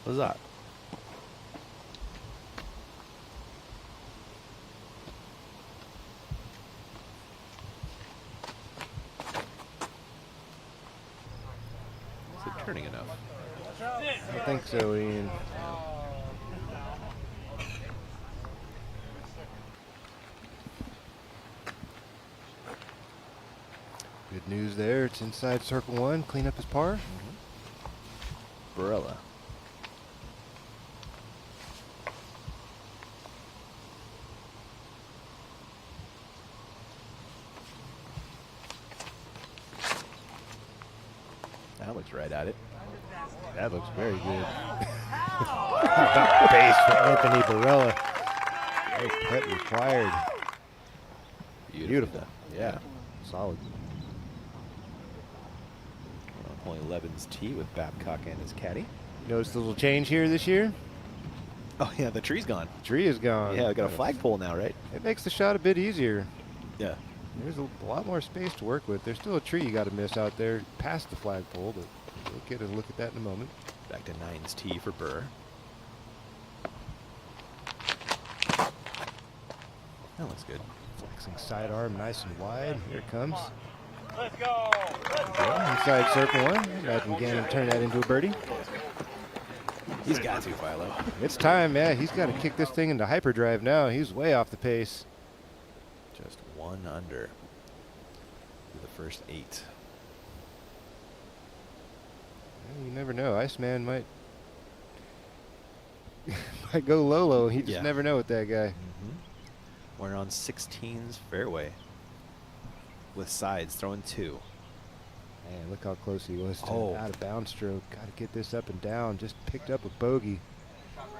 What's that? Is it turning enough? I don't think so, Ian. Good news there. It's inside circle 1. Clean up his par. Barella. That looks right at it. That looks very good. About base for Anthony Barella. No putt required. Beautiful. Yeah. Solid. On hole 11's tee with Babcock and his caddy. Notice the little change here this year? Oh, yeah, the tree's gone. The tree is gone. Yeah, we got a flagpole now, right? It makes the shot a bit easier. Yeah. There's a lot more space to work with. There's still a tree you got to miss out there past the flagpole, but we'll get a look at that in a moment. Back to 9's tee for Burr. That looks good. Flexing sidearm nice and wide. Here it comes. Let's go. Inside circle 1. Imagine Gannon turn that into a birdie. He's got to, Philo. It's time, yeah. He's got to kick this thing into hyperdrive now. He's way off the pace. Just 1 under. through the first 8. Well, you never know. Iceman might might go low. You just never know with that guy. We're on 16's fairway with sides throwing 2. Man, look how close he was to out of bounds stroke. Got to get this up and down. Just picked up a bogey.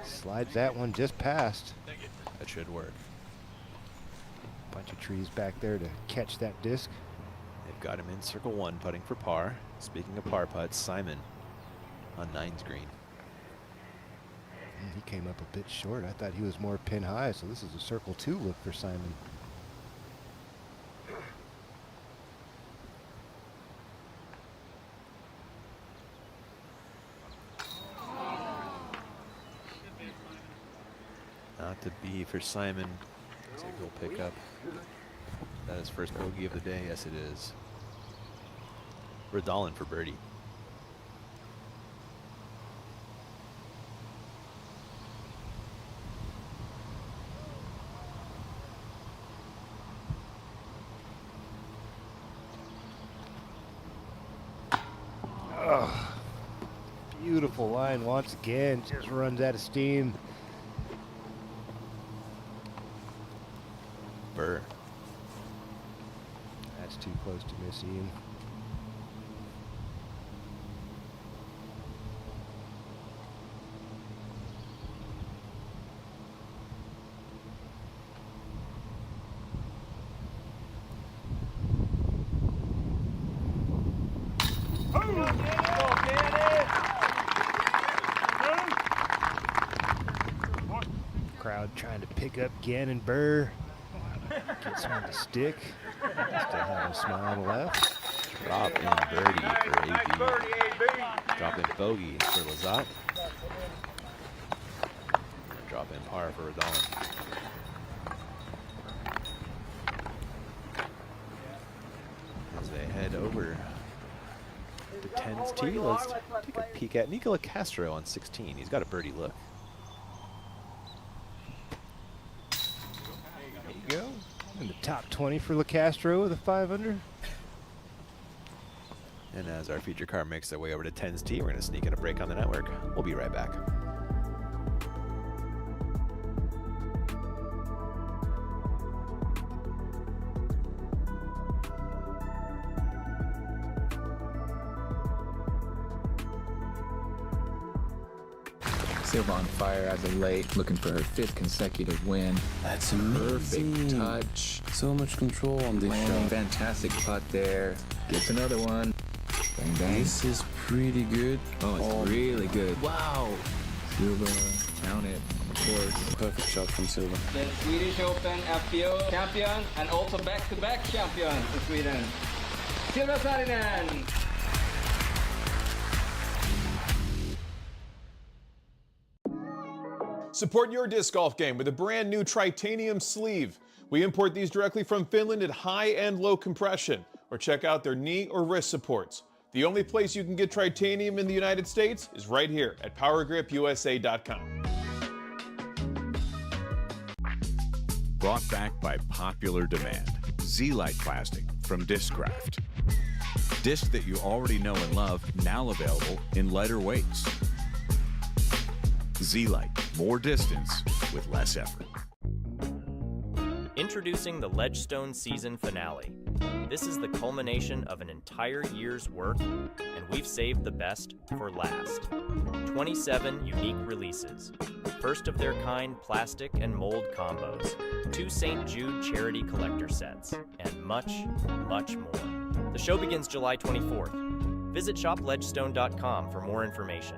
Slides that one just past. That should work. Bunch of trees back there to catch that disc. They've got him in circle 1, putting for par. Speaking of par putts, Simon on 9's green. He came up a bit short. I thought he was more pin high, so this is a circle 2 look for Simon. Not to be for Simon. Looks like he'll pick up. That is first bogey of the day. Yes, it is. Redolin for birdie. Oh, beautiful line once again. Just runs out of steam. Burr. That's too close to miss, Ian. Crowd trying to pick up Gannon Burr. Gets one to stick. Still have a smile on the left. Drop in birdie for AB. Drop in bogey for Lazat. Drop in par for Redolin. As they head over to 10's tee, let's take a peek at Nicola Castro on 16. He's got a birdie look. There you go. In the top 20 for LeCastro with a 5 under. And as our feature car makes their way over to 10's tee, we're going to sneak in a break on the network. We'll be right back. Silva on fire as of late, looking for her 5th consecutive win. That's amazing. amazing. Perfect touch. So much control on this Landing, shot. fantastic putt there. Gets another one. Bang, bang. This is pretty good. Oh, it's really good. Wow. Silva, count it, of course. Perfect shot from Silva. The Swedish Open MPO champion and also back-to-back champion in Sweden. Silva Saarinen. Support your disc golf game with a brand new Tritanium sleeve. We import these directly from Finland at high and low compression, or check out their knee or wrist supports. The only place you can get Tritanium in the United States is right here at PowerGripUSA.com. Brought back by popular demand. Z-Lite plastic from Discraft. Disc that you already know and love, now available in lighter weights. Z-Lite, more distance with less effort. Introducing the Ledgestone season finale. This is the culmination of an entire year's work, and we've saved the best for last. 27 unique releases, first of their kind plastic and mold combos, 2 St. Jude charity collector sets, and much, much more. The show begins July 24th. Visit shopledgestone.com for more information.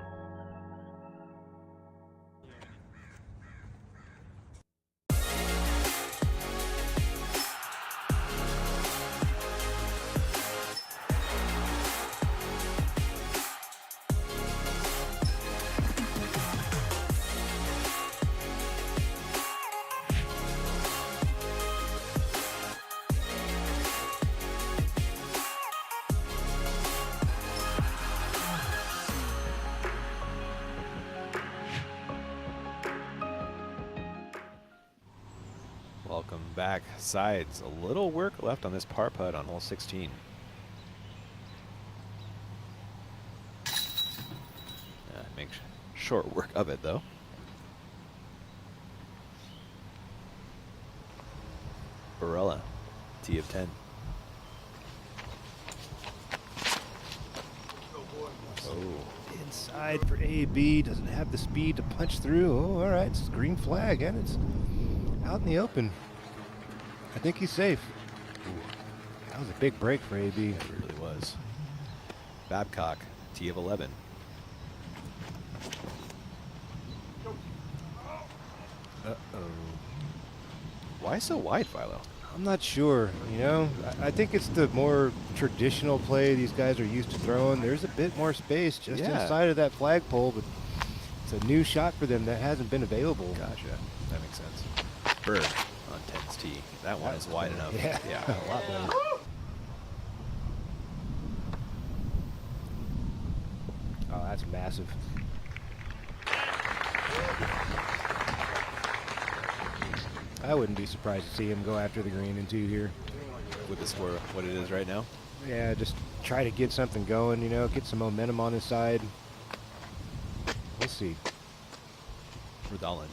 back. Sides, a little work left on this par putt on hole 16. Makes short work of it, though. Barella, tee of 10. Oh. Inside for AB, doesn't have the speed to punch through. Oh, all right, it's a green flag, and it's out in the open. I think he's safe. Ooh, that was a big break for AB. It really was. Babcock, tee of 11. Uh-oh. Why so wide, Philo? I'm not sure. You know, I think it's the more traditional play these guys are used to throwing. There's a bit more space just inside of that flagpole, but it's a new shot for them that hasn't been available. Gotcha. That makes sense. Bird on 10's tee. That one is wide enough. Yeah, a lot better. Oh, that's massive. I wouldn't be surprised to see him go after the green in 2 here. With the score, what it is right now? Yeah, just try to get something going, you know, get some momentum on his side. We'll see. Redolin.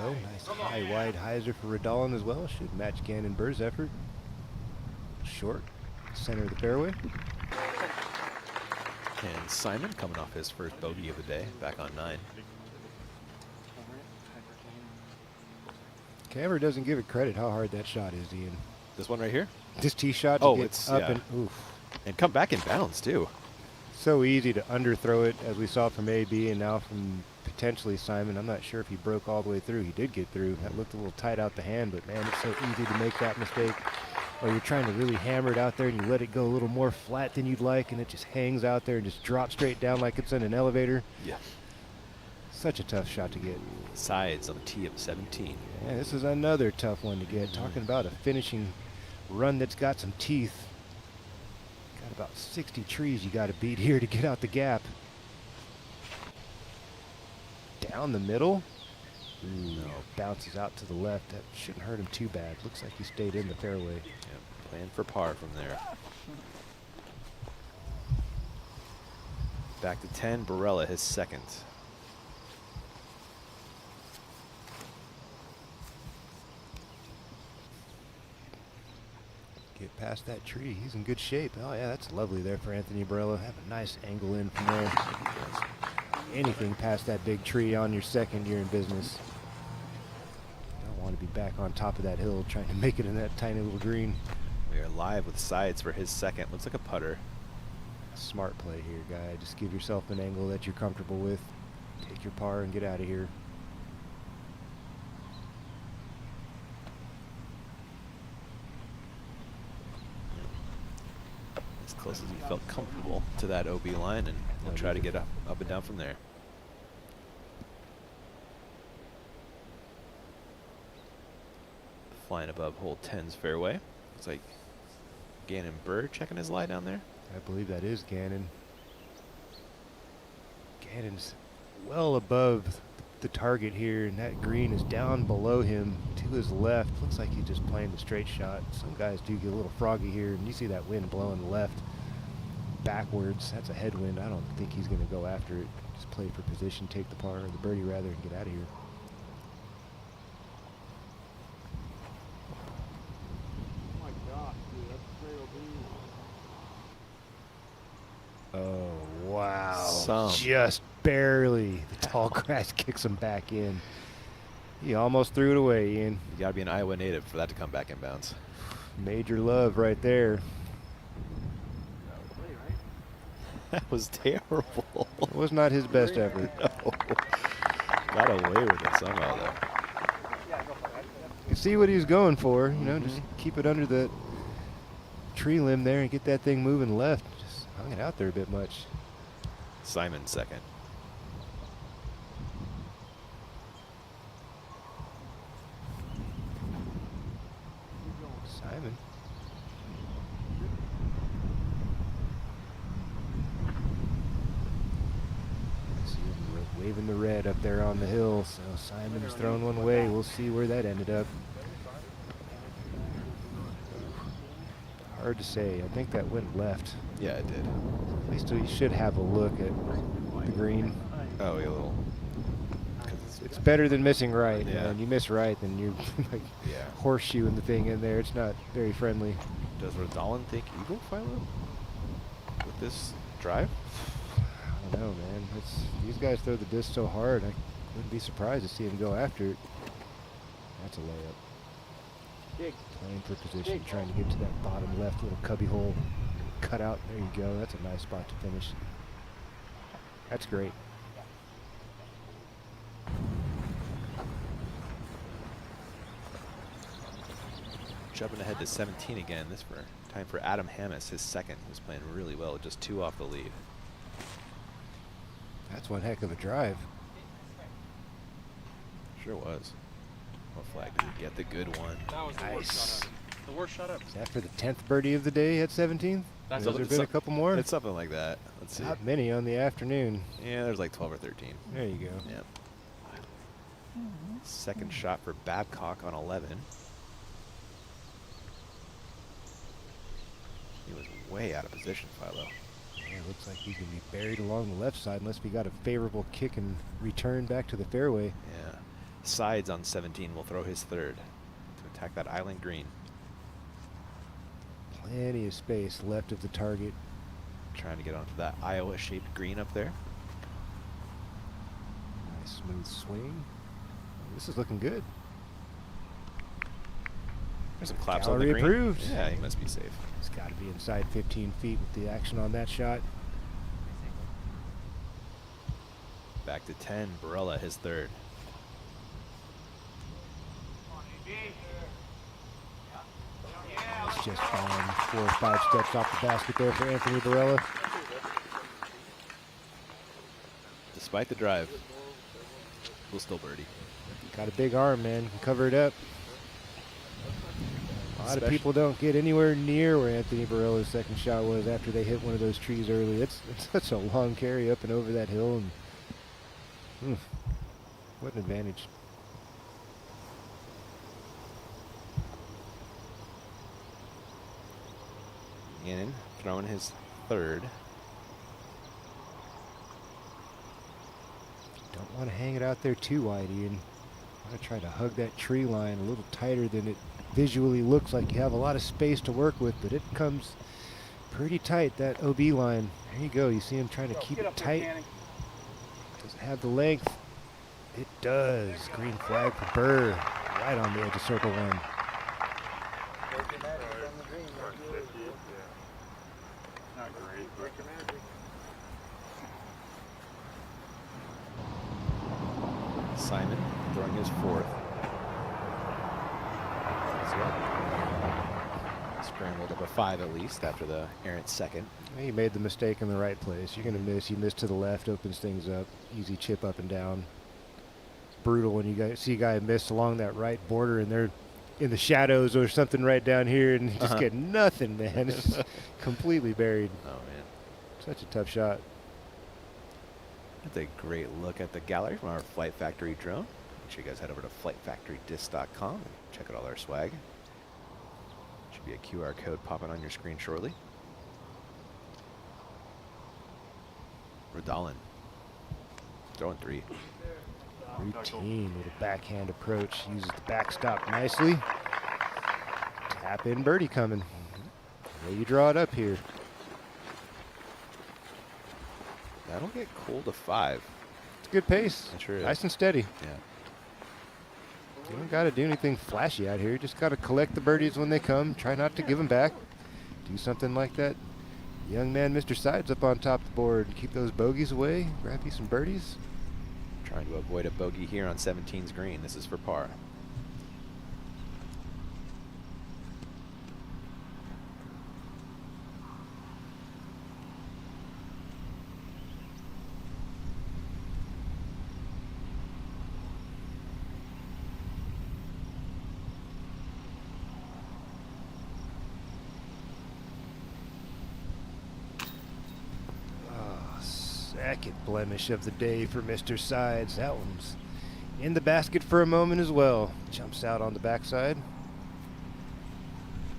Nice high wide hyzer for Redolin as well. Should match Gannon Burr's effort. Short, center of the fairway. And Simon coming off his first bogey of the day, back on 9. Camera doesn't give it credit how hard that shot is, Ian. This one right here? This tee shot. Oh, it's up and oof. And come back in bounds too. So easy to underthrow it, as we saw from AB and now from potentially Simon. I'm not sure if he broke all the way through. He did get through. That looked a little tight out the hand, but man, it's so easy to make that mistake. Or you're trying to really hammer it out there and you let it go a little more flat than you'd like, and it just hangs out there and just drops straight down like it's in an elevator. Yeah. Such a tough shot to get. Sides on the tee of 17. Yeah, this is another tough one to get. Talking about a finishing run that's got some teeth. Got about 60 trees you got to beat here to get out the gap. Down the middle. Ooh, no, bounces out to the left. That shouldn't hurt him too bad. Looks like he stayed in the fairway. Yep, playing for par from there. Back to 10, Barella, his second. Get past that tree. He's in good shape. Oh, yeah, that's lovely there for Anthony Barella. Have a nice angle in from there. Anything past that big tree on your second, you're in business. Don't want to be back on top of that hill trying to make it in that tiny little green. We are live with Sides for his second. Looks like a putter. Smart play here, guy. Just give yourself an angle that you're comfortable with. Take your par and get out of here. As close as he felt comfortable to that OB line, and he'll try to get up and down from there. Flying above hole 10's fairway. Looks like Gannon Burr checking his lie down there. I believe that is Gannon. Gannon's well above the target here, and that green is down below him to his left. Looks like he's just playing the straight shot. Some guys do get a little froggy here, and you see that wind blowing left backwards. That's a headwind. I don't think he's going to go after it. Just play for position, take the par, or the birdie rather, and get out of here. Oh, wow. Just barely. The tall grass kicks him back in. He almost threw it away, Ian. You got to be an Iowa native for that to come back in bounds. Major love right there. That was terrible. It was not his best effort. No. Got away with it somehow, though. You see what he's going for. You know, just keep it under the tree limb there and get that thing moving left. Just hung it out there a bit much. Simon second. Simon. See him waving the red up there on the hill. So Simon's thrown one way. We'll see where that ended up. Hard to say. I think that went left. Yeah, it did. At least you should have a look at the green. Oh, yeah, a little. It's better than missing right. Yeah. And you miss right, then you're like horseshoeing the thing in there. It's not very friendly. Does Rodolin think eagle, Philo? With this drive? I don't know, man. These guys throw the disc so hard, I wouldn't be surprised to see him go after it. That's a layup. Playing for position, trying to get to that bottom left little cubby hole. Cut out. There you go. That's a nice spot to finish. That's great. Jumping ahead to 17 again. This for time for Adam Hammis, his second, who's playing really well, just 2 off the lead. That's one heck of a drive. Sure was. What flag did he get? The good one. That was the worst shot ever. The worst shot ever. Is that for the 10th birdie of the day at 17th? Has there been a couple more? It's something like that. Let's see. Not many on the afternoon. Yeah, there's like 12 or 13. There you go. Yep. Second shot for Babcock on 11. He was way out of position, Philo. Yeah, looks like he's going to be buried along the left side unless we got a favorable kick and return back to the fairway. Yeah. Sides on 17 will throw his third to attack that island green. Plenty of space left of the target. Trying to get onto that Iowa-shaped green up there. Nice smooth swing. This is looking good. There's some claps Gallery on the green. approved. Yeah, he must be safe. It's got to be inside 15 feet with the action on that shot. Back to 10. Barella, his third. It's just fallen 4 or 5 steps off the basket there for Anthony Barella. Despite the drive, we'll still birdie. Got a big arm, man. Can cover it up. A lot of people don't get anywhere near where Anthony Barella's second shot was after they hit one of those trees early. It's such a long carry up and over that hill, and what an advantage. Gannon throwing his third. Don't want to hang it out there too wide, Ian. Want to try to hug that tree line a little tighter than it visually looks like. You have a lot of space to work with, but it comes pretty tight, that OB line. There you go. You see him trying to keep it tight. Does it have the length? It does. Green flag for Burr. Right on the edge of circle one. Simon throwing his fourth. Scrambled up a 5 at least after the errant second. He made the mistake in the right place. You're going to miss. You miss to the left, opens things up. Easy chip up and down. It's brutal when you see a guy miss along that right border and they're in the shadows or something right down here and you just get nothing, man. It's just completely buried. Oh, man. Such a tough shot. That's a great look at the gallery from our Flight Factory drone. Make sure you guys head over to flightfactorydisc.com and check out all our swag. Should be a QR code popping on your screen shortly. Rodolin throwing 3. Routine little backhand approach. Uses the backstop nicely. Tap in birdie coming. Way you draw it up here. That'll get cool to 5. It's a good pace. It sure is. Nice and steady. Yeah. You don't got to do anything flashy out here. You just got to collect the birdies when they come. Try not to give them back. Do something like that. Young man, Mr. Sides, up on top of the board. Keep those bogeys away. Grab you some birdies. Trying to avoid a bogey here on 17's green. This is for par. second blemish of the day for Mr. Sides. That one's in the basket for a moment as well. Jumps out on the backside.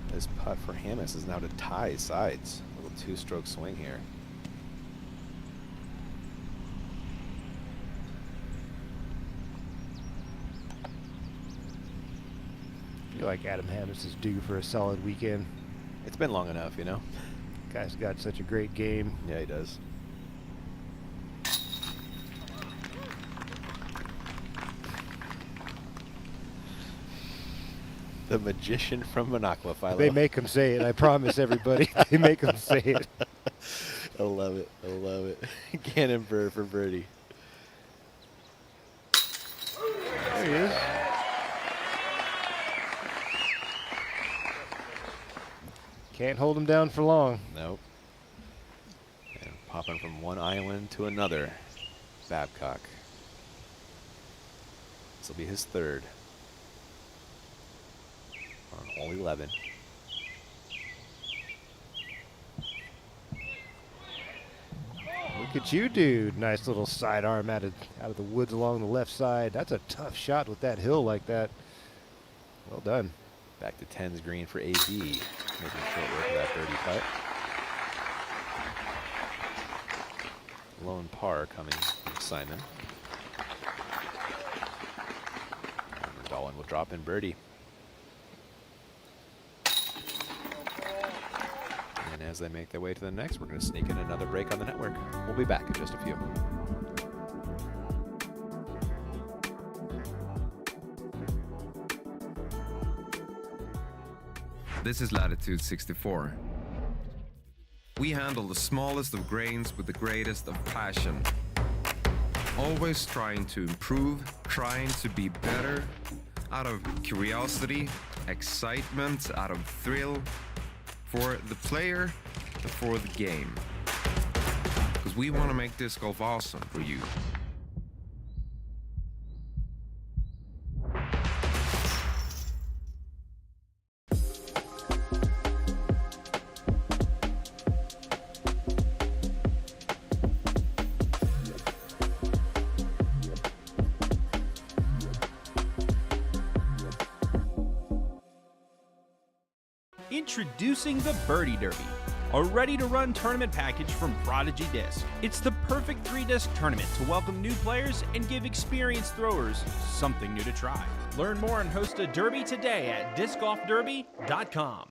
This putt for Hammis is now to tie Sides. A little two-stroke swing here. I feel like Adam Hammis is due for a solid weekend. It's been long enough, you know. Guy's got such a great game. Yeah, he does. The magician from Minocqua, Philo. They make him say it. I promise everybody. They make him say it. I love it. I love it. Gannon Burr for birdie. There he is. Can't hold him down for long. Nope. And popping from one island to another. Babcock. This will be his third. On hole 11. Look at you, dude. Nice little sidearm out of the woods along the left side. That's a tough shot with that hill like that. Well done. Back to 10's green for AB. Making short work of that birdie putt. Lone par coming from Simon. And Dolan will drop in birdie. And as they make their way to the next, we're going to sneak in another break on the network. We'll be back in just a few. This is Latitude 64. We handle the smallest of grains with the greatest of passion. Always trying to improve, trying to be better, out of curiosity, excitement, out of thrill, for the player, for the game. Because we want to make disc golf awesome for you. Introducing the Birdie Derby, a ready-to-run tournament package from Prodigy Disc. It's the perfect 3-disc tournament to welcome new players and give experienced throwers something new to try. Learn more and host a derby today at discgolfderby.com.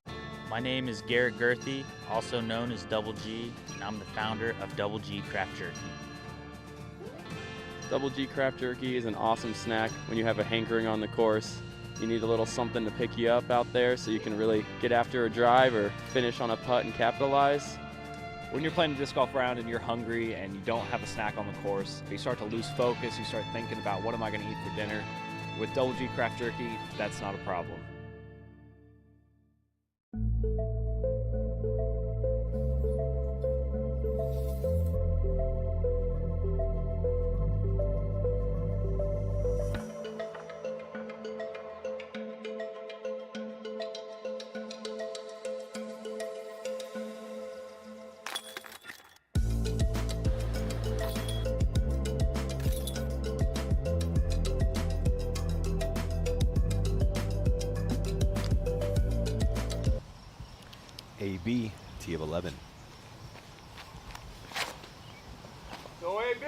My name is Garrett Gerthy, also known as Double G, and I'm the founder of Double G Craft Jerky. Double G Craft Jerky is an awesome snack when you have a hankering on the course. You need a little something to pick you up out there so you can really get after a drive or finish on a putt and capitalize. When you're playing a disc golf round and you're hungry and you don't have a snack on the course, you start to lose focus, you start thinking about what am I going to eat for dinner. With Double G Craft Jerky, that's not a problem. AB, T of 11. Go AB!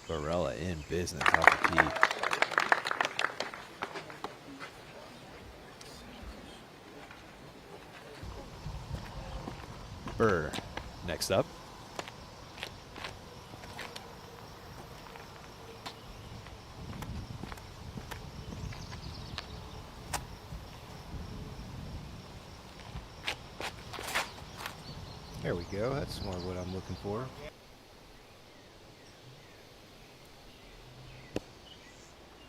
Barella in business off the tee. Burr next up. There we go. That's more what I'm looking for.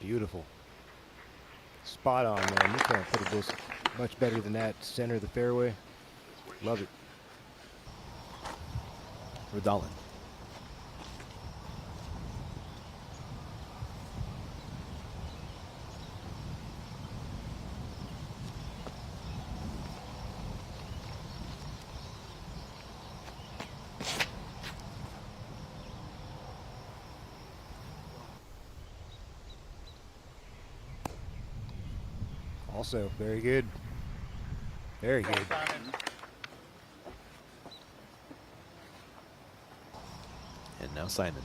Beautiful. Spot on, man. You can't put this much better than that. Center of the fairway. Love it. Rodalin. Also, very good. Very good. And now Simon.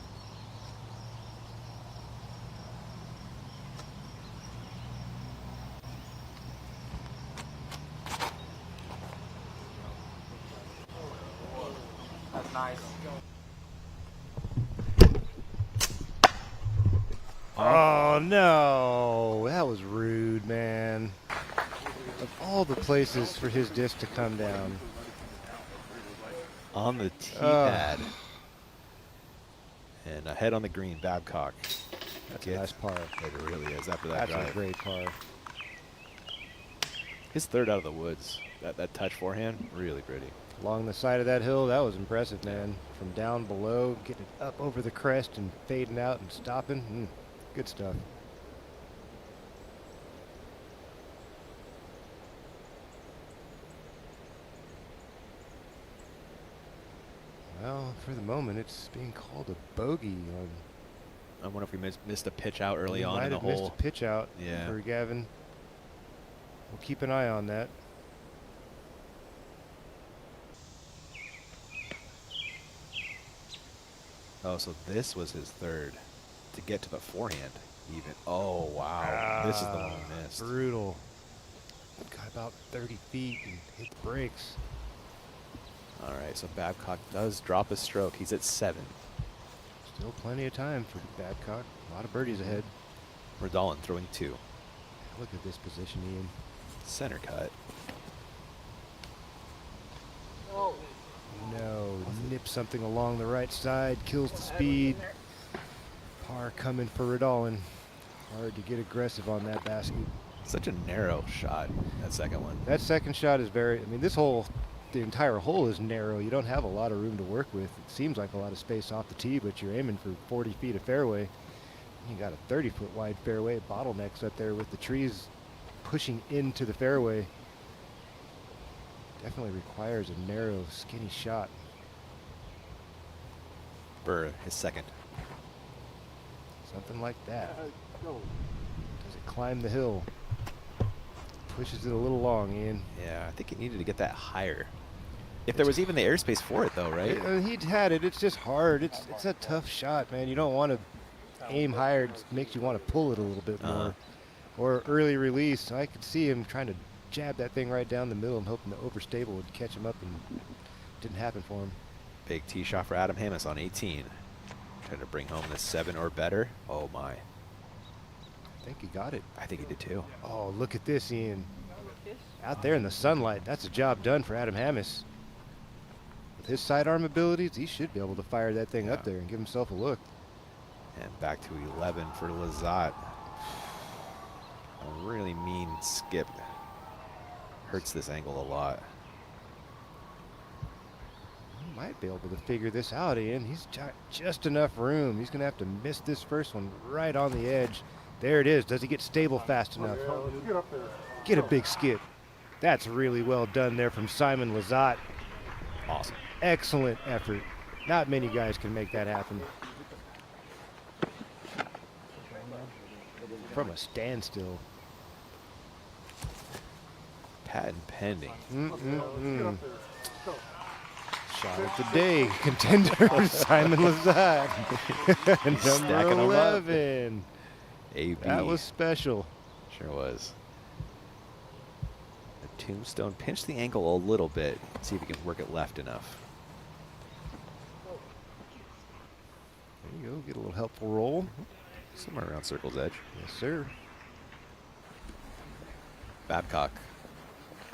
That's nice. Oh, no. That was rude, man. Of all the places for his disc to come down. On the tee pad. And ahead on the green, Babcock. That's a nice par. It really is after that That's drive. a great par. His third out of the woods. That touch forehand, really pretty. Along the side of that hill, that was impressive, man. From down below, getting it up over the crest and fading out and stopping. Good stuff. Well, for the moment, it's being called a bogey. I wonder if we missed a pitch out early on might in the have missed hole. a pitch out Yeah. for Gavin. We'll keep an eye on that. Oh, so this was his third to get to the forehand even. Oh, wow. This is the one we missed. Brutal. Got about 30 feet and hit the brakes. All right, so Babcock does drop a stroke. He's at 7. Still plenty of time for Babcock. A lot of birdies ahead. Redolin throwing 2. Look at this position, Ian. Center cut. Oh. No, nips something along the right side, kills the speed. Par coming for Redolin. Hard to get aggressive on that basket. Such a narrow shot, that second one. That second shot is very, I mean, this hole, the entire hole is narrow. You don't have a lot of room to work with. It seems like a lot of space off the tee, but you're aiming for 40 feet of fairway. You got a 30-foot wide fairway, bottlenecks up there with the trees pushing into the fairway. Definitely requires a narrow, skinny shot. Burr, his second. Something like that. Does it climb the hill? Pushes it a little long, Ian. Yeah, I think he needed to get that higher. If there was even the airspace for it, though, right? He'd had it. It's just hard. It's a tough shot, man. You don't want to aim higher. It makes you want to pull it a little bit more. Or early release. I could see him trying to jab that thing right down the middle. I'm hoping the overstable would catch him up, and didn't happen for him. Big tee shot for Adam Hammis on 18. Trying to bring home the 7 or better. Oh, my. I think he got it. I think he did, too. Oh, look at this, Ian. Out there in the sunlight, that's a job done for Adam Hammis. With his sidearm abilities, he should be able to fire that thing up there and give himself a look. And back to 11 for Lazat. A really mean skip. Hurts this angle a lot. He might be able to figure this out, Ian. He's got just enough room. He's going to have to miss this first one right on the edge. There it is. Does he get stable fast enough? Get up there. Get a big skip. That's really well done there from Simon Lazat. Awesome. Excellent effort. Not many guys can make that happen. From a standstill. Patent pending. Shot of the day, contender Simon Lazat. Number 11. AB. That was special. Sure was. The tombstone pinched the ankle a little bit. See if he can work it left enough. There you go. Get a little helpful roll. Somewhere around circle's edge. Yes, sir. Babcock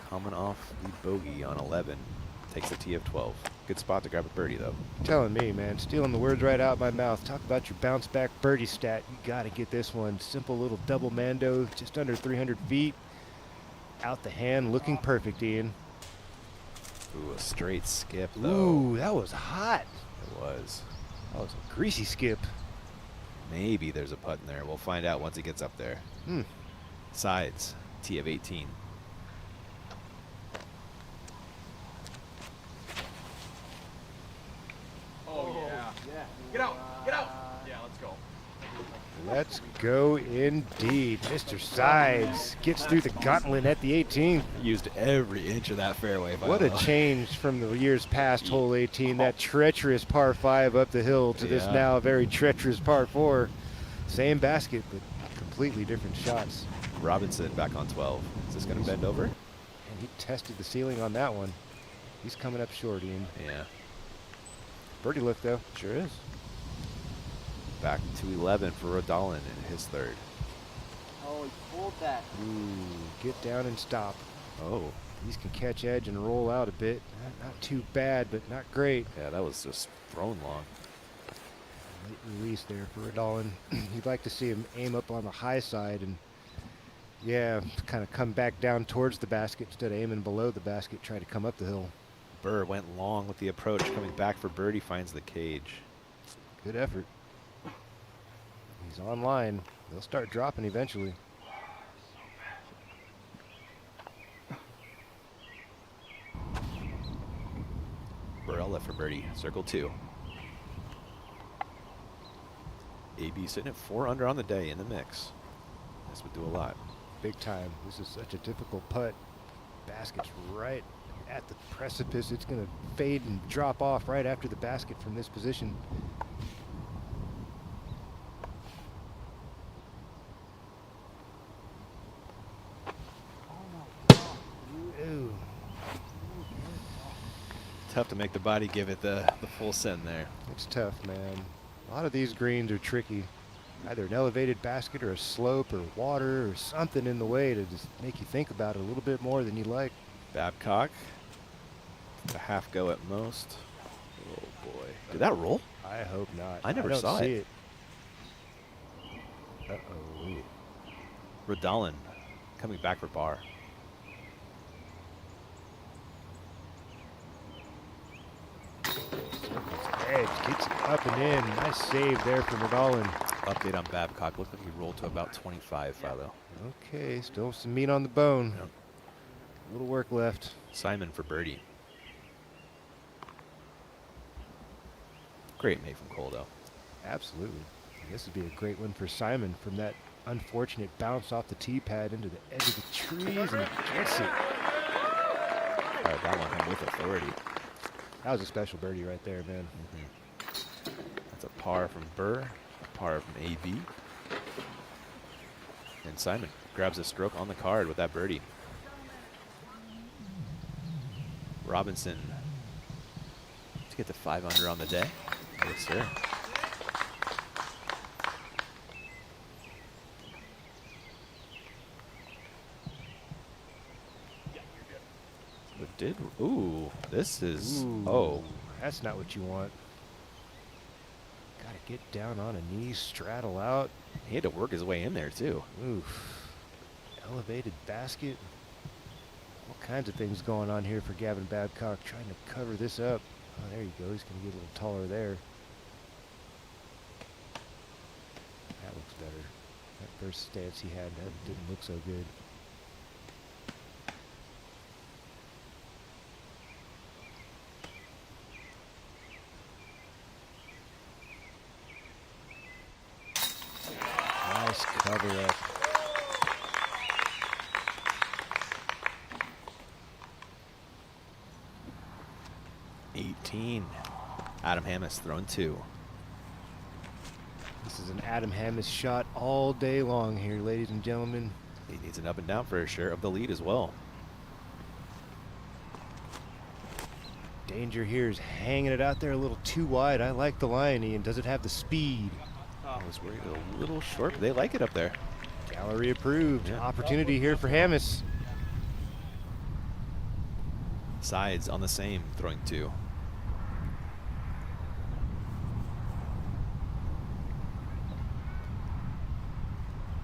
coming off the bogey on 11. Takes a tee of 12. Good spot to grab a birdie, though. Telling me, man. Stealing the words right out of my mouth. Talk about your bounce back birdie stat. You got to get this one. Simple little double mando, just under 300 feet. Out the hand, looking perfect, Ian. Ooh, a straight skip, though. Ooh, that was hot. It was. That was a greasy skip. Maybe there's a putt in there. We'll find out once he gets up there. Sides, tee of 18. Oh, yeah. Get out. Get out. Yeah, let's go. Let's go indeed. Mr. Sides gets through the gauntlet at the 18th. Used every inch of that fairway. What a change from the years past hole 18. That treacherous par 5 up the hill to this now very treacherous par 4. Same basket, but completely different shots. Robinson back on 12. Is this going to bend over? And he tested the ceiling on that one. He's coming up short, Ian. Yeah. Birdie lift, though. Sure is. Back to 11 for Rodolin in his third. Oh, he pulled that. Ooh, get down and stop. Oh. These can catch edge and roll out a bit. Not too bad, but not great. Yeah, that was just thrown long. Late release there for Rodolin. You'd like to see him aim up on the high side and, yeah, kind of come back down towards the basket instead of aiming below the basket, try to come up the hill. Burr went long with the approach. Coming back for birdie, finds the cage. Good effort. He's online. They'll start dropping eventually. Burrell left for birdie. Circle 2. AB sitting at 4 under on the day in the mix. This would do a lot. Big time. This is such a difficult putt. Basket's right at the precipice. It's going to fade and drop off right after the basket from this position. Ooh. Tough to make the body give it the full send there. It's tough, man. A lot of these greens are tricky. Either an elevated basket or a slope or water or something in the way to just make you think about it a little bit more than you like. Babcock, a half go at most. Oh boy. Did that roll? I hope not. I never saw it. Uh-oh. Rodolin coming back for par. Edge gets it up and in. Nice save there from Rodolin. Update on Babcock. Looks like he rolled to about 25, Philo. Okay, still some meat on the bone. Yep. A little work left. Simon for birdie. Great mate from Cole, though. Absolutely. This would be a great one for Simon from that unfortunate bounce off the tee pad into the edge of the trees, and he gets it. All right, that one home with authority. That was a special birdie right there, man. That's a par from Burr, a par from AB. And Simon grabs a stroke on the card with that birdie. Robinson to get to 5 under on the day. Yes, sir. Ooh, this is, oh. That's not what you want. Gotta get down on a knee, straddle out. He had to work his way in there, too. Oof. Elevated basket. All kinds of things going on here for Gavin Babcock, trying to cover this up. Oh, there you go. He's going to get a little taller there. That looks better. That first stance he had, that didn't look so good. Nice cover up. Adam Hammis throwing 2. This is an Adam Hammis shot all day long here, ladies and gentlemen. He needs an up and down for a share of the lead as well. Danger here is hanging it out there a little too wide. I like the line, Ian. Does it have the speed? I was worried a little short, but they like it up there. Gallery approved. Yeah. Opportunity here for Hammis. Sides on the same, throwing 2.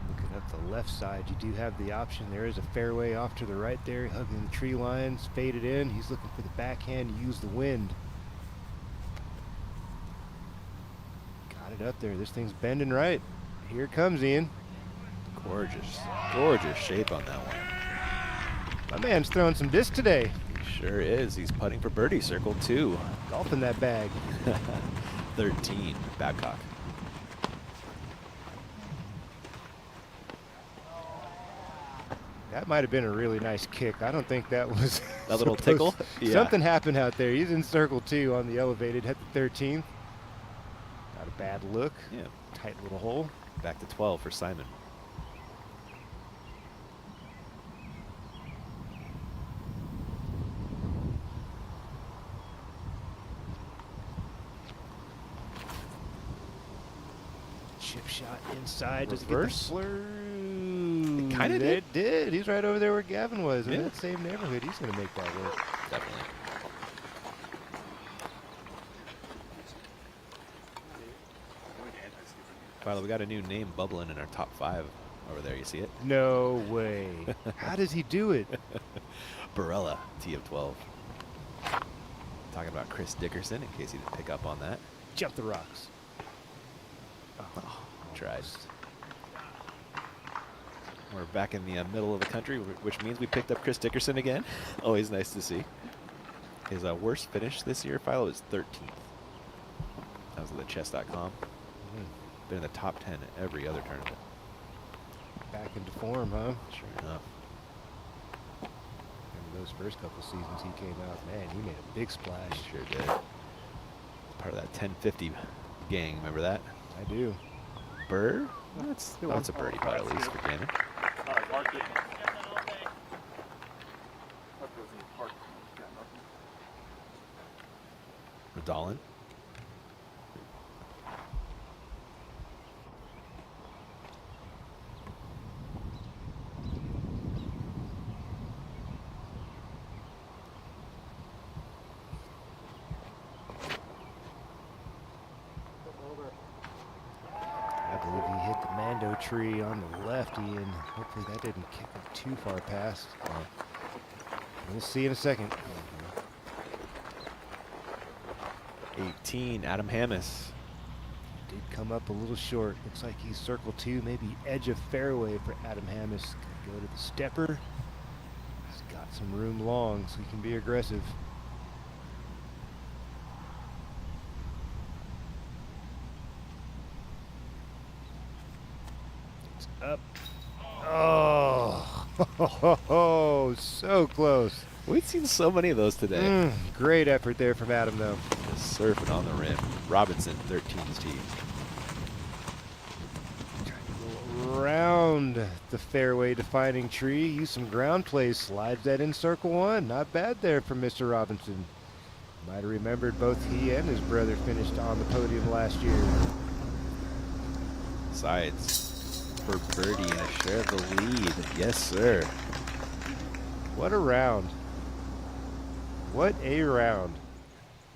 Looking up the left side, you do have the option. There is a fairway off to the right there, hugging the tree lines, faded in. He's looking for the backhand to use the wind. Got it up there. This thing's bending right. Here it comes, Ian. Gorgeous, gorgeous shape on that one. My man's throwing some disc today. Sure is. He's putting for birdie, circle 2. Golfing that bag. 13, Babcock. That might have been a really nice kick. I don't think that was that little tickle. Yeah. Something happened out there. He's in circle 2 on the elevated, hit the 13th. Not a bad look. Yeah. Tight little hole. Back to 12 for Simon. Chip shot inside. Reverse? Does it get the flare? Kind of did. It did. He's right over there where Gavin was in that same neighborhood. He's going to make that work. Definitely. Finally, we got a new name bubbling in our top 5 over there. You see it? No way. How does he do it? Barella, T of 12. Talking about Chris Dickerson, in case you didn't pick up on that. Jump the rocks. Oh, tried. We're back in the middle of the country, which means we picked up Chris Dickerson again. Always nice to see. His worst finish this year, Philo, is 13th. That was at the chess.com. Been in the top 10 at every other tournament. Back into form, huh? Sure enough. And those first couple seasons he came out, man, he made a big splash. Sure did. Part of that 1050 gang, remember that? I do. Burr? That's a birdie putt at least for Gannon. Radalin. I believe he hit the Mando tree on the lefty, and hopefully that didn't kick him too far past. We'll see in a second. 18, Adam Hammis. Did come up a little short. Looks like he's circle 2, maybe edge of fairway for Adam Hammis. Gonna go to the stepper. He's got some room long, so he can be aggressive. It's up. Oh, so close. We've seen so many of those today. Great effort there from Adam, though. Just surfing on the rim. Robinson, 13's tee. Around the fairway defining tree. Use some ground play. Slides that in circle 1. Not bad there from Mr. Robinson. Might have remembered both he and his brother finished on the podium last year. Sides for birdie and a share of the lead. Yes, sir. What a round. What a round.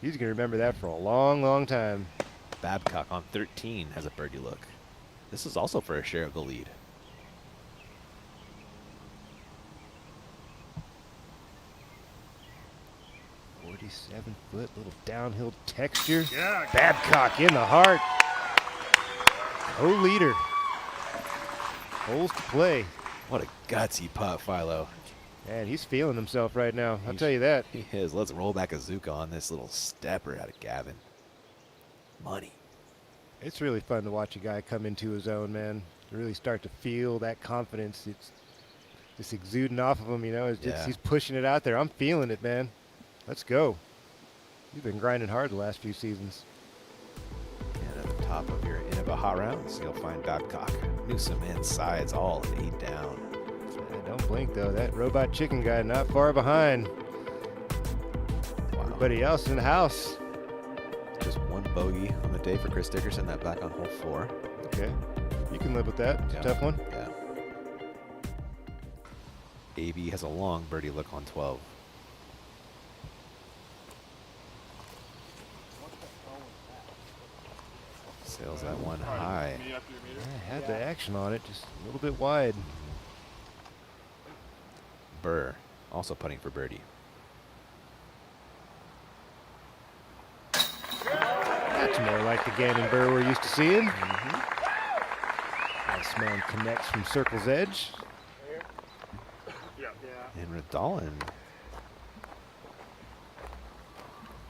He's going to remember that for a long, long time. Babcock on 13 has a birdie look. This is also for a share of the lead. Foot, little downhill texture. Yeah. Babcock in the heart. Co-leader. Holes to play. What a gutsy putt, Philo. Man, he's feeling himself right now. I'll tell you that. He is. Let's roll back a Zuka on this little stepper out of Gavin. Money. It's really fun to watch a guy come into his own, man. To really start to feel that confidence. It's just exuding off of him, you know. It's just, he's pushing it out there. I'm feeling it, man. Let's go. You've been grinding hard the last few seasons. And at the top of your Innova hot rounds, you'll find Babcock. Newsom in sides, all at 8 down. Don't blink, though. That robot chicken guy not far behind. Wow. Everybody else in the house. Just one bogey on the day for Chris Dickerson. That back on hole 4. Okay. You can live with that. It's a tough one. Yeah. AB has a long birdie look on 12. Sails that one high. Yeah, had the action on it, just a little bit wide. Burr also putting for birdie. That's more like the Gannon Burr we're used to seeing. This man connects from circle's edge. And Radalin.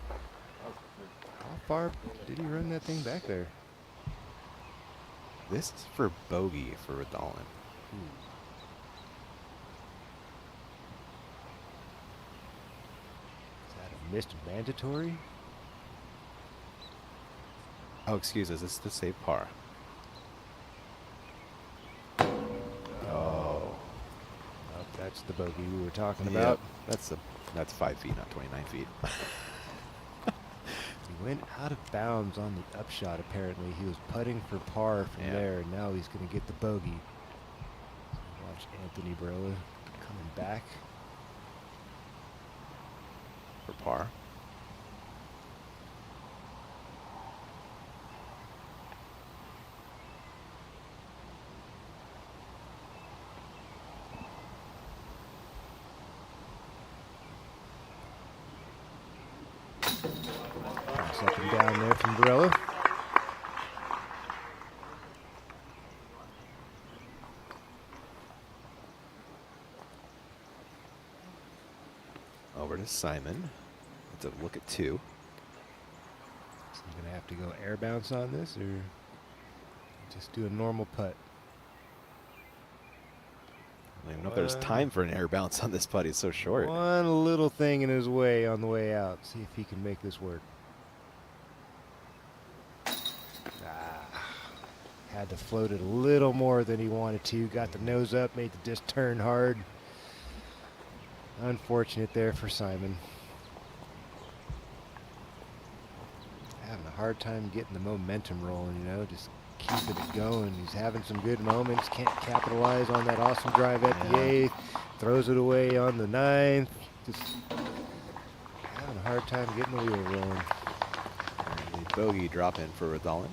How far did he run that thing back there? This is for bogey for Radalin. missed mandatory. Oh, excuse us. This is the save par. Oh. That's the bogey we were talking Yep. about. That's 5 feet, not 29 feet. He went out of bounds on the upshot, apparently. He was putting for par from there, and now he's going to get the bogey. Watch Anthony Barella coming back. For par. Nice up and down there from Barella. Over to Simon. Let's look at 2. So I'm going to have to go air bounce on this or just do a normal putt. I don't even know if there's time for an air bounce on this putt. He's so short. One little thing in his way on the way out. See if he can make this work. Had to float it a little more than he wanted to. Got the nose up, made the disc turn hard. Unfortunate there for Simon. Having a hard time getting the momentum rolling, you know, just keeping it going. He's having some good moments. Can't capitalize on that awesome drive at the 8th. Throws it away on the 9th. Just having a hard time getting the wheel rolling. The bogey drop in for Radalin.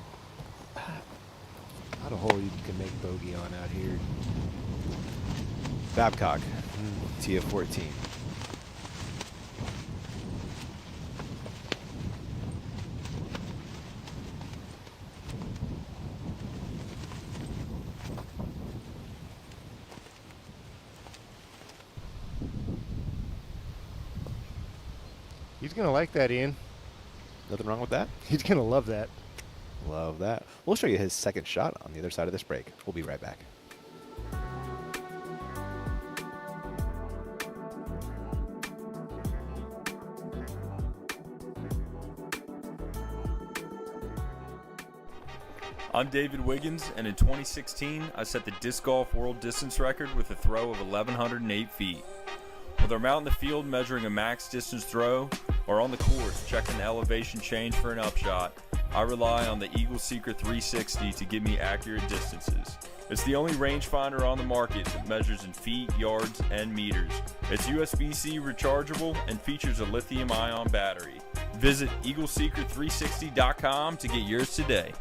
Not a hole you can make bogey on out here. Babcock, tee of 14. He's going to like that, Ian. Nothing wrong with that? He's going to love that. Love that. We'll show you his second shot on the other side of this break. We'll be right back. I'm David Wiggins, and in 2016, I set the disc golf world distance record with a throw of 1,108 feet. Whether I'm out in the field measuring a max distance throw, or on the course checking the elevation change for an upshot, I rely on the Eagle Secret 360 to give me accurate distances. It's the only rangefinder on the market that measures in feet, yards, and meters. It's USB-C rechargeable and features a lithium-ion battery. Visit EagleSecret360.com to get yours today.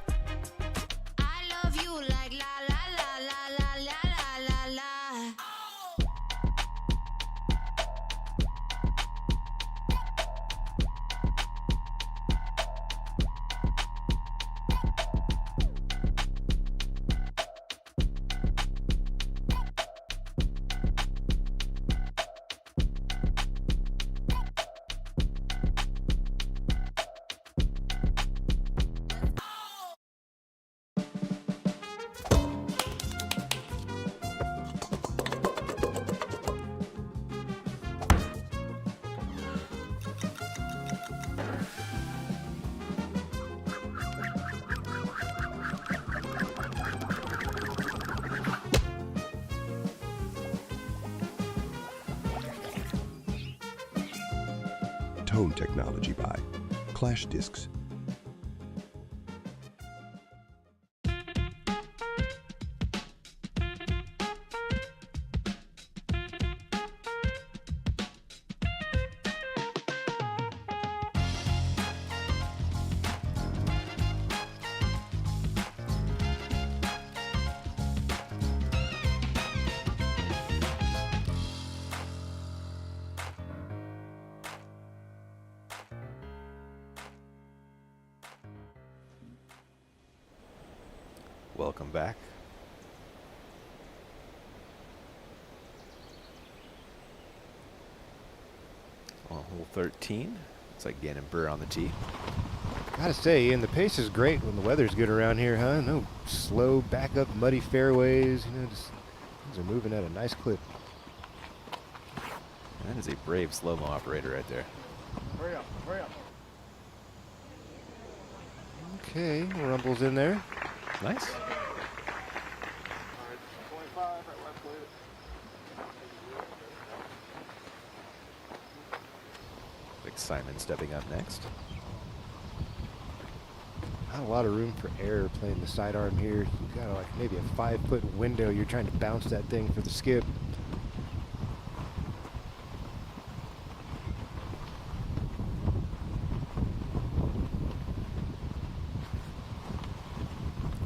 Tone technology by Clash Discs. Welcome back. On hole 13, it's like Gannon Burr on the tee. Gotta say, Ian, the pace is great when the weather's good around here, huh? No slow back up muddy fairways, you know, just things are moving at a nice clip. That is a brave slow-mo operator right there. Hurry up, hurry up. Okay, rumbles in there. Nice. Big Simon stepping up next. Not a lot of room for error playing the sidearm here. You've got like maybe a 5-foot window. You're trying to bounce that thing for the skip.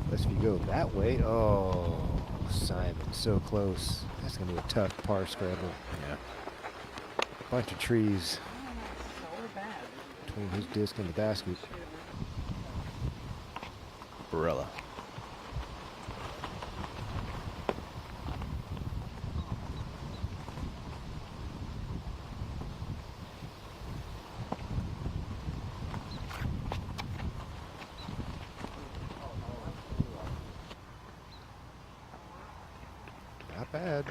Unless if you go that way. Oh, Simon, so close. That's going to be a tough par scramble. Yeah. Bunch of trees between his disc and the basket. Barella. Not bad.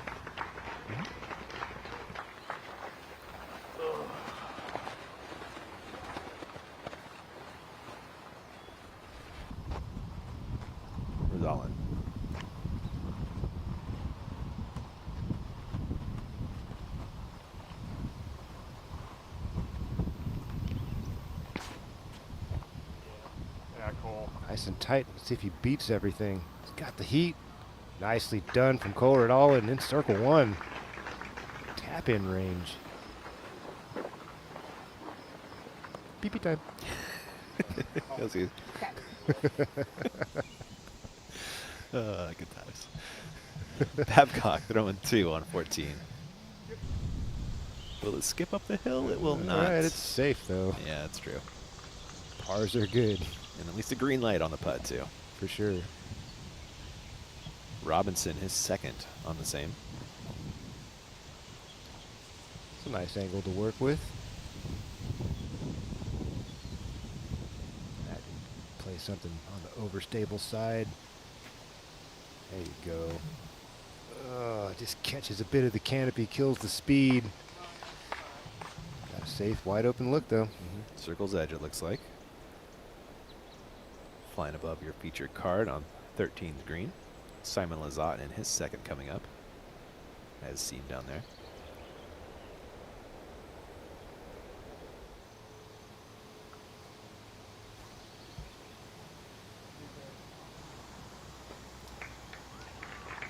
Rosalind. Yeah, cool. Nice and tight. Let's see if he beats everything. He's got the heat. Nicely done from Kohler at all, and in circle one. Tap in range. Pee-pee time. That's good. Good times. Babcock throwing 2 on 14. Will it skip up the hill? It will not. All right, it's safe though. Yeah, that's true. Pars are good. And at least a green light on the putt too. For sure. Robinson, his second on the same. It's a nice angle to work with. Play something on the overstable side. There you go. Oh, it just catches a bit of the canopy, kills the speed. Got a safe, wide open look though. Circle's edge, it looks like. Flying above your featured card on 13th green. Simon Lizotte and his second coming up. As seen down there.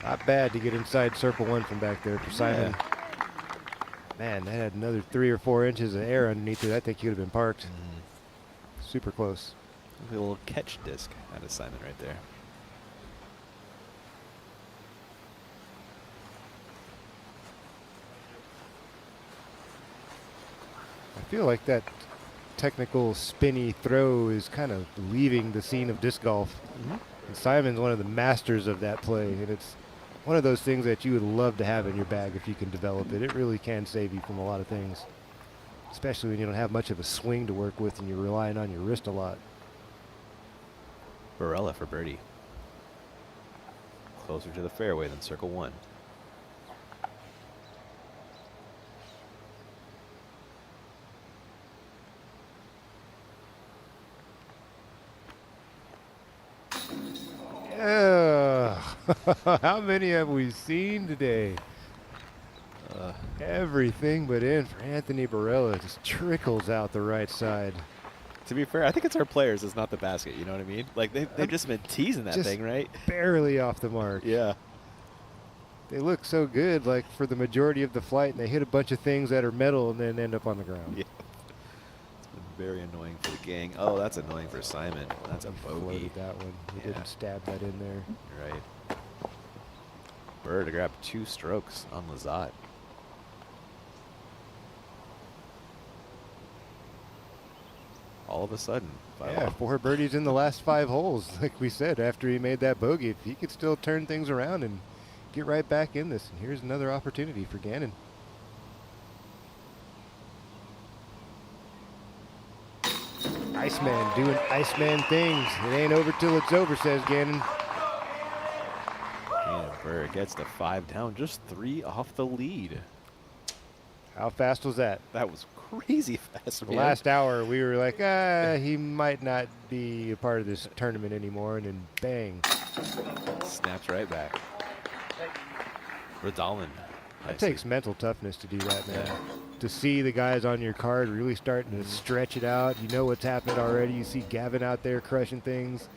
Not bad to get inside circle one from back there for Simon. Man, that had another 3 or 4 inches of air underneath it. I think he would have been parked. Super close. A little catch disc out of Simon right there. I feel like that technical spinny throw is kind of leaving the scene of disc golf. And Simon's one of the masters of that play, and it's one of those things that you would love to have in your bag if you can develop it. It really can save you from a lot of things, especially when you don't have much of a swing to work with and you're relying on your wrist a lot. Barella for birdie. Closer to the fairway than circle one. How many have we seen today? Everything but in for Anthony Barella. It just trickles out the right side. To be fair, I think it's our players, it's not the basket, you know what I mean? Like, they've just been teasing that thing, right? Barely off the mark. Yeah. They look so good, like, for the majority of the flight, and they hit a bunch of things that are metal and then end up on the ground. Yeah. It's been very annoying for the gang. Oh, that's annoying for Simon. That's a bogey. Floated that one. He didn't stab that in there. You're right. Bird to grab 2 strokes on Lizotte. All of a sudden. Yeah, 4 birdies in the last 5 holes, like we said, after he made that bogey. If he could still turn things around and get right back in this. And here's another opportunity for Gannon. Iceman doing Iceman things. It ain't over till it's over, says Gannon. And Bird gets to 5 down, just 3 off the lead. How fast was that? That was crazy fast. The last hour, we were like, he might not be a part of this tournament anymore, and then bang. Snaps right back. Redolin. It takes mental toughness to do that, man. To see the guys on your card really starting to stretch it out. You know what's happening already. You see Gavin out there crushing things.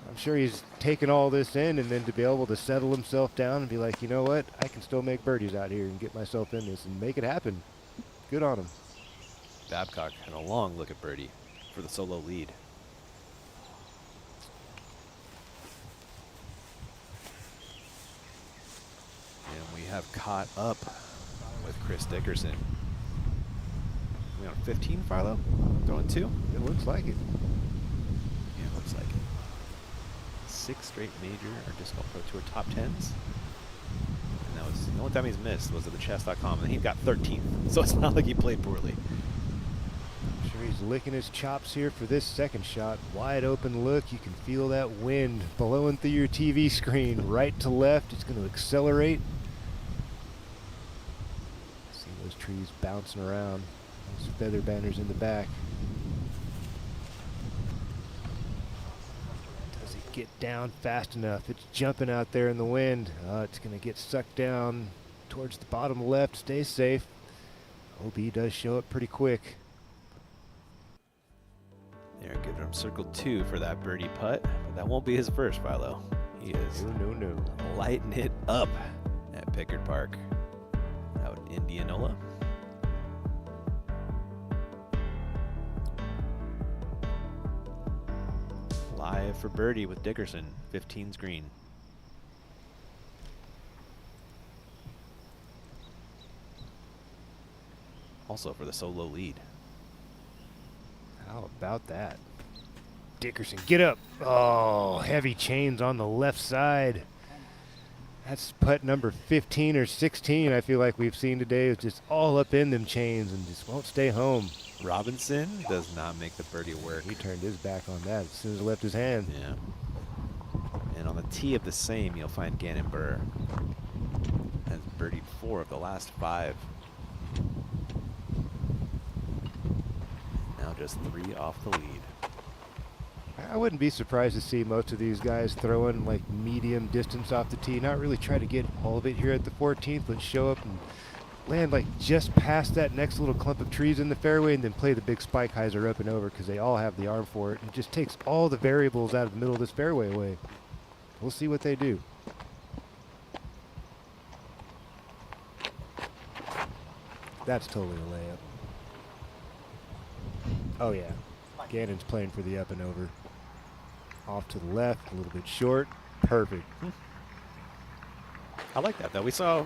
I'm sure he's taking all this in, and then to be able to settle himself down and be like, you know what? I can still make birdies out here and get myself in this and make it happen. Good on him. Babcock had a long look at birdie for the solo lead. And we have caught up with Chris Dickerson. We on 15, Philo? Throwing 2? It looks like it. Yeah, it looks like it. 6 straight major or Disc Golf Pro Tour top 10s. And that was the only time he's missed was at the chess.com, and he got 13th. So it's not like he played poorly. I'm sure he's licking his chops here for this second shot. Wide open look. You can feel that wind blowing through your TV screen. Right to left. It's going to accelerate. See those trees bouncing around. Those feather banners in the back. Does he get down fast enough? It's jumping out there in the wind. It's going to get sucked down towards the bottom left. Stay safe. Hope he does show up pretty quick. There, give him circle 2 for that birdie putt. But that won't be his first, Philo. He is no. lighting it up at Pickard Park out in Indianola. Live for birdie with Dickerson, 15's green. Also for the solo lead. How about that? Dickerson, get up. Oh, heavy chains on the left side. That's putt number 15 or 16 I feel like we've seen today. It's just all up in them chains and just won't stay home. Robinson does not make the birdie work. He turned his back on that as soon as it left his hand. Yeah. And on the tee of the same, you'll find Gannon Burr has birdied 4 of the last 5. Now just 3 off the lead. I wouldn't be surprised to see most of these guys throwing like medium distance off the tee, not really try to get all of it here at the 14th, but show up and land like just past that next little clump of trees in the fairway and then play the big spike hyzer up and over because they all have the arm for it. It just takes all the variables out of the middle of this fairway away. We'll see what they do. That's totally a layup. Oh yeah, Gannon's playing for the up and over. Off to the left, a little bit short. Perfect. I like that though. We saw,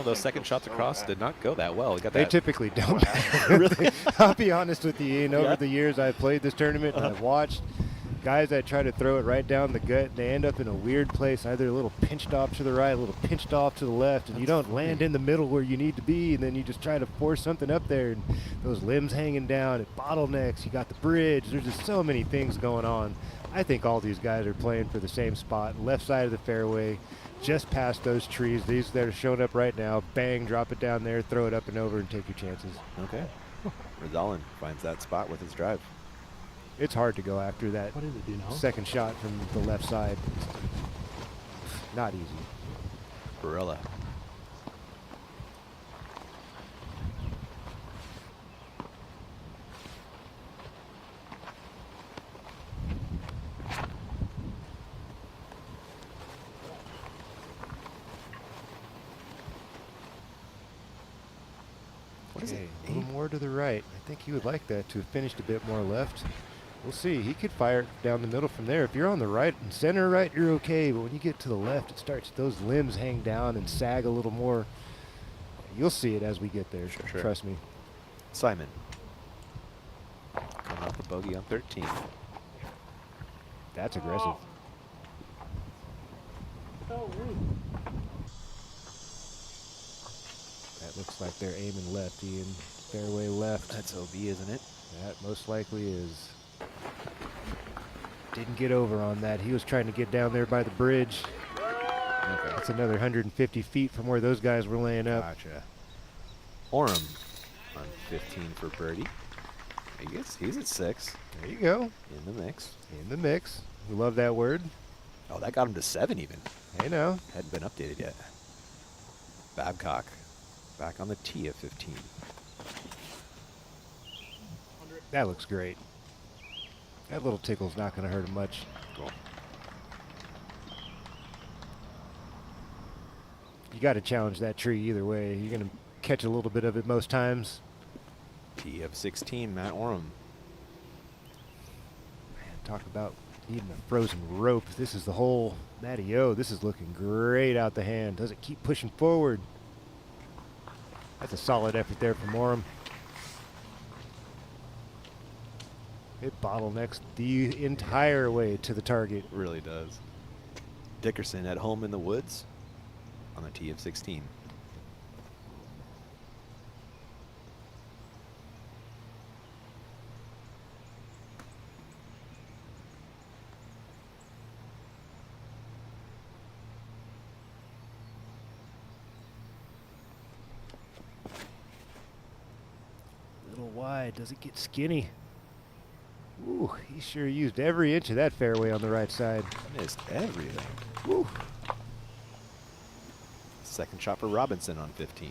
those second shots across did not go that well. They typically don't. Really? I'll be honest with you, Ian. Over the years I've played this tournament and I've watched guys that try to throw it right down the gut. They end up in a weird place, either a little pinched off to the right, a little pinched off to the left, and you don't land in the middle where you need to be, and then you just try to force something up there, and those limbs hanging down, it bottlenecks, you got the bridge. There's just so many things going on. I think all these guys are playing for the same spot, left side of the fairway, just past those trees. These that are showing up right now, bang, drop it down there, throw it up and over, and take your chances. Okay. Redolin finds that spot with his drive. It's hard to go after that second shot from the left side. Not easy. Barella. Okay, a little more to the right. I think he would like that to have finished a bit more left. We'll see. He could fire it down the middle from there. If you're on the right and center right, you're okay. But when you get to the left, it starts, those limbs hang down and sag a little more. You'll see it as we get there. Sure. Trust me. Simon. Coming off the bogey on 13. That's aggressive. That looks like they're aiming left, Ian. Fairway left. That's OB, isn't it? That most likely is. Didn't get over on that. He was trying to get down there by the bridge. Okay. That's another 150 feet from where those guys were laying up. Gotcha. Orem on 15 for birdie. He's at 6. There you go. In the mix. In the mix. We love that word. Oh, that got him to 7 even. Hey, now. Hadn't been updated yet. Babcock back on the tee at 15. That looks great. That little tickle's not going to hurt him much. Cool. You got to challenge that tree either way. You're going to catch a little bit of it most times. Tee of 16, Matt Oram. Man, talk about needing a frozen rope. This is the hole. Matty O, this is looking great out the hand. Does it keep pushing forward? That's a solid effort there from Oram. It bottlenecks the entire way to the target. It really does. Dickerson at home in the woods on the tee of 16. A little wide. Does it get skinny? Ooh, he sure used every inch of that fairway on the right side. Missed everything. Woo. Second shot for Robinson on 15.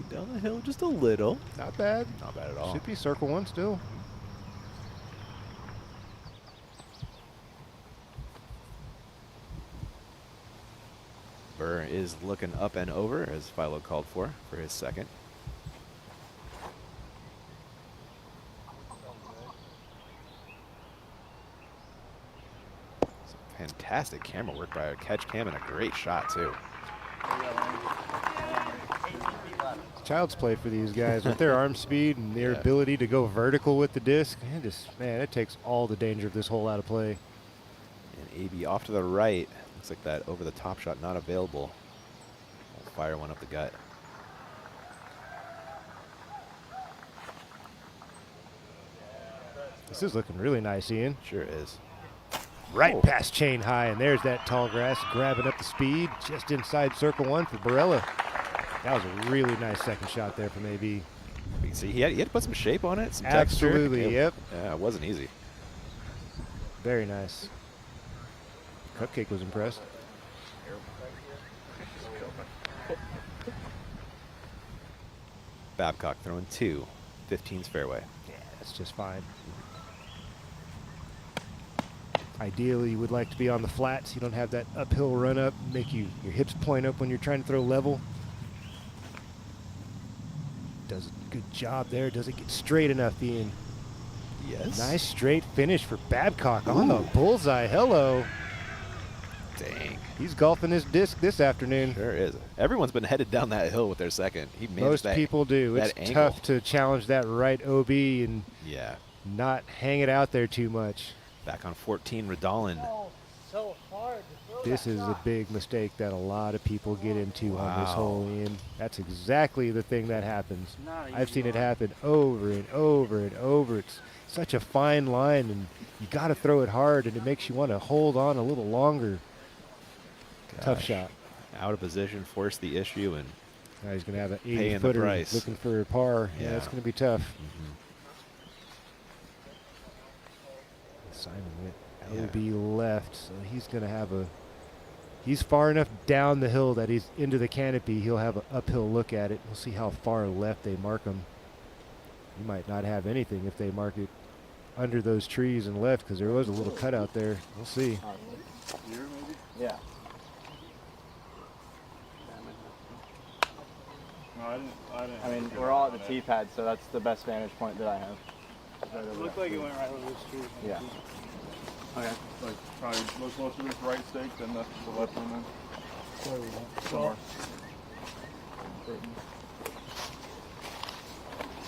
Down the hill just a little. Not bad. Not bad at all. Should be circle one still. Burr is looking up and over, as Philo called for his second. Some fantastic camera work by a catch cam and a great shot, too. Child's play for these guys with their arm speed and their ability to go vertical with the disc. Man, it takes all the danger of this hole out of play. And AB off to the right. Looks like that over the top shot not available. I'll fire one up the gut. This is looking really nice, Ian. Sure is. Right past chain high, and there's that tall grass grabbing up the speed just inside circle one for Barella. That was a really nice second shot there from AB. You can see he had to put some shape on it, some Absolutely, texture. yep. Yeah, it wasn't easy. Very nice. Cupcake was impressed. Babcock throwing 2. 15's fairway. Yeah, that's just fine. Ideally, you would like to be on the flats. You don't have that uphill run up, make your hips point up when you're trying to throw level. Does a good job there. Does it get straight enough, Ian? Yes. Nice straight finish for Babcock on the bullseye. Hello. Dang. He's golfing his disc this afternoon. Sure is. Everyone's been headed down that hill with their second. He managed Most that, people do. that It's angle. tough to challenge that right OB and not hang it out there too much. Back on 14, Radalin. So hard. This is a big mistake that a lot of people get into on this hole, Ian. That's exactly the thing that happens. I've seen it happen over and over and over. It's such a fine line, and you got to throw it hard, and it makes you want to hold on a little longer. Tough shot. Out of position, force the issue, and now he's going to have an paying the 80-footer price. looking for a par. Yeah, it's going to be tough. Simon went OB left, so he's going to have he's far enough down the hill that he's into the canopy. He'll have an uphill look at it. We'll see how far left they mark him. He might not have anything if they mark it under those trees and left, because there was a little cutout there. We'll see. Here, maybe? Yeah. No, I didn't. I mean, we're all at the tee pad, so that's the best vantage point that I have. It looked like it went right over this tree. Yeah. Okay. Like probably most closer to this right stake than the left one then. Somewhere.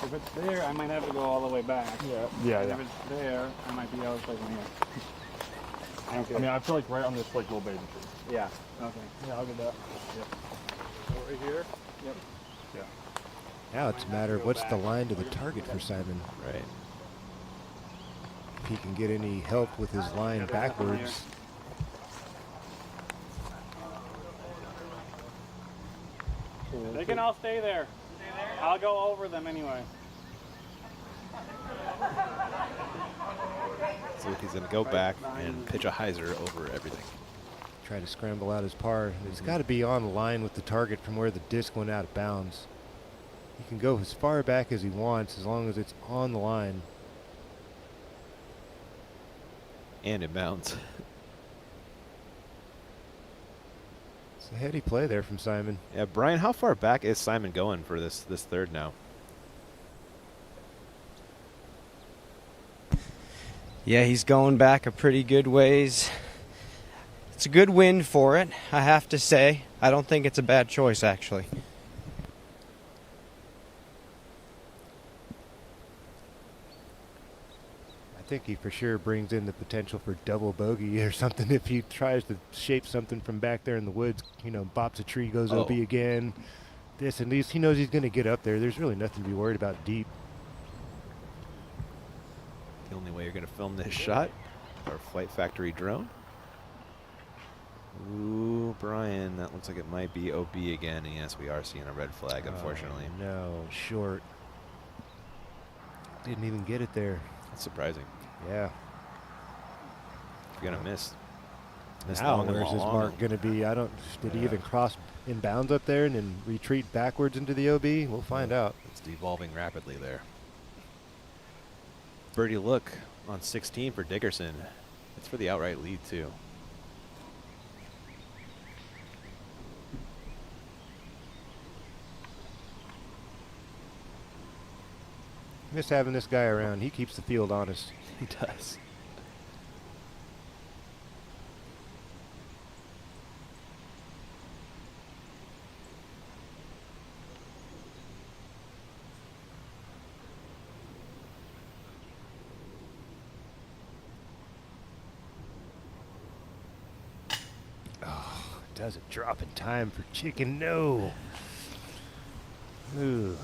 If it's there, I might have to go all the way back. Yeah. And if it's there, I might be able to take one here. I mean, I feel like right on this like little baby tree. Yeah. Okay. Yeah, I'll get that. Yep. Right here. Yep. Yeah. Now it's a matter of what's the line to the target for Simon. Right. if he can get any help with his line backwards. They can all stay there. I'll go over them anyway. So he's going to go back and pitch a hyzer over everything. Try to scramble out his par. He's got to be on the line with the target from where the disc went out of bounds. He can go as far back as he wants as long as it's on the line. And in bounds. It's a heady play there from Simon. Yeah, Brian, how far back is Simon going for this third now? Yeah, he's going back a pretty good ways. It's a good wind for it, I have to say. I don't think it's a bad choice, actually. I think he for sure brings in the potential for double bogey or something if he tries to shape something from back there in the woods. You know, bops a tree, goes OB again. This and these. He knows he's going to get up there. There's really nothing to be worried about deep. The only way you're going to film this shot, our Flight Factory drone. Ooh, Brian, that looks like it might be OB again. And yes, we are seeing a red flag, unfortunately. No, short. Didn't even get it there. That's surprising. Yeah. You're going to miss. Now, where's his mark going to be? Did he even cross in bounds up there and then retreat backwards into the OB? We'll find out. It's devolving rapidly there. Birdie look on 16 for Dickerson. It's for the outright lead, too. Miss having this guy around. He keeps the field honest. He does. Oh, doesn't drop in time for chicken. No. Ooh.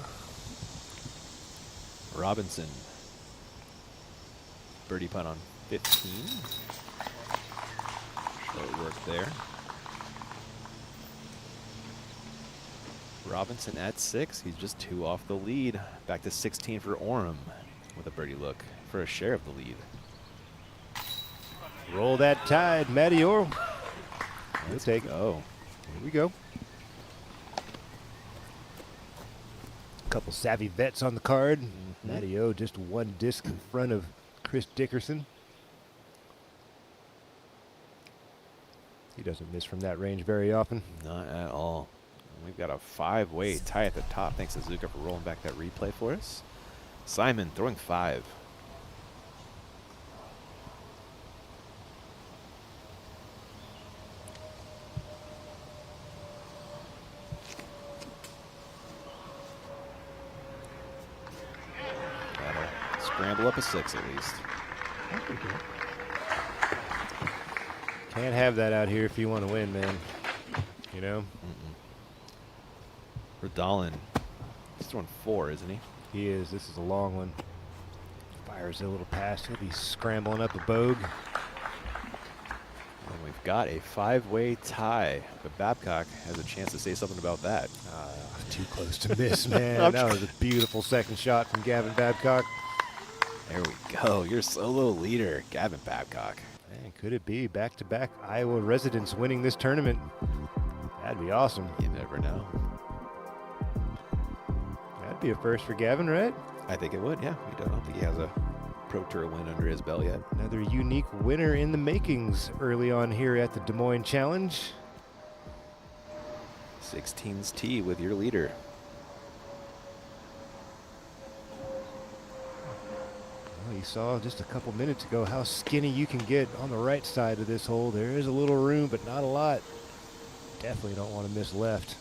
Robinson. Birdie putt on 15. Short work there. Robinson at 6. He's just 2 off the lead. Back to 16 for Orem with a birdie look for a share of the lead. Roll that tide, Matty Orem. Let's take it. Oh, here we go. Couple savvy vets on the card. Matty O just one disc in front of Chris Dickerson. He doesn't miss from that range very often. Not at all. We've got a 5-way tie at the top. Thanks to Zuka for rolling back that replay for us. Simon throwing 5. Scramble up a 6 at least. Can't have that out here if you want to win, man. You know? Redolin. He's throwing 4, isn't he? He is. This is a long one. Fires a little past. He'll be scrambling up a bogue. And we've got a 5-way tie. But Babcock has a chance to say something about that. Too close to miss, man. That was a beautiful second shot from Gavin Babcock. There we go. Your solo leader, Gavin Babcock. Man, could it be back-to-back Iowa residents winning this tournament? That'd be awesome. You never know. That'd be a first for Gavin, right? I think it would, yeah. I don't think he has a Pro Tour win under his belt yet. Another unique winner in the makings early on here at the Des Moines Challenge. 16's tee with your leader. Well, you saw just a couple minutes ago how skinny you can get on the right side of this hole. There is a little room, but not a lot. Definitely don't want to miss left.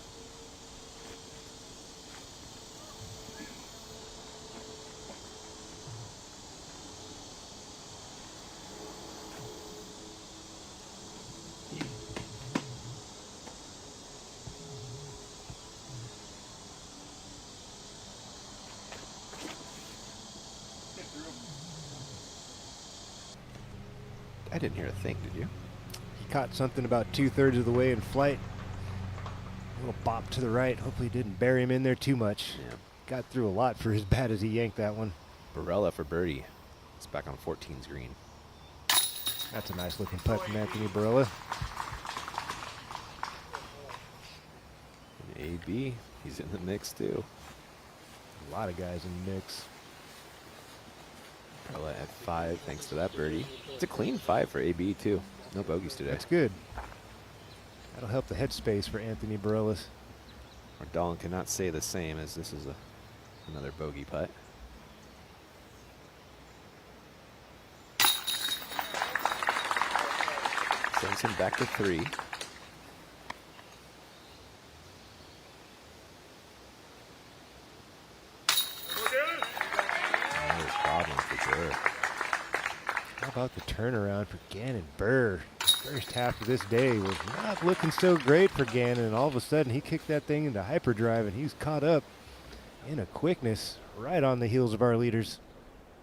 I didn't hear a thing, did you? He caught something about 2/3 of the way in flight. A little bop to the right. Hopefully didn't bury him in there too much. Yeah. Got through a lot for as bad as he yanked that one. Barella for birdie. It's back on 14's green. That's a nice looking putt from Anthony Barella. And AB, he's in the mix too. A lot of guys in the mix. Barella at 5 thanks to that birdie. It's a clean 5 for AB too. No bogeys today. That's good. That'll help the headspace for Anthony Barellas. Mardallin cannot say the same, as this is another bogey putt. Sends him back to 3. No problem for sure. How about the turnaround for Gannon Burr? First half of this day was not looking so great for Gannon, and all of a sudden he kicked that thing into hyperdrive, and he's caught up in a quickness right on the heels of our leaders.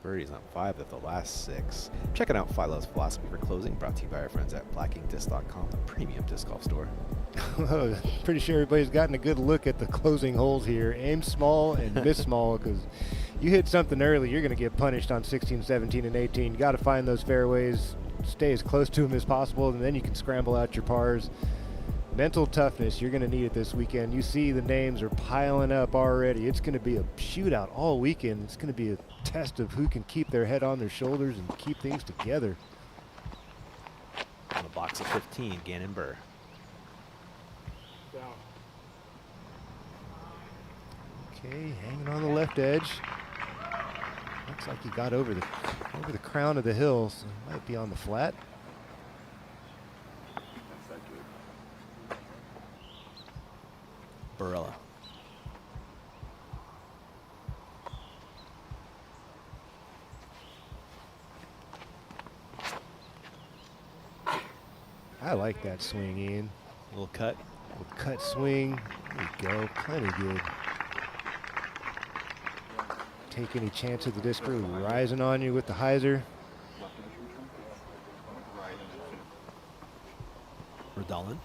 Birdies on 5 of the last 6. Checking out Philo's philosophy for closing, brought to you by our friends at blackingdisc.com, the premium disc golf store. Pretty sure everybody's gotten a good look at the closing holes here. Aim small and miss small, because you hit something early, you're going to get punished on 16, 17, and 18. You got to find those fairways, stay as close to them as possible, and then you can scramble out your pars. Mental toughness, you're going to need it this weekend. You see the names are piling up already. It's going to be a shootout all weekend. It's going to be a test of who can keep their head on their shoulders and keep things together. On the box of 15, Gannon Burr. Okay, hanging on the left edge. Looks like he got over the crown of the hill, so he might be on the flat. Barella. I like that swing, Ian. Little cut. Little cut swing. There you go. Plenty good. Take any chance of the disc really rising on you with the hyzer. Mardallin.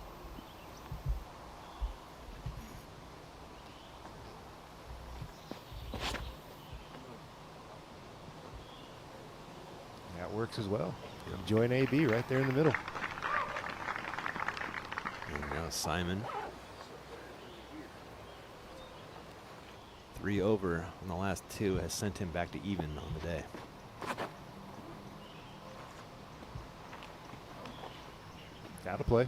That works as well. Join AB right there in the middle. And now Simon. 3 over on the last 2 has sent him back to even on the day. Gotta play.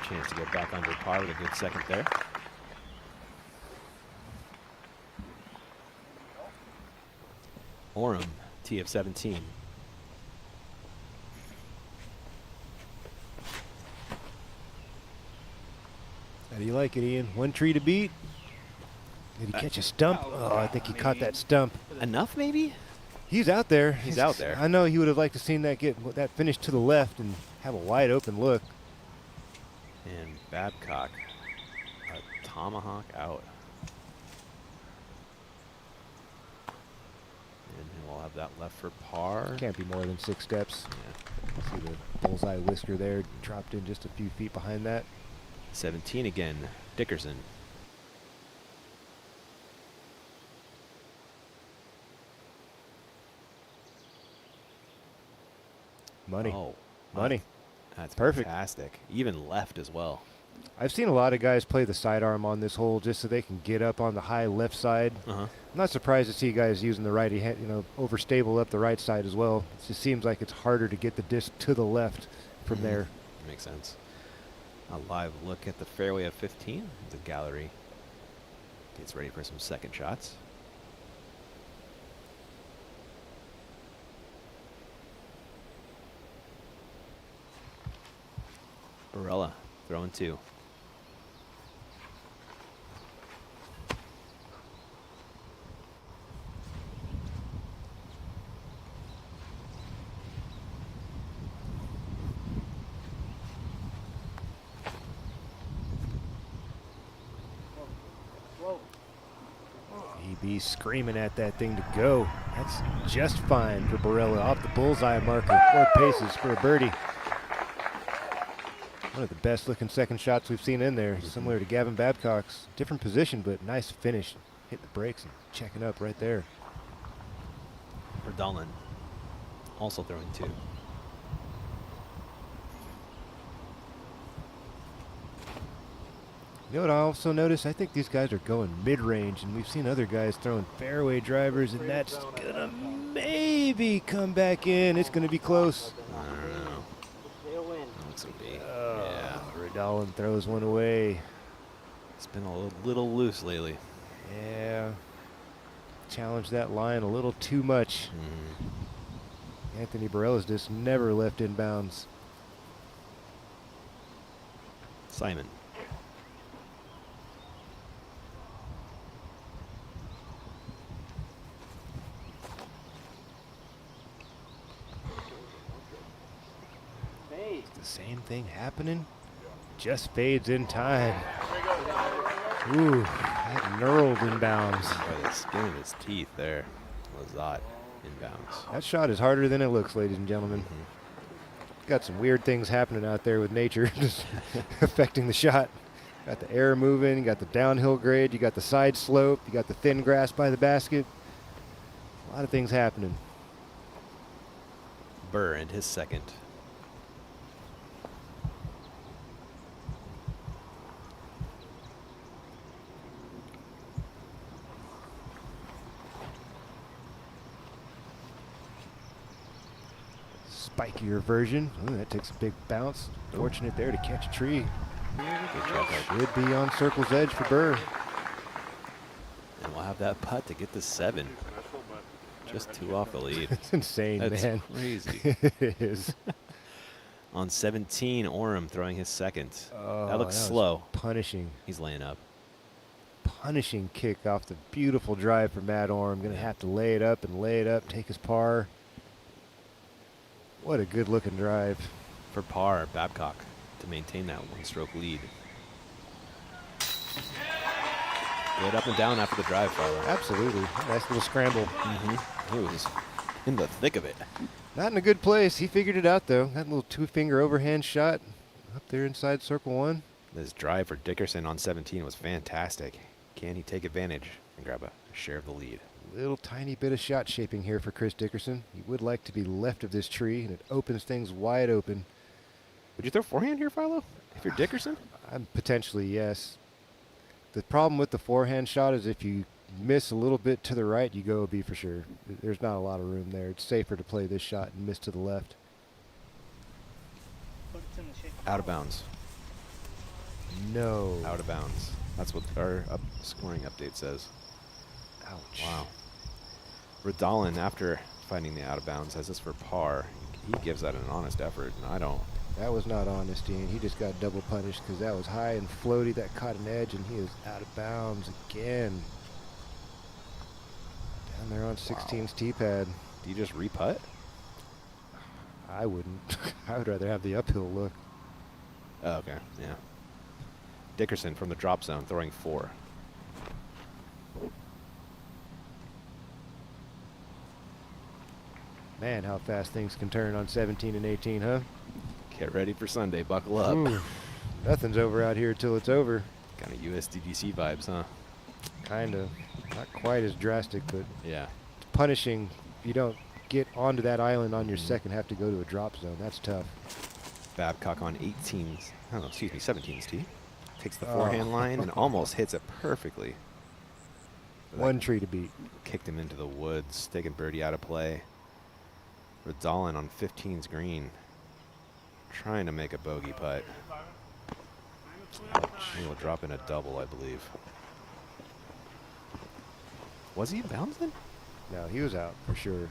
Chance to get back under par with a good second there. Oram, tee of 17. How do you like it, Ian? One tree to beat. Did he catch a stump? Oh, I think he caught that stump. Enough, maybe? He's out there. He's out there. I know he would have liked to seen that get that finish to the left and have a wide open look. And Babcock, a tomahawk out. And we'll have that left for par. Can't be more than 6 steps. Yeah. See the bullseye whisker there, dropped in just a few feet behind that. 17 again, Dickerson. Money. Oh, money. That's perfect. Fantastic. Even left as well. I've seen a lot of guys play the sidearm on this hole just so they can get up on the high left side. Uh-huh. I'm not surprised to see guys using the righty hand, overstable up the right side as well. It just seems like it's harder to get the disc to the left from there. Makes sense. A live look at the fairway of 15. The gallery gets ready for some second shots. Barella throwing 2. be screaming at that thing to go. That's just fine for Barella. Off the bullseye marker. 4 paces for a birdie. One of the best looking second shots we've seen in there. Similar to Gavin Babcock's. Different position, but nice finish. Hit the brakes and checking up right there. Verdalen also throwing 2. You know what I also noticed? I think these guys are going mid-range, and we've seen other guys throwing fairway drivers, and that's going to maybe come back in. It's going to be close. I don't know. Looks to be. Yeah. Verdalen throws one away. It's been a little loose lately. Yeah. Challenged that line a little too much. Anthony Barella's just never left in bounds. Simon. The same thing happening. Just fades in time. Ooh, that knurled inbounds. By the skin of his teeth there. Lazat inbounds. That shot is harder than it looks, ladies and gentlemen. Got some weird things happening out there with nature just affecting the shot. Got the air moving, you got the downhill grade, you got the side slope, you got the thin grass by the basket. A lot of things happening. Burr and his second. Spikier version. Ooh, that takes a big bounce. Fortunate there to catch a tree. Good job. Should be on circle's edge for Burr. And we'll have that putt to get to 7. Just 2 off the lead. It's insane, That's man. Crazy. It is. On 17, Orem throwing his second. Oh, that looks was slow. Punishing. He's laying up. Punishing kick off the beautiful drive for Matt Orem. Going to have to lay it up and lay it up, take his par. What a good looking drive. For par, Babcock to maintain that 1-stroke lead. Good up and down after the drive, Farlow. Absolutely. Nice little scramble. He was in the thick of it. Not in a good place. He figured it out, though. That little 2-finger overhand shot up there inside circle 1. This drive for Dickerson on 17 was fantastic. Can he take advantage and grab a share of the lead? Little tiny bit of shot shaping here for Chris Dickerson. He would like to be left of this tree, and it opens things wide open. Would you throw forehand here, Philo, if you're Dickerson? Potentially, yes. The problem with the forehand shot is if you miss a little bit to the right, you go OB for sure. There's not a lot of room there. It's safer to play this shot and miss to the left. Out of bounds. No. Out of bounds. That's what our scoring update says. Ouch. Wow. Verdalen, after finding the out of bounds, has this for par. He gives that an honest effort, and I don't. That was not honest, Dean. He just got double punished because that was high and floaty. That caught an edge, and he is out of bounds again. Down there on 16's tee pad. Do you just re-putt? I wouldn't. I would rather have the uphill look. Oh, okay, yeah. Dickerson from the drop zone throwing 4. Man, how fast things can turn on 17 and 18, huh? Get ready for Sunday. Buckle up. Ooh, nothing's over out here till it's over. Kind of USDGC vibes, huh? Kind of. Not quite as drastic, but yeah. It's punishing. If you don't get onto that island on your second, have to go to a drop zone. That's tough. Babcock on 18's, oh, excuse me, 17's tee. Takes the forehand line and almost hits it perfectly. One tree to beat. Kicked him into the woods, taking birdie out of play. Verdalen on 15's green. Trying to make a bogey putt. He will drop in a double, I believe. Was he in bounds then? No, he was out for sure.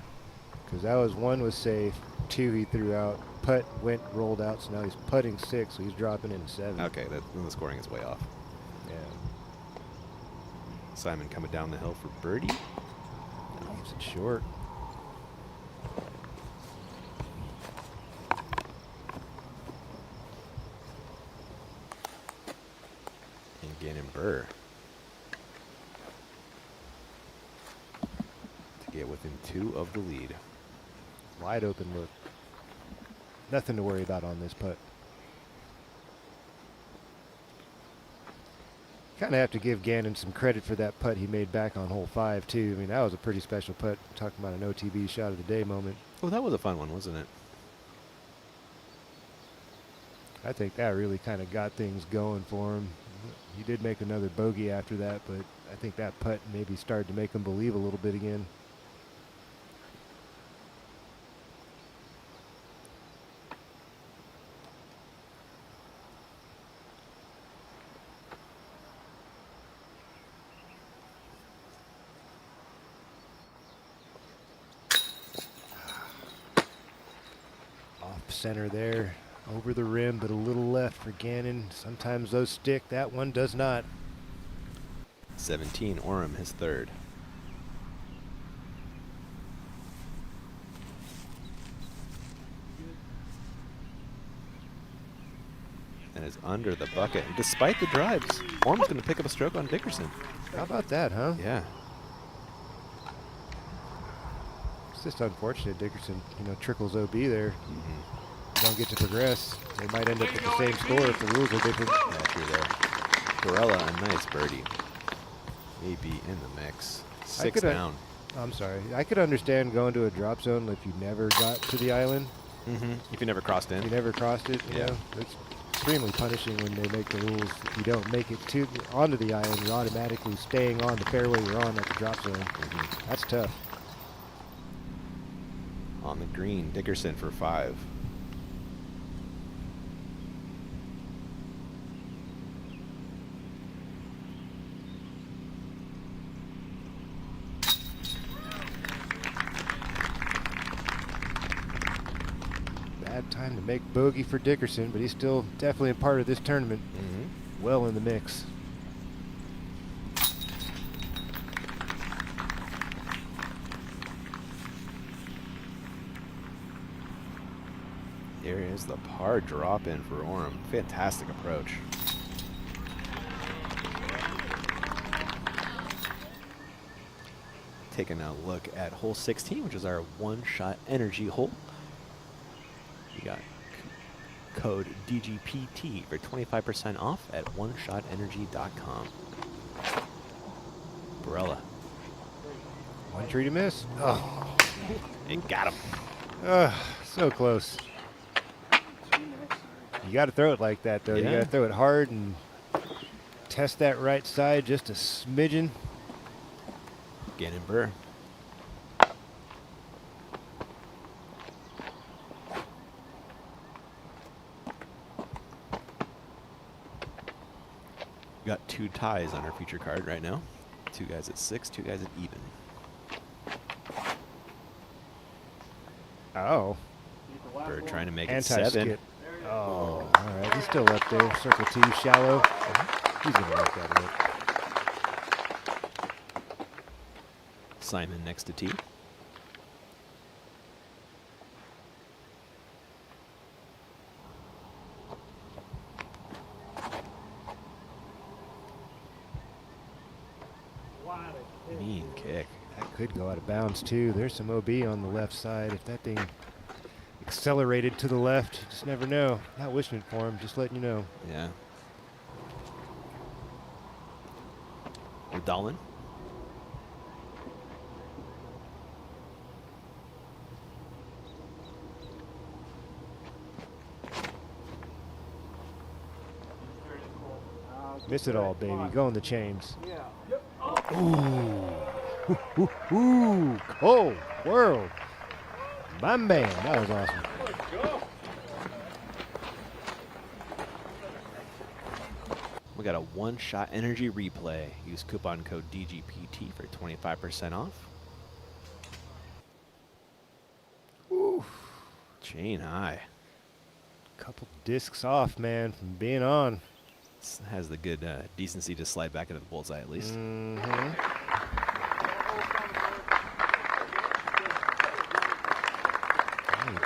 Because that was 1 was safe, 2 he threw out, putt went, rolled out, so now he's putting 6, so he's dropping in 7. Okay, then the scoring is way off. Yeah. Simon coming down the hill for birdie. Keeps it short. And Gannon Burr. get within 2 of the lead. Wide open look. Nothing to worry about on this putt. Kind of have to give Gannon some credit for that putt he made back on hole 5 too. I mean, that was a pretty special putt. Talking about an OTB shot of the day moment. Oh, that was a fun one, wasn't it? I think that really kind of got things going for him. He did make another bogey after that, but I think that putt maybe started to make him believe a little bit again. Off center there. Over the rim, but a little left for Gannon. Sometimes those stick. That one does not. 17, Orem, his third. And is under the bucket. And despite the drives, Orem's going to pick up a stroke on Dickerson. How about that, huh? Yeah. It's just unfortunate Dickerson, trickles OB there. Don't get to progress. They might end up with the same score if the rules are different. Yeah, true there. Barella, a nice birdie. Maybe in the mix. 6 down. I'm sorry. I could understand going to a drop zone if you never got to the island. If you never crossed in. You never crossed it, you know. It's extremely punishing when they make the rules. If you don't make it onto the island, you're automatically staying on the fairway you're on at the drop zone. That's tough. On the green, Dickerson for 5. Bad time to make bogey for Dickerson, but he's still definitely a part of this tournament. Well in the mix. There is the par drop in for Orem. Fantastic approach. Taking a look at hole 16, which is our one-shot energy hole. You got code DGPT for 25% off at oneshotenergy.com. Barella. One tree to miss. Oh. It got him. So close. You got to throw it like that, though. You Yeah. got to throw it hard and test that right side just a smidgen. Gannon Burr. We got 2 ties on our feature card right now. 2 guys at 6, 2 guys at even. Oh. Burr trying to make it Anti-skip. 7. Oh, all right. He's still up there. Circle T, shallow. He's going to work that in. Simon next to T. Mean kick. That could go out of bounds, too. There's some OB on the left side. If that thing accelerated to the left, just never know. Not wishing it for him, just letting you know. Yeah. O'Dallin. Miss it all, baby. Go in the chains. Ooh. Ooh. Cold world. My man. That was awesome. We got a one-shot energy replay. Use coupon code DGPT for 25% off. Ooh. Chain high. Couple discs off, man, from being on. This has the good decency to slide back into the bullseye at least. He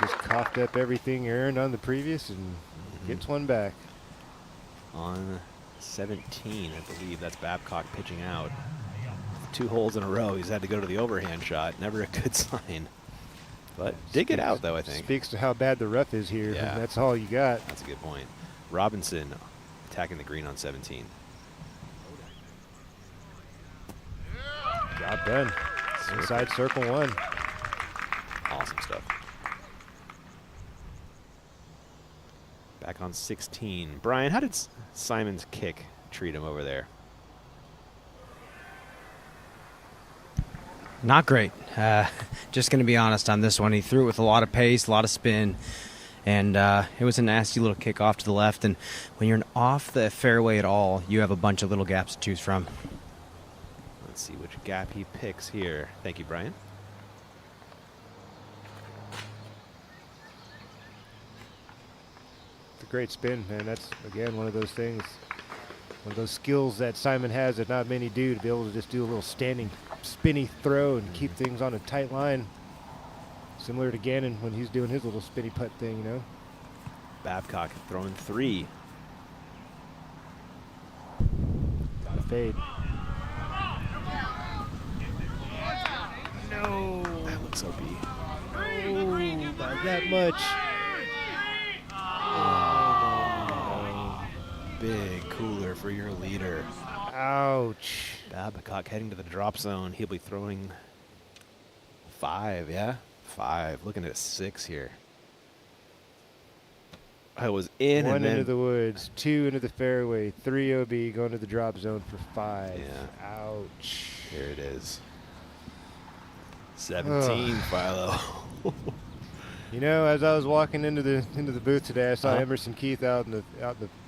just coughed up everything he earned on the previous and gets one back. On 17, I believe that's Babcock pitching out. 2 holes in a row, he's had to go to the overhand shot. Never a good sign. But did get out, though, I think. Speaks to how bad the rough is here. Yeah. That's all you got. That's a good point. Robinson attacking the green on 17. Job done. Inside circle 1. Awesome stuff. Back on 16. Brian, how did Simon's kick treat him over there? Not great. Just going to be honest on this one. He threw it with a lot of pace, a lot of spin, and it was a nasty little kick off to the left. And when you're off the fairway at all, you have a bunch of little gaps to choose from. Let's see which gap he picks here. Thank you, Brian. It's a great spin, man. That's, again, one of those things, one of those skills that Simon has that not many do, to be able to just do a little standing spinny throw and keep things on a tight line. Similar to Gannon when he's doing his little spinny putt thing, you know. Babcock throwing 3. Gotta fade. No. That looks OP. Oh, by that much. Oh. Big cooler for your leader. Ouch. Babcock heading to the drop zone. He'll be throwing 5, yeah? 5. Looking at a 6 here. I was in 1 and then into the woods, 2 into the fairway, 3 OB going to the drop zone for 5. Yeah. Ouch. Here it is. 17, Philo. You know, as I was walking into the booth today, I saw Emerson Keith out in the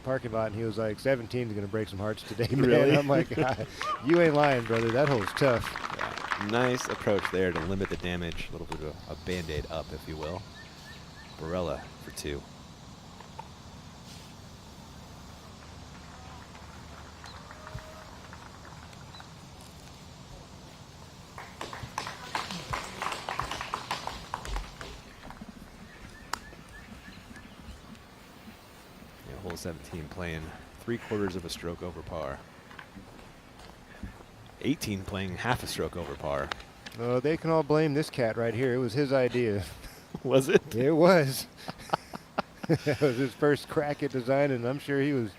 parking lot, and he was like, 17 is going to break some hearts today, man. Really? I'm like, you ain't lying, brother. That hole's tough. Yeah. Nice approach there to limit the damage. A little bit of a Band-Aid up, if you will. Barella for 2. Hole 17 playing 3/4 of a stroke over par. 18 playing half a stroke over par. Oh, they can all blame this cat right here. It was his idea. Was it? It was. That was his first crack at design, and I'm sure he was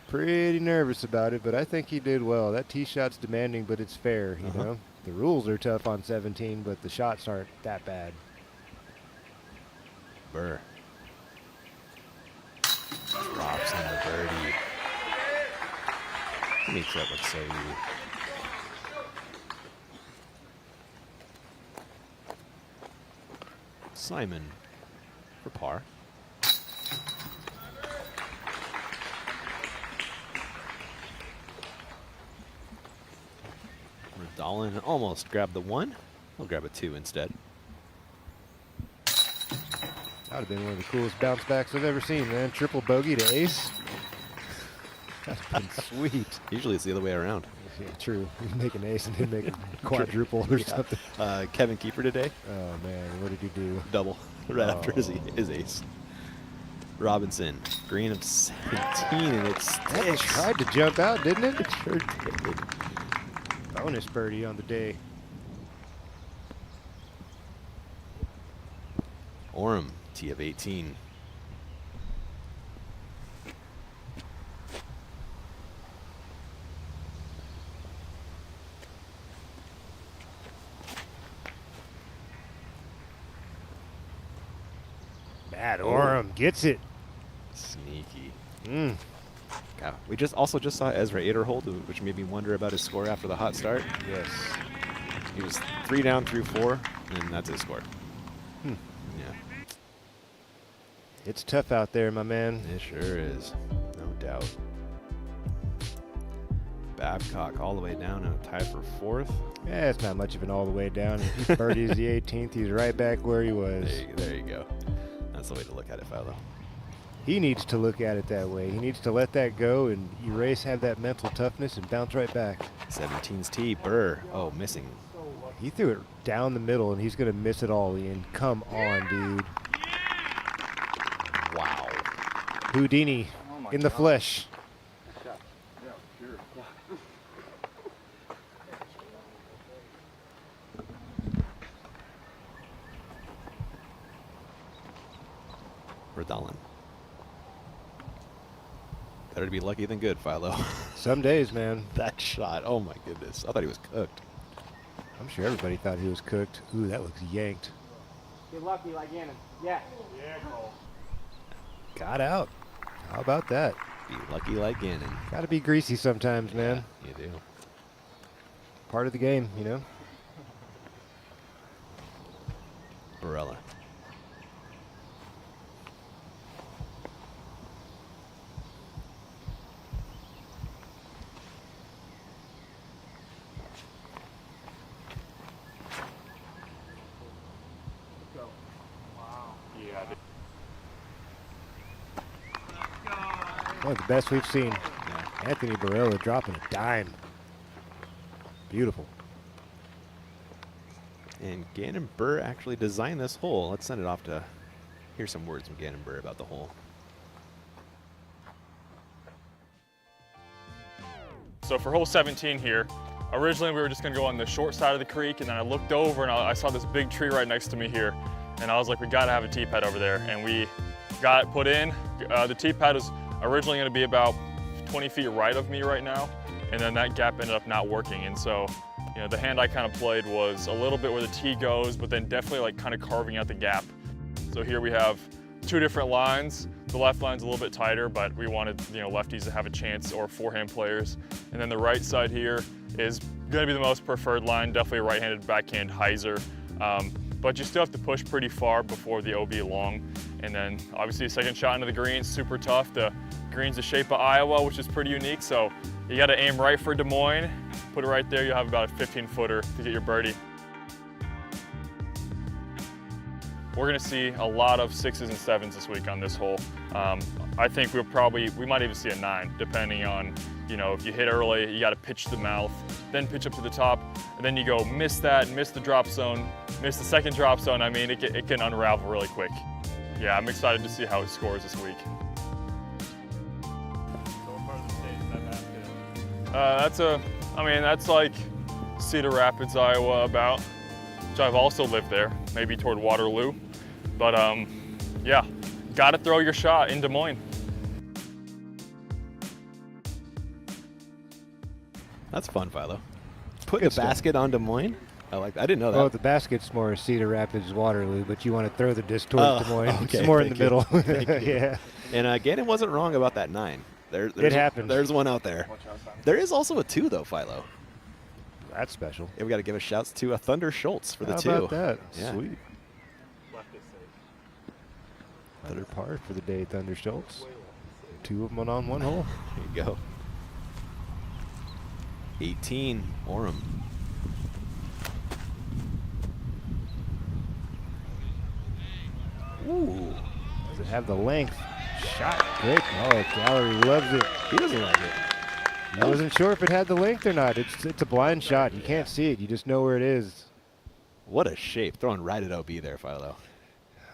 pretty nervous about it, but I think he did well. That tee shot's demanding, but it's fair, you know. The rules are tough on 17, but the shots aren't that bad. Burr. Drops in the birdie. Makes that look so easy. Simon for par. Dolan almost grabbed the 1. He'll grab a 2 instead. That would have been one of the coolest bounce backs I've ever seen, man. Triple bogey to ace. That's been sweet. Usually it's the other way around. Yeah, true. You make an ace and then make a quadruple or something. Kevin Keeper today. Oh, man. What did he do? Double right after his ace. Robinson, green of 17, and it sticks. Tried to jump out, didn't it? It sure did. Bonus birdie on the day. Orem, tee of 18. Matt Orem gets it. Sneaky. Mm. God, we just saw Ezra Aderhold, which made me wonder about his score after the hot start. Yes. He was 3 down through 4, and that's his score. Hmm. Yeah. It's tough out there, my man. It sure is. No doubt. Babcock all the way down and a tie for 4th. Yeah, it's not much of an all the way down. If he birdies the 18th, he's right back where he was. There you go. That's the way to look at it, Philo. He needs to look at it that way. He needs to let that go and erase, have that mental toughness, and bounce right back. 17's tee, Burr. Oh, missing. He threw it down the middle, and he's going to miss it all, Ian. Come on, dude. Wow. Houdini in the flesh. Radallen. Better to be lucky than good, Philo. Some days, man. That shot, oh my goodness. I thought he was cooked. I'm sure everybody thought he was cooked. Ooh, that looks yanked. Get lucky like Gannon. Yeah. Yeah, Cole. Got out. How about that? Be lucky like Gannon. Got to be greasy sometimes, man. You do. Part of the game, you know? Barella. One of the best we've seen. Anthony Barella dropping a dime. Beautiful. And Gannon Burr actually designed this hole. Let's send it off to hear some words from Gannon Burr about the hole. So for hole 17 here, originally we were just gonna go on the short side of the creek, and then I looked over and I saw this big tree right next to me here, and I was like, we gotta have a tee pad over there, and we got it put in. The tee pad was originally gonna be about 20 feet right of me right now, and then that gap ended up not working, and so you know, the hand I kind of played was a little bit where the tee goes, but then definitely like kind of carving out the gap. So here we have two different lines. The left line's a little bit tighter, but we wanted, you know, lefties to have a chance, or forehand players. And then the right side here is going to be the most preferred line, definitely a right-handed backhand hyzer. But you still have to push pretty far before the OB long. And then obviously the second shot into the green, super tough. The green's the shape of Iowa, which is pretty unique. So you got to aim right for Des Moines, put it right there. You'll have about a 15-footer to get your birdie. We're gonna see a lot of 6s and 7s this week on this hole. I think we might even see a 9, depending on, you know, if you hit early, you gotta pitch the mouth, then pitch up to the top, and then you go miss that, miss the drop zone, miss the second drop zone. I mean, it can unravel really quick. Yeah, I'm excited to see how it scores this week. That's like Cedar Rapids, Iowa about, which I've also lived there, maybe toward Waterloo. But yeah, gotta throw your shot in Des Moines. That's fun, Philo. Put a basket on Des Moines? I like that. I didn't know that. Oh, the basket's more Cedar Rapids, Waterloo, but you want to throw the disc towards Des Moines. Okay, it's more in the middle. Yeah. And Gannon wasn't wrong about that 9. It happens. There's one out there. There is also a 2, though, Philo. That's special. Yeah, we got to give a shout to Thunder Schultz for the 2. How about that? Yeah. Sweet. Another par for the day, Thunder Schultz. 2 of them on one hole. There you go. 18, Orem. Ooh. Does it have the length? Shot. Great. Oh, Gallery loves it. He doesn't like it. I wasn't sure if it had the length or not. It's a blind shot. You can't see it. You just know where it is. What a shape. Throwing right at OB there, Philo.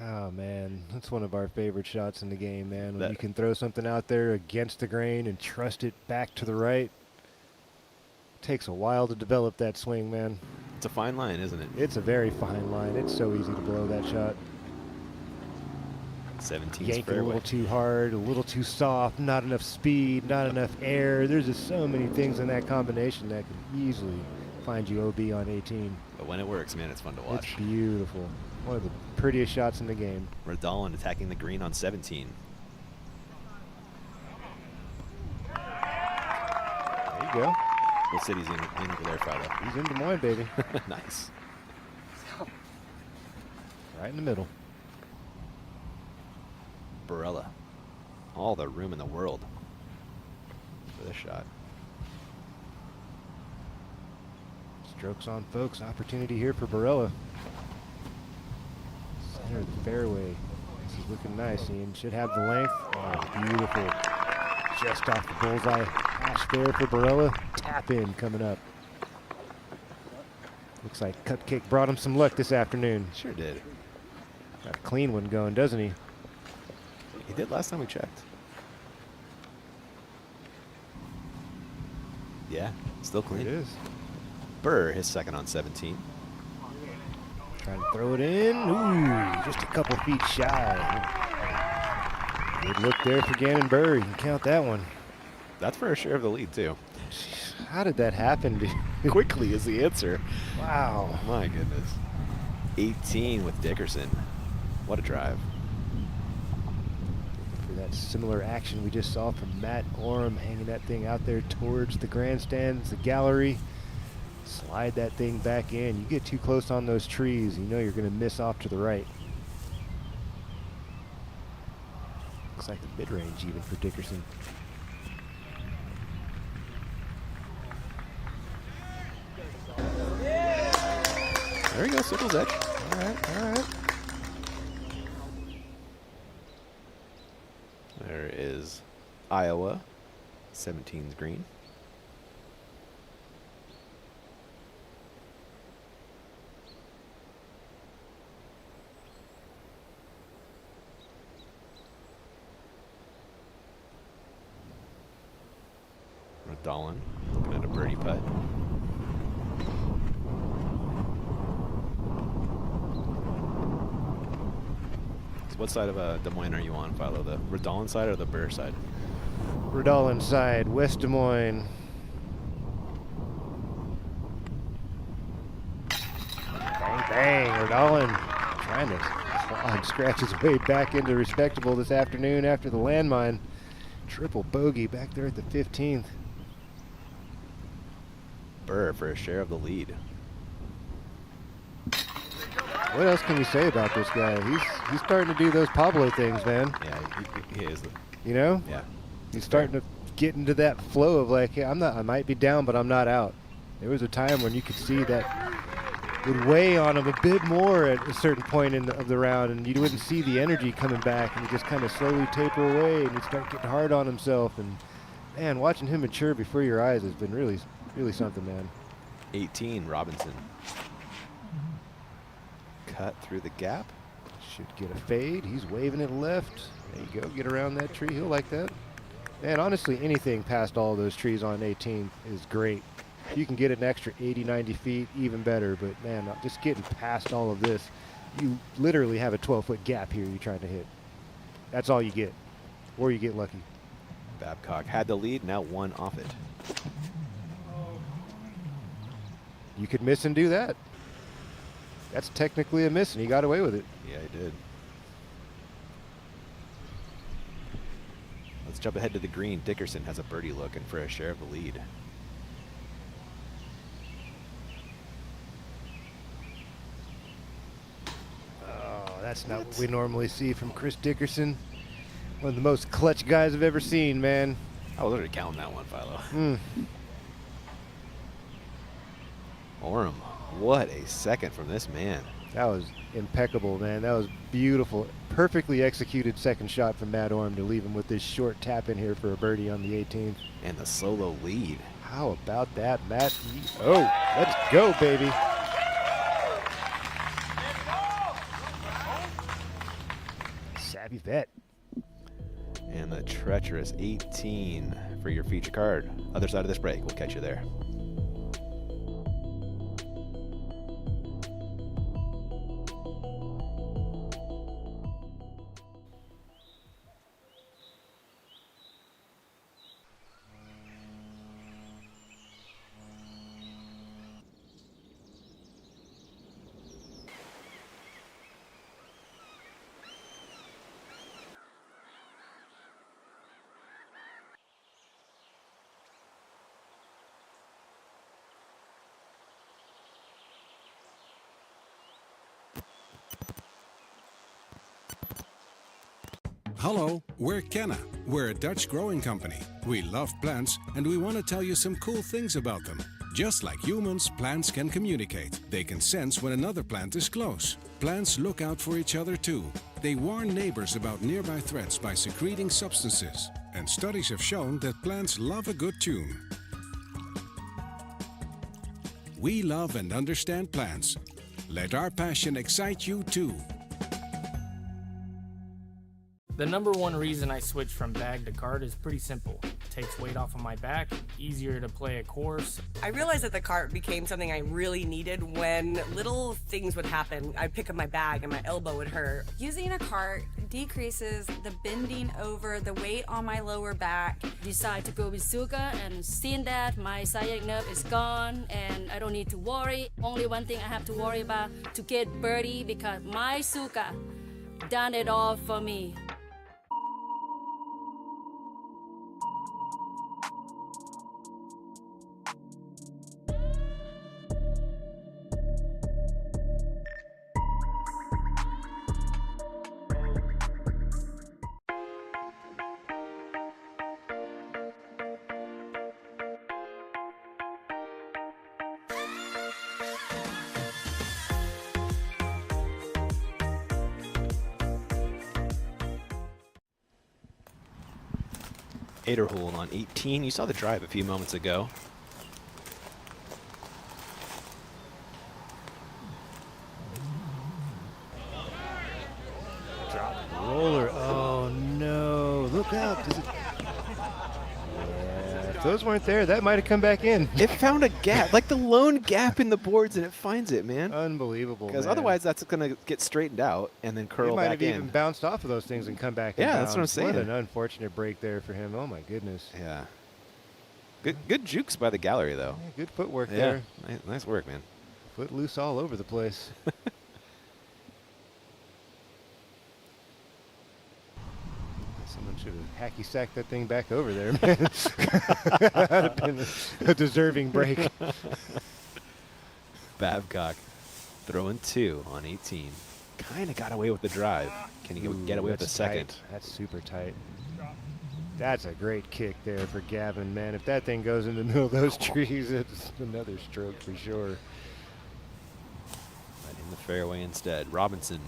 Oh, man. That's one of our favorite shots in the game, man. When you can throw something out there against the grain and trust it back to the right. It takes a while to develop that swing, man. It's a fine line, isn't it? It's a very fine line. It's so easy to blow that shot. 17's Yank it a fairway. little too hard, a little too soft, not enough speed, not enough air. There's just so many things in that combination that can easily find you OB on 18. But when it works, man, it's fun to watch. It's beautiful. One of the prettiest shots in the game. Radallen attacking the green on 17. There you go. What city's in over there, Philo? He's in Des Moines, baby. Nice. Right in the middle. Barella. All the room in the world for this shot. Strokes on, folks. Opportunity here for Barella. Center of the fairway. This is looking nice. Ian should have the length. Oh, beautiful. Just off the bullseye. Hash there for Barella. Tap in coming up. Looks like Cupcake brought him some luck this afternoon. Sure did. Got a clean one going, doesn't he? He did last time we checked. Yeah, still clean. It is. Burr, his second on 17. Trying to throw it in. Ooh, just a couple feet shy. Good look there for Gannon Burr. You can count that one. That's for a share of the lead, too. How did that happen? Quickly is the answer. Wow. My goodness. 18 with Dickerson. What a drive. For that similar action we just saw from Matt Oram, hanging that thing out there towards the grandstands, the gallery. Slide that thing back in. You get too close on those trees, you know you're going to miss off to the right. Looks like the mid-range even for Dickerson. There you go, Sickles edge. All right, all right. There is Iowa. 17's green. Dolan looking at a birdie putt. So what side of Des Moines are you on, Philo? The Redolin side or the Burr side? Redolin side, West Des Moines. Bang, bang. Redolin trying to claw and scratch his way back into respectable this afternoon after the landmine. Triple bogey back there at the 15th. Burr for a share of the lead. What else can you say about this guy? He's starting to do those Pablo things, man. Yeah, he is. You know? Yeah. He's starting to get into that flow of like, hey, I might be down, but I'm not out. There was a time when you could see that would weigh on him a bit more at a certain point of the round, and you wouldn't see the energy coming back, and he just kind of slowly taper away, and he'd start getting hard on himself. And man, watching him mature before your eyes has been really something, man. 18, Robinson. Cut through the gap. Should get a fade. He's waving it left. There you go. Get around that tree. He'll like that. Man, honestly, anything past all those trees on 18 is great. If you can get an extra 80, 90 feet, even better. But man, just getting past all of this, you literally have a 12-foot gap here you're trying to hit. That's all you get. Or you get lucky. Babcock had the lead, now one off it. You could miss and do that. That's technically a miss, and he got away with it. Yeah, he did. Let's jump ahead to the green. Dickerson has a birdie looking for a share of the lead. Oh, that's not what we normally see from Chris Dickerson. One of the most clutch guys I've ever seen, man. I was already counting that one, Philo. Oram, what a second from this man. That was impeccable, man. That was beautiful. Perfectly executed second shot from Matt Oram to leave him with this short tap in here for a birdie on the 18th. And the solo lead. How about that, Matt? Oh, let's go, baby. Savvy vet. And the treacherous 18 for your feature card. Other side of this break, we'll catch you there. Hello, we're Kenna. We're a Dutch growing company. We love plants and we want to tell you some cool things about them. Just like humans, plants can communicate. They can sense when another plant is close. Plants look out for each other too. They warn neighbors about nearby threats by secreting substances. And studies have shown that plants love a good tune. We love and understand plants. Let our passion excite you too. The number one reason I switched from bag to cart is pretty simple. It takes weight off of my back easier to play a course. I realized that the cart became something I really needed when little things would happen. I'd pick up my bag and my elbow would hurt. Using a cart decreases the bending over, the weight on my lower back. Decide to go with Suka, and seeing that my sciatic nerve is gone and I don't need to worry. Only one thing I have to worry about to get birdie, because my Suka done it all for me. Eighter hole on 18. You saw the drive a few moments ago. Drop roller. Oh no! Look out! Does it... Yeah, if those weren't there, that might have come back in. It found a gap, like the lone gap in the boards, and it finds it, man. Unbelievable. Because man. otherwise, that's going to get straightened out and then curl It might back have in. even bounced off of those things and come back. Yeah, that's what I'm saying. What an unfortunate break there for him. Oh my goodness. Yeah. Good jukes by the gallery, though. Yeah, good footwork Yeah, there. nice work, man. Foot loose all over the place. Someone should have hacky sacked that thing back over there, man. That would have been a deserving break. Babcock throwing 2 on 18. Kind of got away with the drive. Can he get away with the second? Tight. That's super tight. That's a great kick there for Gavin, man. If that thing goes in the middle of those trees, it's another stroke for sure. But in the fairway instead. Robinson.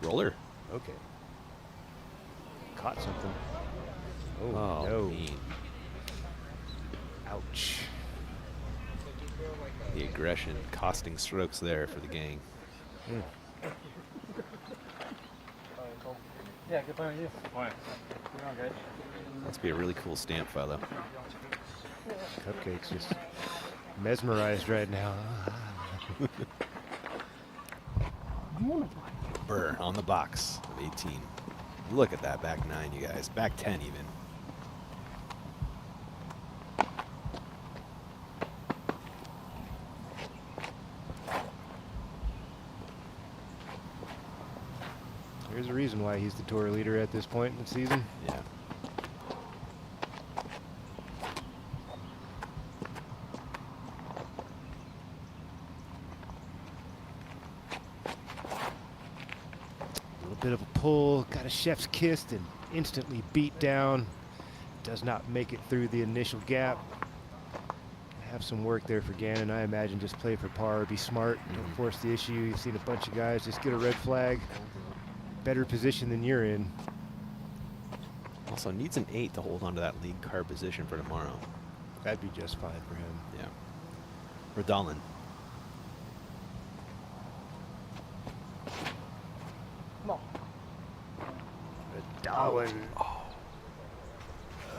Roller. Okay. Caught something. Oh, no. mean. Ouch. The aggression costing strokes there for the gang. Yeah, good playing with you. Why? Good. Must be a really cool stamp photo. Cupcake's just mesmerized right now. Burr on the box of 18. Look at that back 9, you guys. Back 10 even. There's a reason why he's the tour leader at this point in the season. Yeah. A little bit of a pull, got a chef's kiss and instantly beat down. Does not make it through the initial gap. Have some work there for Gannon. I imagine just play for par, be smart, don't force the issue. You've seen a bunch of guys just get a red flag. Better position than you're in. Also needs an 8 to hold on to that lead card position for tomorrow. That'd be just fine for him. Yeah. Radalin. Come on. Radalin.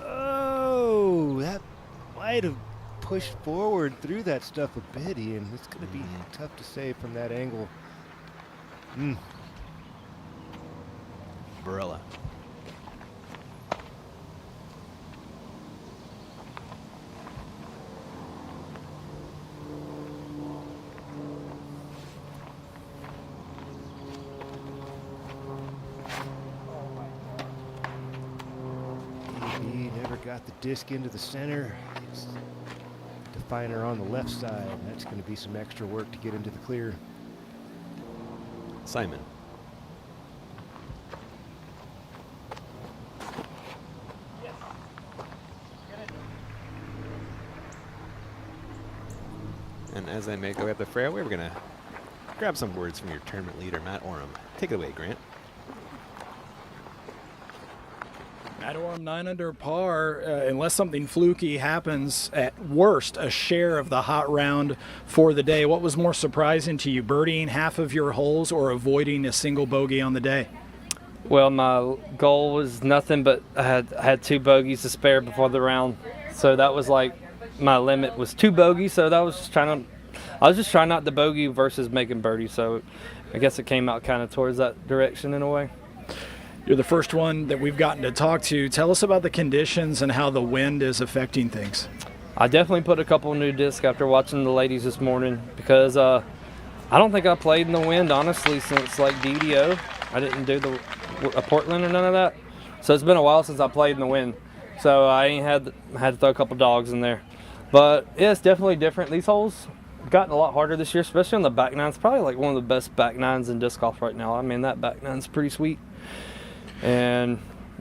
Oh, that might have pushed forward through that stuff a bit, Ian. It's going to be tough to say from that angle. Barella. He never got the disc into the center. It's definer on the left side. That's going to be some extra work to get into the clear. Simon. And as I make our way up the fairway, we're going to grab some words from your tournament leader, Matt Oram. Take it away, Grant. Matt Oram 9 under par, unless something fluky happens, at worst, a share of the hot round for the day. What was more surprising to you, birdieing half of your holes or avoiding a single bogey on the day? Well, my goal was nothing but I had 2 bogeys to spare before the round, so that was like my limit was 2 bogeys. So I was just trying not to bogey versus making birdie. So I guess it came out kind of towards that direction in a way. You're the first one that we've gotten to talk to. Tell us about the conditions and how the wind is affecting things. I definitely put a couple new discs after watching the ladies this morning because I don't think I played in the wind honestly since like DDO. I didn't do the Portland or none of that, so it's been a while since I played in the wind. So I had to throw a couple dogs in there, but yeah, it's definitely different. These holes gotten a lot harder this year, especially on the back nine. It's probably like one of the best back nines in disc golf right now. I mean, that back nine's pretty sweet, and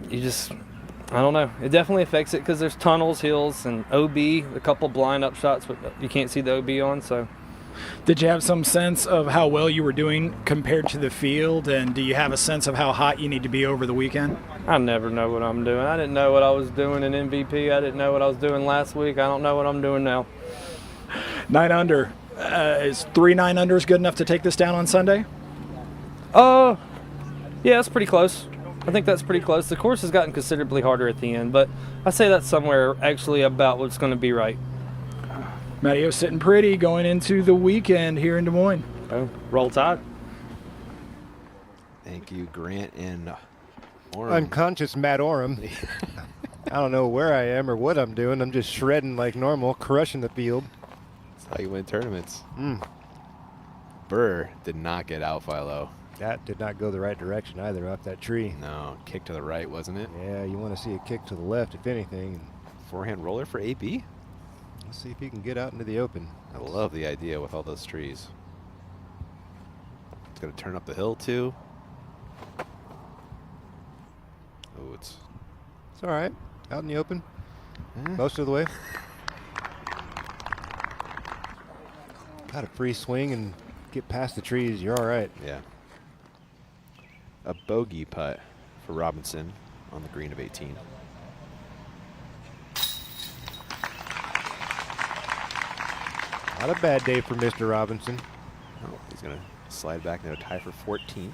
I don't know. It definitely affects it because there's tunnels, hills, and OB, a couple blind up shots, but you can't see the OB on. So, did you have some sense of how well you were doing compared to the field, and do you have a sense of how hot you need to be over the weekend? I never know what I'm doing. I didn't know what I was doing in MVP. I didn't know what I was doing last week. I don't know what I'm doing now. 9 under. Is 3 9-unders good enough to take this down on Sunday? Yeah, that's pretty close. I think that's pretty close. The course has gotten considerably harder at the end, but I say that's somewhere actually about what's going to be right. Matteo's sitting pretty going into the weekend here in Des Moines. Oh, roll tide. Thank you, Grant and Orem. Unconscious Matt Orem. I don't know where I am or what I'm doing. I'm just shredding like normal, crushing the field. That's how you win tournaments. Burr did not get out, Philo. That did not go the right direction either, up that tree. No, kick to the right, wasn't it? Yeah, you want to see a kick to the left, if anything. Forehand roller for AB? Let's see if he can get out into the open. I love the idea with all those trees. It's going to turn up the hill, too. Oh, it's all right. Out in the open. Most of the way. Got a free swing and get past the trees. You're all right. Yeah. A bogey putt for Robinson on the green of 18. Not a bad day for Mr. Robinson. Oh, he's going to slide back now, tie for 14th.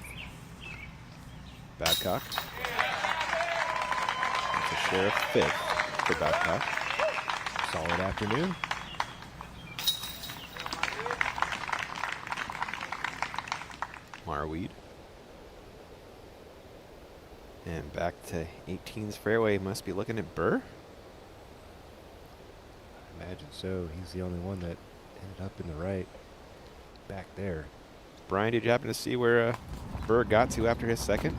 Babcock. That's a share of 5th for Babcock. Solid afternoon. Marweed. And back to 18's fairway. Must be looking at Burr. I imagine so. He's the only one that ended up in the right back there. Brian, did you happen to see where Burr got to after his second?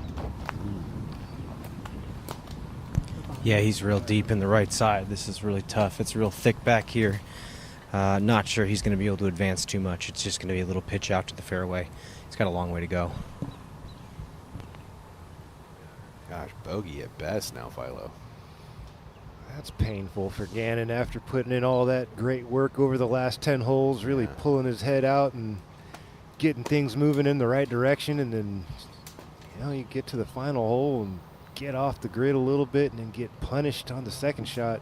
Yeah, he's real deep in the right side. This is really tough. It's real thick back here. Not sure he's going to be able to advance too much. It's just going to be a little pitch out to the fairway. He's got a long way to go. Gosh, bogey at best now, Philo. That's painful for Gannon after putting in all that great work over the last 10 holes, really pulling his head out and getting things moving in the right direction. And then, you get to the final hole and get off the grid a little bit and then get punished on the second shot.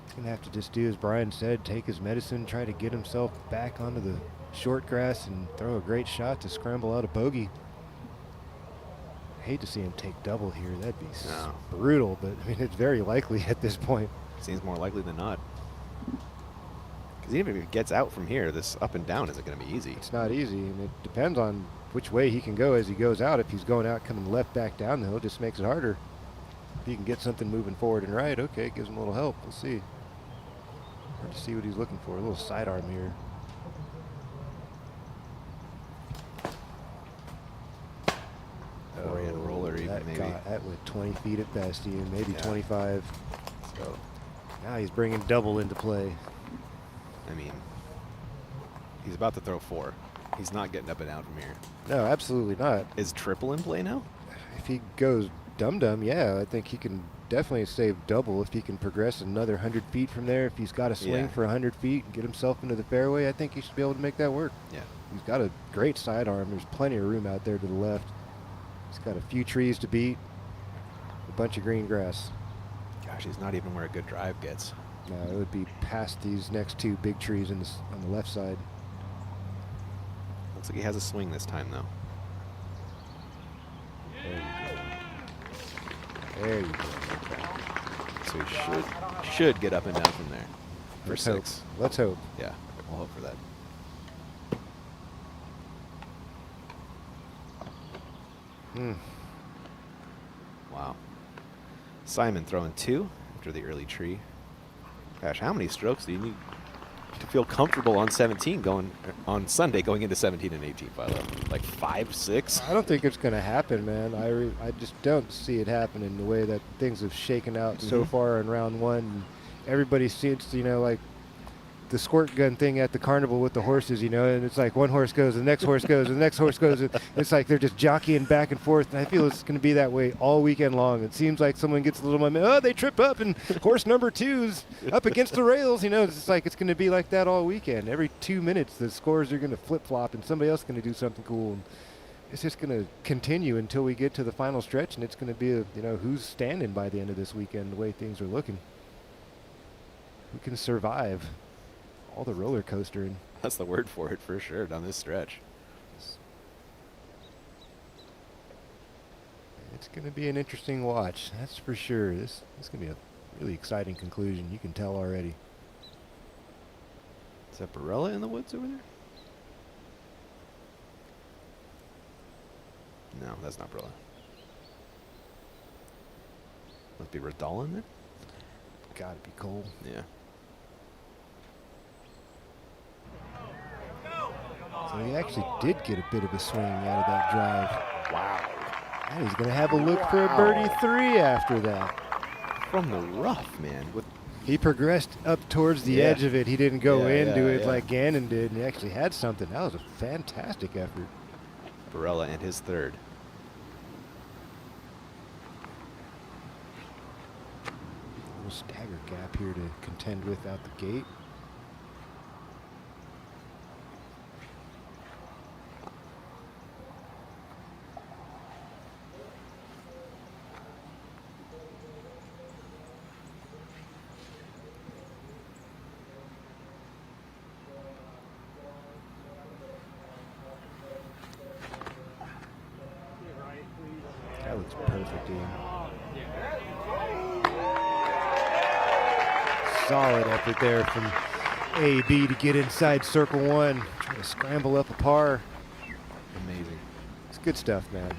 He's going to have to just do as Brian said, take his medicine, try to get himself back onto the short grass and throw a great shot to scramble out a bogey. I hate to see him take double here. That'd be brutal, but I mean, it's very likely at this point. Seems more likely than not. Because even if he gets out from here, this up and down isn't going to be easy. It's not easy, and it depends on which way he can go as he goes out. If he's going out coming left back down the hill, it just makes it harder. If he can get something moving forward and right, okay, it gives him a little help. We'll see. Hard to see what he's looking for. A little sidearm here. Forehand roller even maybe. That went 20 feet at best, even maybe 25. So now he's bringing double into play. I mean, he's about to throw 4. He's not getting up and out from here. No, absolutely not. Is triple in play now? If he goes dum-dum, yeah, I think he can definitely save double if he can progress another 100 feet from there. If he's got a swing for 100 feet and get himself into the fairway, I think he should be able to make that work. Yeah. He's got a great sidearm. There's plenty of room out there to the left. He's got a few trees to beat, a bunch of green grass. Gosh, he's not even where a good drive gets. No, it would be past these next 2 big trees on the left side. Looks like he has a swing this time, though. There you There you go. So he should get up and down from there for Let's 6. hope. Let's hope. Yeah, we'll hope for that. Wow. Simon throwing 2 after the early tree. Gosh, how many strokes do you need to feel comfortable on 17 on Sunday going into 17 and 18, Philo? Like 5, 6? I don't think it's going to happen, man. I just don't see it happening the way that things have shaken out so far in round 1. Everybody seems to, like the squirt gun thing at the carnival with the horses, and it's like one horse goes, the next horse goes, the next horse goes. It's like they're just jockeying back and forth, and I feel it's going to be that way all weekend long. It seems like someone gets a little momentum. Oh, they trip up, and horse number 2's up against the rails. It's just like it's going to be like that all weekend. Every 2 minutes, the scores are going to flip-flop, and somebody else is going to do something cool. And it's just going to continue until we get to the final stretch, and it's going to be, who's standing by the end of this weekend, the way things are looking. Who can survive all the roller coastering? That's the word for it, for sure, down this stretch. It's going to be an interesting watch, that's for sure. This is going to be a really exciting conclusion. You can tell already. Is that Barella in the woods over there? No, that's not Barella. Must be Radal in there? Gotta be Cole. Yeah. So he actually did get a bit of a swing out of that drive. Wow. And he's going to have a look for a birdie 3 after that. From the rough, man. He progressed up towards the edge of it. He didn't go into it like Gannon did, and he actually had something. That was a fantastic effort. Barella and his 3rd. A little stagger gap here to contend with out the gate. That looks perfect, Ian. Solid effort there from AB to get inside circle 1. Trying to scramble up a par. Amazing. It's good stuff, man.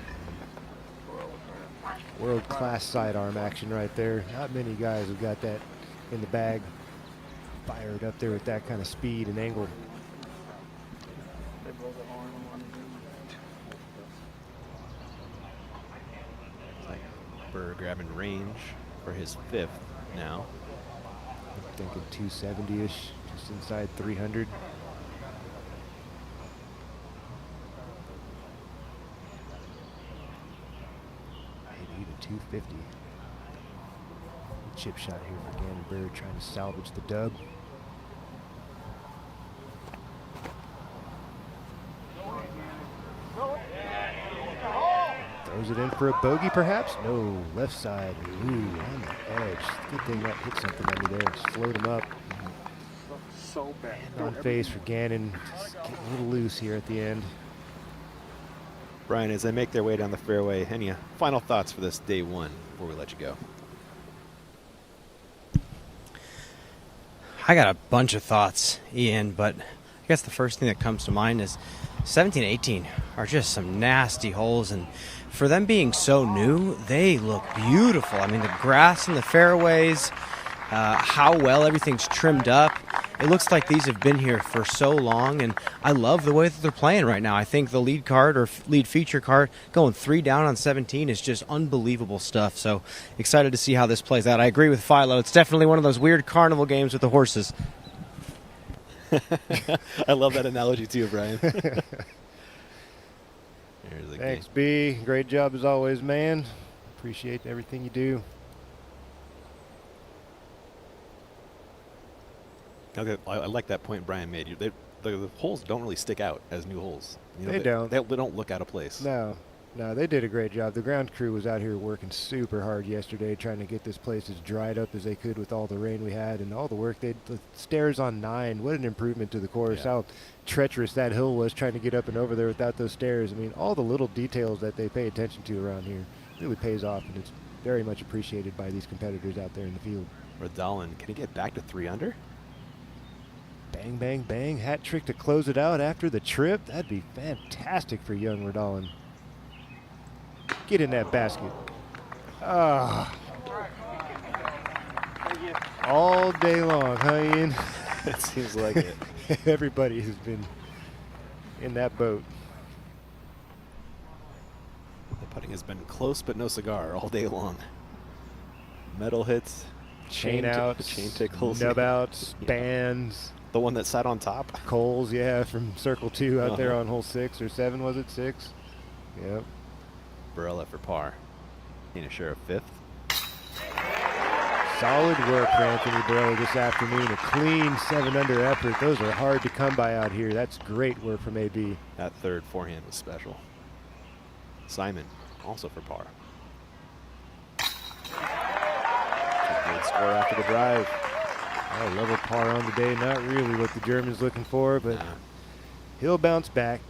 World-class sidearm action right there. Not many guys have got that in the bag. Fired up there with that kind of speed and angle. Burr grabbing range for his 5th now. I'm thinking 270-ish, just inside 300. Maybe even 250. Chip shot here for Gannon Burr, trying to salvage the dub. Throws it in for a bogey, perhaps? No, left side. Ooh, on the edge. Good thing that hit something under there. Just float him up. So bad. On face for Gannon. Just getting a little loose here at the end. Brian, as they make their way down the fairway, any final thoughts for this day 1 before we let you go? I got a bunch of thoughts, Ian, but I guess the first thing that comes to mind is 17 18 are just some nasty holes, and for them being so new, they look beautiful. I mean, the grass in the fairways, how well everything's trimmed up. It looks like these have been here for so long, and I love the way that they're playing right now. I think the lead card or lead feature card going 3 down on 17 is just unbelievable stuff. So excited to see how this plays out. I agree with Philo. It's definitely one of those weird carnival games with the horses. I love that analogy too, Brian. Thanks, B. Great job as always, man. Appreciate everything you do. Okay, I like that point Brian made. The holes don't really stick out as new holes. They don't. They don't look out of place. No, they did a great job. The ground crew was out here working super hard yesterday, trying to get this place as dried up as they could with all the rain we had and all the work. The stairs on 9, what an improvement to the course. Yeah. How treacherous that hill was trying to get up and over there without those stairs. I mean, all the little details that they pay attention to around here really pays off, and it's very much appreciated by these competitors out there in the field. Radalin, can he get back to 3 under? Bang, bang, bang. Hat trick to close it out after the trip. That'd be fantastic for young Radalin. Get in that basket. Ah. All day long, huh, Ian? It seems like it. Everybody has been in that boat. The putting has been close but no cigar all day long. Metal hits, Chain outs, chain tickles, nub outs, Yeah. bands. The one that sat on top. Coles, yeah, from circle 2 out there on hole 6 or 7, was it? 6? Yep. Barella for par. Need a share of 5th. Solid work for Anthony Barella this afternoon. A clean 7 under effort. Those are hard to come by out here. That's great work from AB. That third forehand was special. Simon, also for par. Good score after the drive. Oh, level par on the day. Not really what the German's looking for, but he'll bounce back.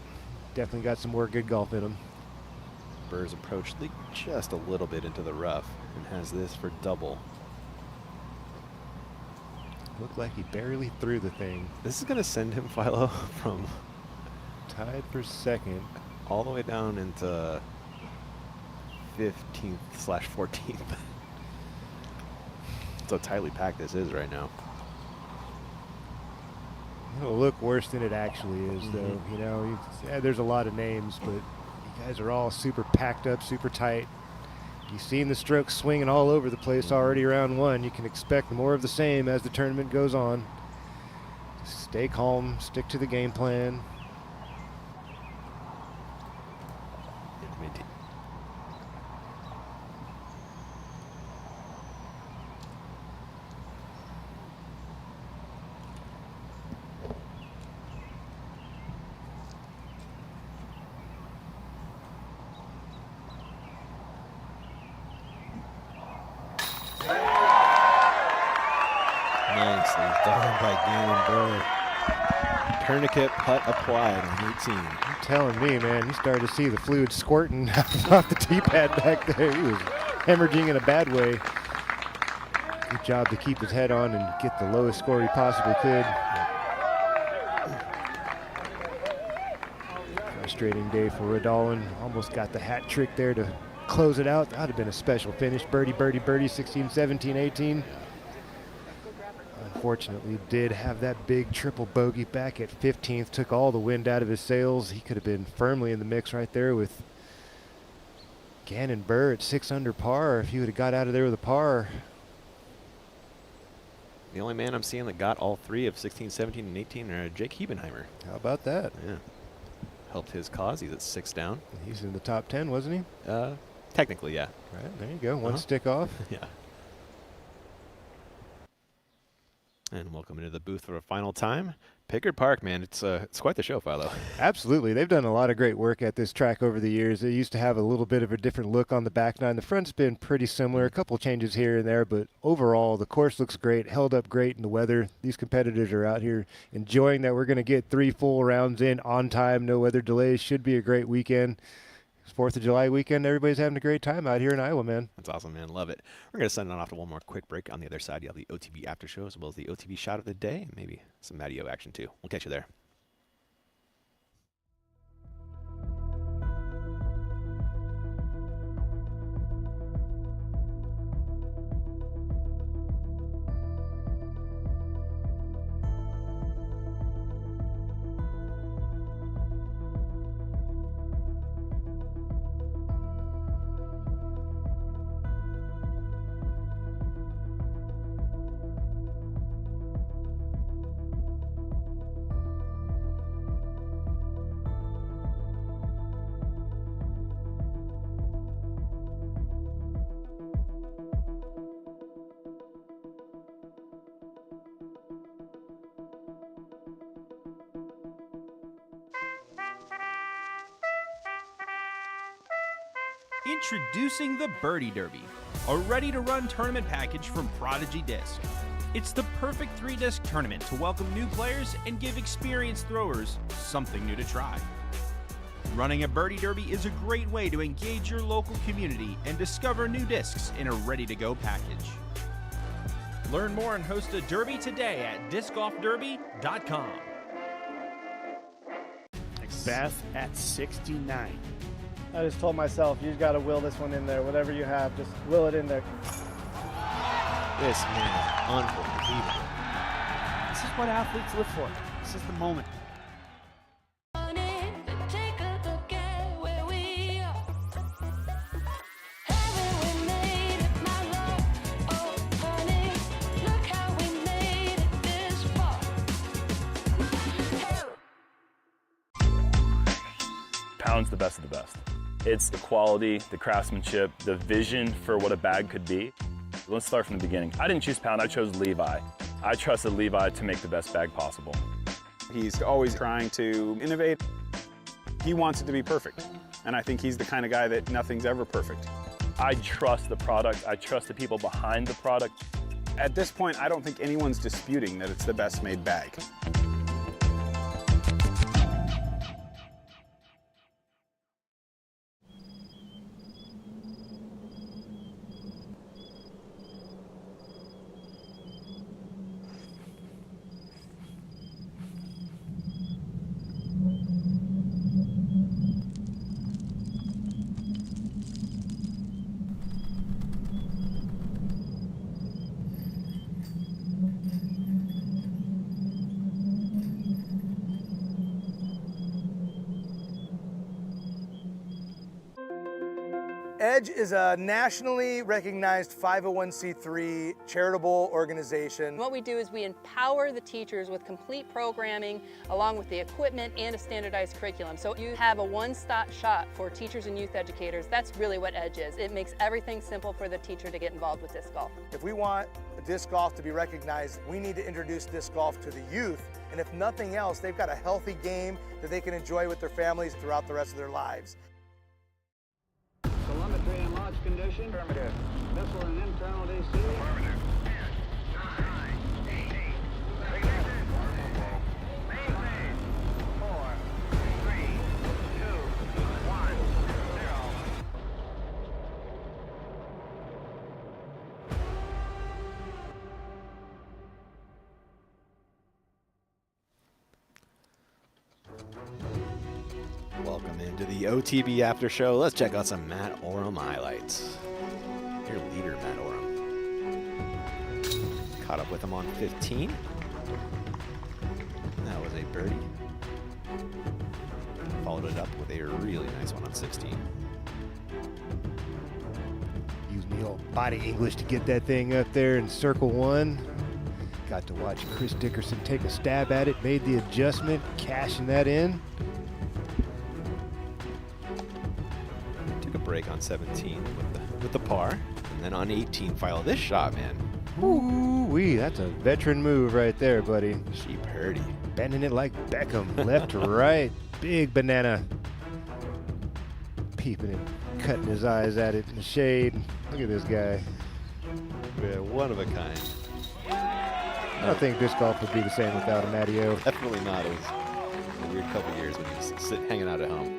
Definitely got some more good golf in him. Burr's approached just a little bit into the rough and has this for double. Looked like he barely threw the thing. This is going to send him, Philo, from tied for second all the way down into 15th/14th. That's how tightly packed this is right now. It'll look worse than it actually is, though. You know, there's a lot of names, but you guys are all super packed up, super tight. You've seen the strokes swinging all over the place already round 1. You can expect more of the same as the tournament goes on. Just stay calm, stick to the game plan. Nicely done by Gannon Burr. Tourniquet putt applied on 18. You're telling me, man, you started to see the fluid squirting off the tee pad back there. He was hemorrhaging in a bad way. Good job to keep his head on and get the lowest score he possibly could. Frustrating day for Radalin. Almost got the hat trick there to close it out. That would have been a special finish. Birdie, birdie, birdie, 16, 17, 18. Unfortunately, did have that big triple bogey back at 15th. Took all the wind out of his sails. He could have been firmly in the mix right there with Gannon Burr at 6 under par. If he would have got out of there with a par. The only man I'm seeing that got all 3 of 16, 17, and 18 are Jake Hebenheimer. How about that? Yeah. Helped his cause. He's at 6 down. He's in the top 10, wasn't he? Technically, yeah. Right, there you go. One stick off. Yeah. And welcome into the booth for a final time. Pickard Park, man, it's quite the show, Philo. Absolutely. They've done a lot of great work at this track over the years. They used to have a little bit of a different look on the back nine. The front's been pretty similar, a couple changes here and there, but overall the course looks great, held up great in the weather. These competitors are out here enjoying that we're going to get 3 full rounds in on time, no weather delays. Should be a great weekend. It's 4th of July weekend. Everybody's having a great time out here in Iowa, man. That's awesome, man. Love it. We're going to send it off to one more quick break. On the other side, you have the OTB after show as well as the OTB shot of the day and maybe some Matty-O action too. We'll catch you there. Introducing the Birdie Derby, a ready-to-run tournament package from Prodigy Disc. It's the perfect 3-disc tournament to welcome new players and give experienced throwers something new to try. Running a birdie derby is a great way to engage your local community and discover new discs in a ready-to-go package. Learn more and host a derby today at discgolfderby.com. Beth at 69. I just told myself, you got to will this one in there. Whatever you have, just will it in there. This man is unbelievable. This is what athletes live for. This is the moment. Pound's the best of the best. It's the quality, the craftsmanship, the vision for what a bag could be. Let's start from the beginning. I didn't choose Pound, I chose Levi. I trusted Levi to make the best bag possible. He's always trying to innovate. He wants it to be perfect. And I think he's the kind of guy that nothing's ever perfect. I trust the product, I trust the people behind the product. At this point, I don't think anyone's disputing that it's the best made bag. EDGE is a nationally recognized 501c3 charitable organization. What we do is we empower the teachers with complete programming along with the equipment and a standardized curriculum. So you have a one-stop shop for teachers and youth educators. That's really what EDGE is. It makes everything simple for the teacher to get involved with disc golf. If we want disc golf to be recognized, we need to introduce disc golf to the youth. And if nothing else, they've got a healthy game that they can enjoy with their families throughout the rest of their lives. Telemetry and launch condition. Affirmative. Missile and internal DC. Affirmative. 10, 9, 8, 8. Ignition. Maintain. 4, 3, 2, 1, 0. Welcome into the OTB After Show. Let's check out some Matt Oram highlights. Your leader, Matt Oram. Caught up with him on 15. That was a birdie. Followed it up with a really nice one on 16. Use me old body English to get that thing up there in circle one. Got to watch Chris Dickerson take a stab at it, made the adjustment, cashing that in. Took a break on 17 with the par. And then on 18, file this shot, man. Ooh-wee, that's a veteran move right there, buddy. Cheap birdie. Bending it like Beckham, left to right. Big banana. Peeping it, cutting his eyes at it in the shade. Look at this guy. Yeah, one of a kind. I don't think disc golf would be the same without him, Matteo. Definitely not. It was a weird couple years when he was hanging out at home.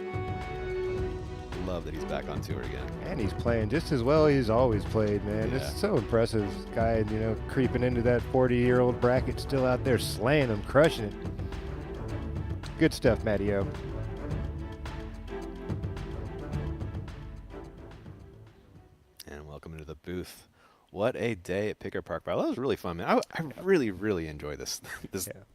Love that he's back on tour again. And he's playing just as well as he's always played, man. Yeah. It's so impressive. This guy, you know, creeping into that 40-year-old bracket, still out there slaying them, crushing it. Good stuff, Matteo. And welcome into the booth. What a day at Pickard Park. That was really fun, man. I really, really enjoy this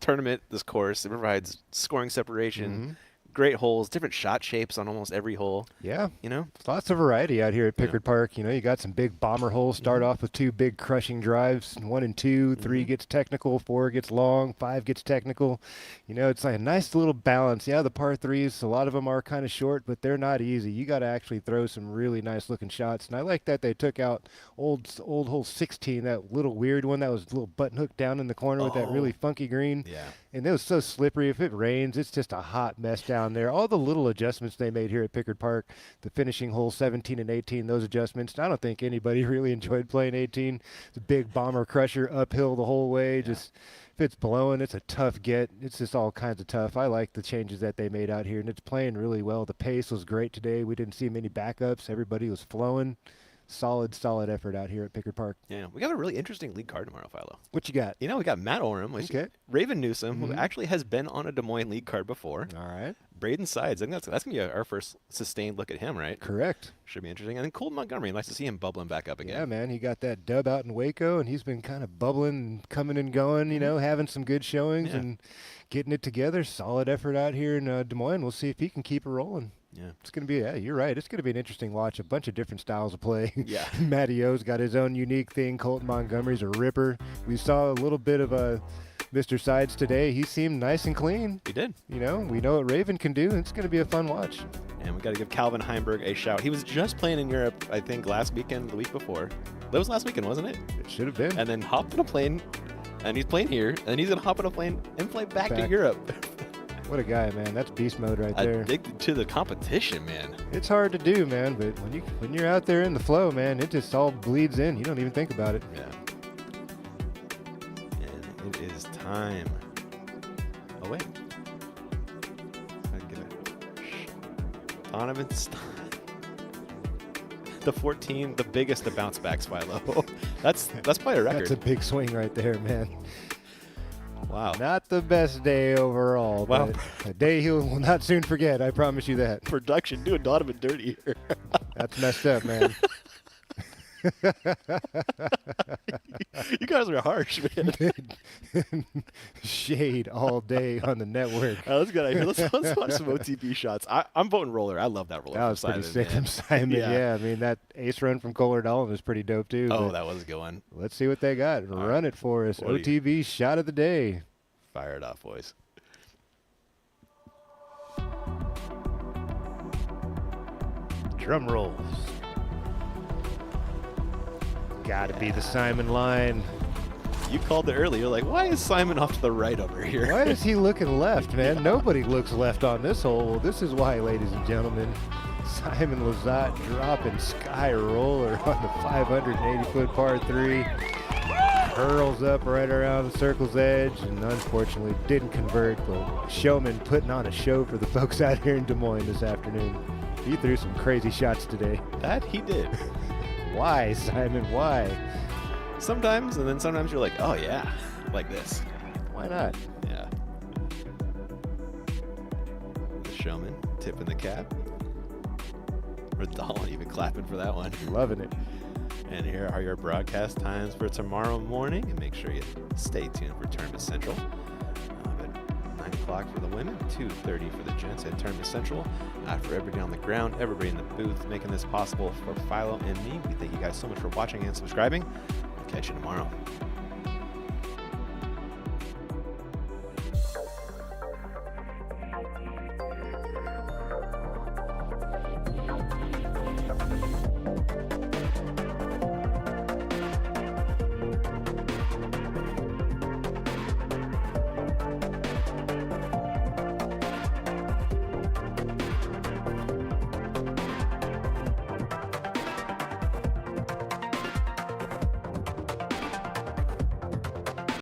tournament, this course. It provides scoring separation, great holes, different shot shapes on almost every hole. Yeah. You know? Lots of variety out here at Pickard Park. You know, you got some big bomber holes. Start off with 2 big crushing drives, 1 and 2. 3 gets technical, 4 gets long, 5 gets technical. You know, it's like a nice little balance. Yeah, the par 3s, a lot of them are kind of short, but they're not easy. You got to actually throw some really nice looking shots. And I like that they took out old hole 16, that little weird one that was a little button hook down in the corner with that really funky green. Yeah. And it was so slippery. If it rains, it's just a hot mess down there. All the little adjustments they made here at Pickard Park, the finishing hole 17 and 18, those adjustments. I don't think anybody really enjoyed playing 18. It's a big bomber crusher uphill the whole way. Just If it's blowing, it's a tough get. It's just all kinds of tough. I like the changes that they made out here, and it's playing really well. The pace was great today. We didn't see many backups. Everybody was flowing. Solid effort out here at Pickard Park. Yeah, we got a really interesting league card tomorrow, Philo. What you got? We got Matt Oram, Raven Newsom, who actually has been on a Des Moines league card before. All right. Braden Sides, I think that's going to be our first sustained look at him, right? Correct. Should be interesting. And then Colton Montgomery, nice to see him bubbling back up again. Yeah, man, he got that dub out in Waco, and he's been kind of bubbling, coming and going, having some good showings and getting it together. Solid effort out here in Des Moines. We'll see if he can keep it rolling. Yeah. It's going to be, you're right. It's going to be an interesting watch. A bunch of different styles of play. Yeah. Matty O's got his own unique thing. Colton Montgomery's a ripper. We saw a little bit of Mr. Sides today. He seemed nice and clean. He did. We know what Raven can do. It's going to be a fun watch. And we got to give Calvin Heimberg a shout. He was just playing in Europe, I think, last weekend, the week before. That was last weekend, wasn't it? It should have been. And then hopped on a plane, and he's playing here, and he's going to hop on a plane and fly back to Europe. What a guy, man. That's beast mode right there. Addicted to the competition, man. It's hard to do, man, but when you're out there in the flow, man, it just all bleeds in. You don't even think about it. Yeah. And it is time. Oh, wait. I get it. Donovan Stein. The 14, the biggest of bounce backs, Philo. That's probably a record. That's a big swing right there, man. Wow. Not the best day overall, but a day he will not soon forget, I promise you that. Production doing Donovan dirty here. That's messed up, man. You guys are harsh, man. Shade all day on the network. Let's get out here. Let's watch some OTB shots. I'm voting roller. I love that roller. That was pretty sick from Simon. Yeah, I mean, that ace run from Kohler Dolan was pretty dope, too. Oh, that was a good one. Let's see what they got. Run it for us. OTB shot of the day. Fire it off, boys. Drum rolls. Gotta be the Simon line. You called it early. You're like, why is Simon off to the right over here? Why is he looking left, man? Nobody looks left on this hole. Well, this is why, ladies and gentlemen. Simon Lizotte dropping sky roller on the 580-foot par 3. Curls up right around the circle's edge and unfortunately didn't convert. But Showman putting on a show for the folks out here in Des Moines this afternoon. He threw some crazy shots today. That he did. Why, Simon? Why? Sometimes, and then sometimes you're like, oh yeah, like this. Why not? Yeah. The Showman tipping the cap. Radal even clapping for that one. Loving it. And here are your broadcast times for tomorrow morning. And make sure you stay tuned for Tournament Central. At 9 o'clock for the women, 2:30 for the gents at Tournament Central. For everybody on the ground, everybody in the booth making this possible for Philo and me. We thank you guys so much for watching and subscribing. We'll catch you tomorrow.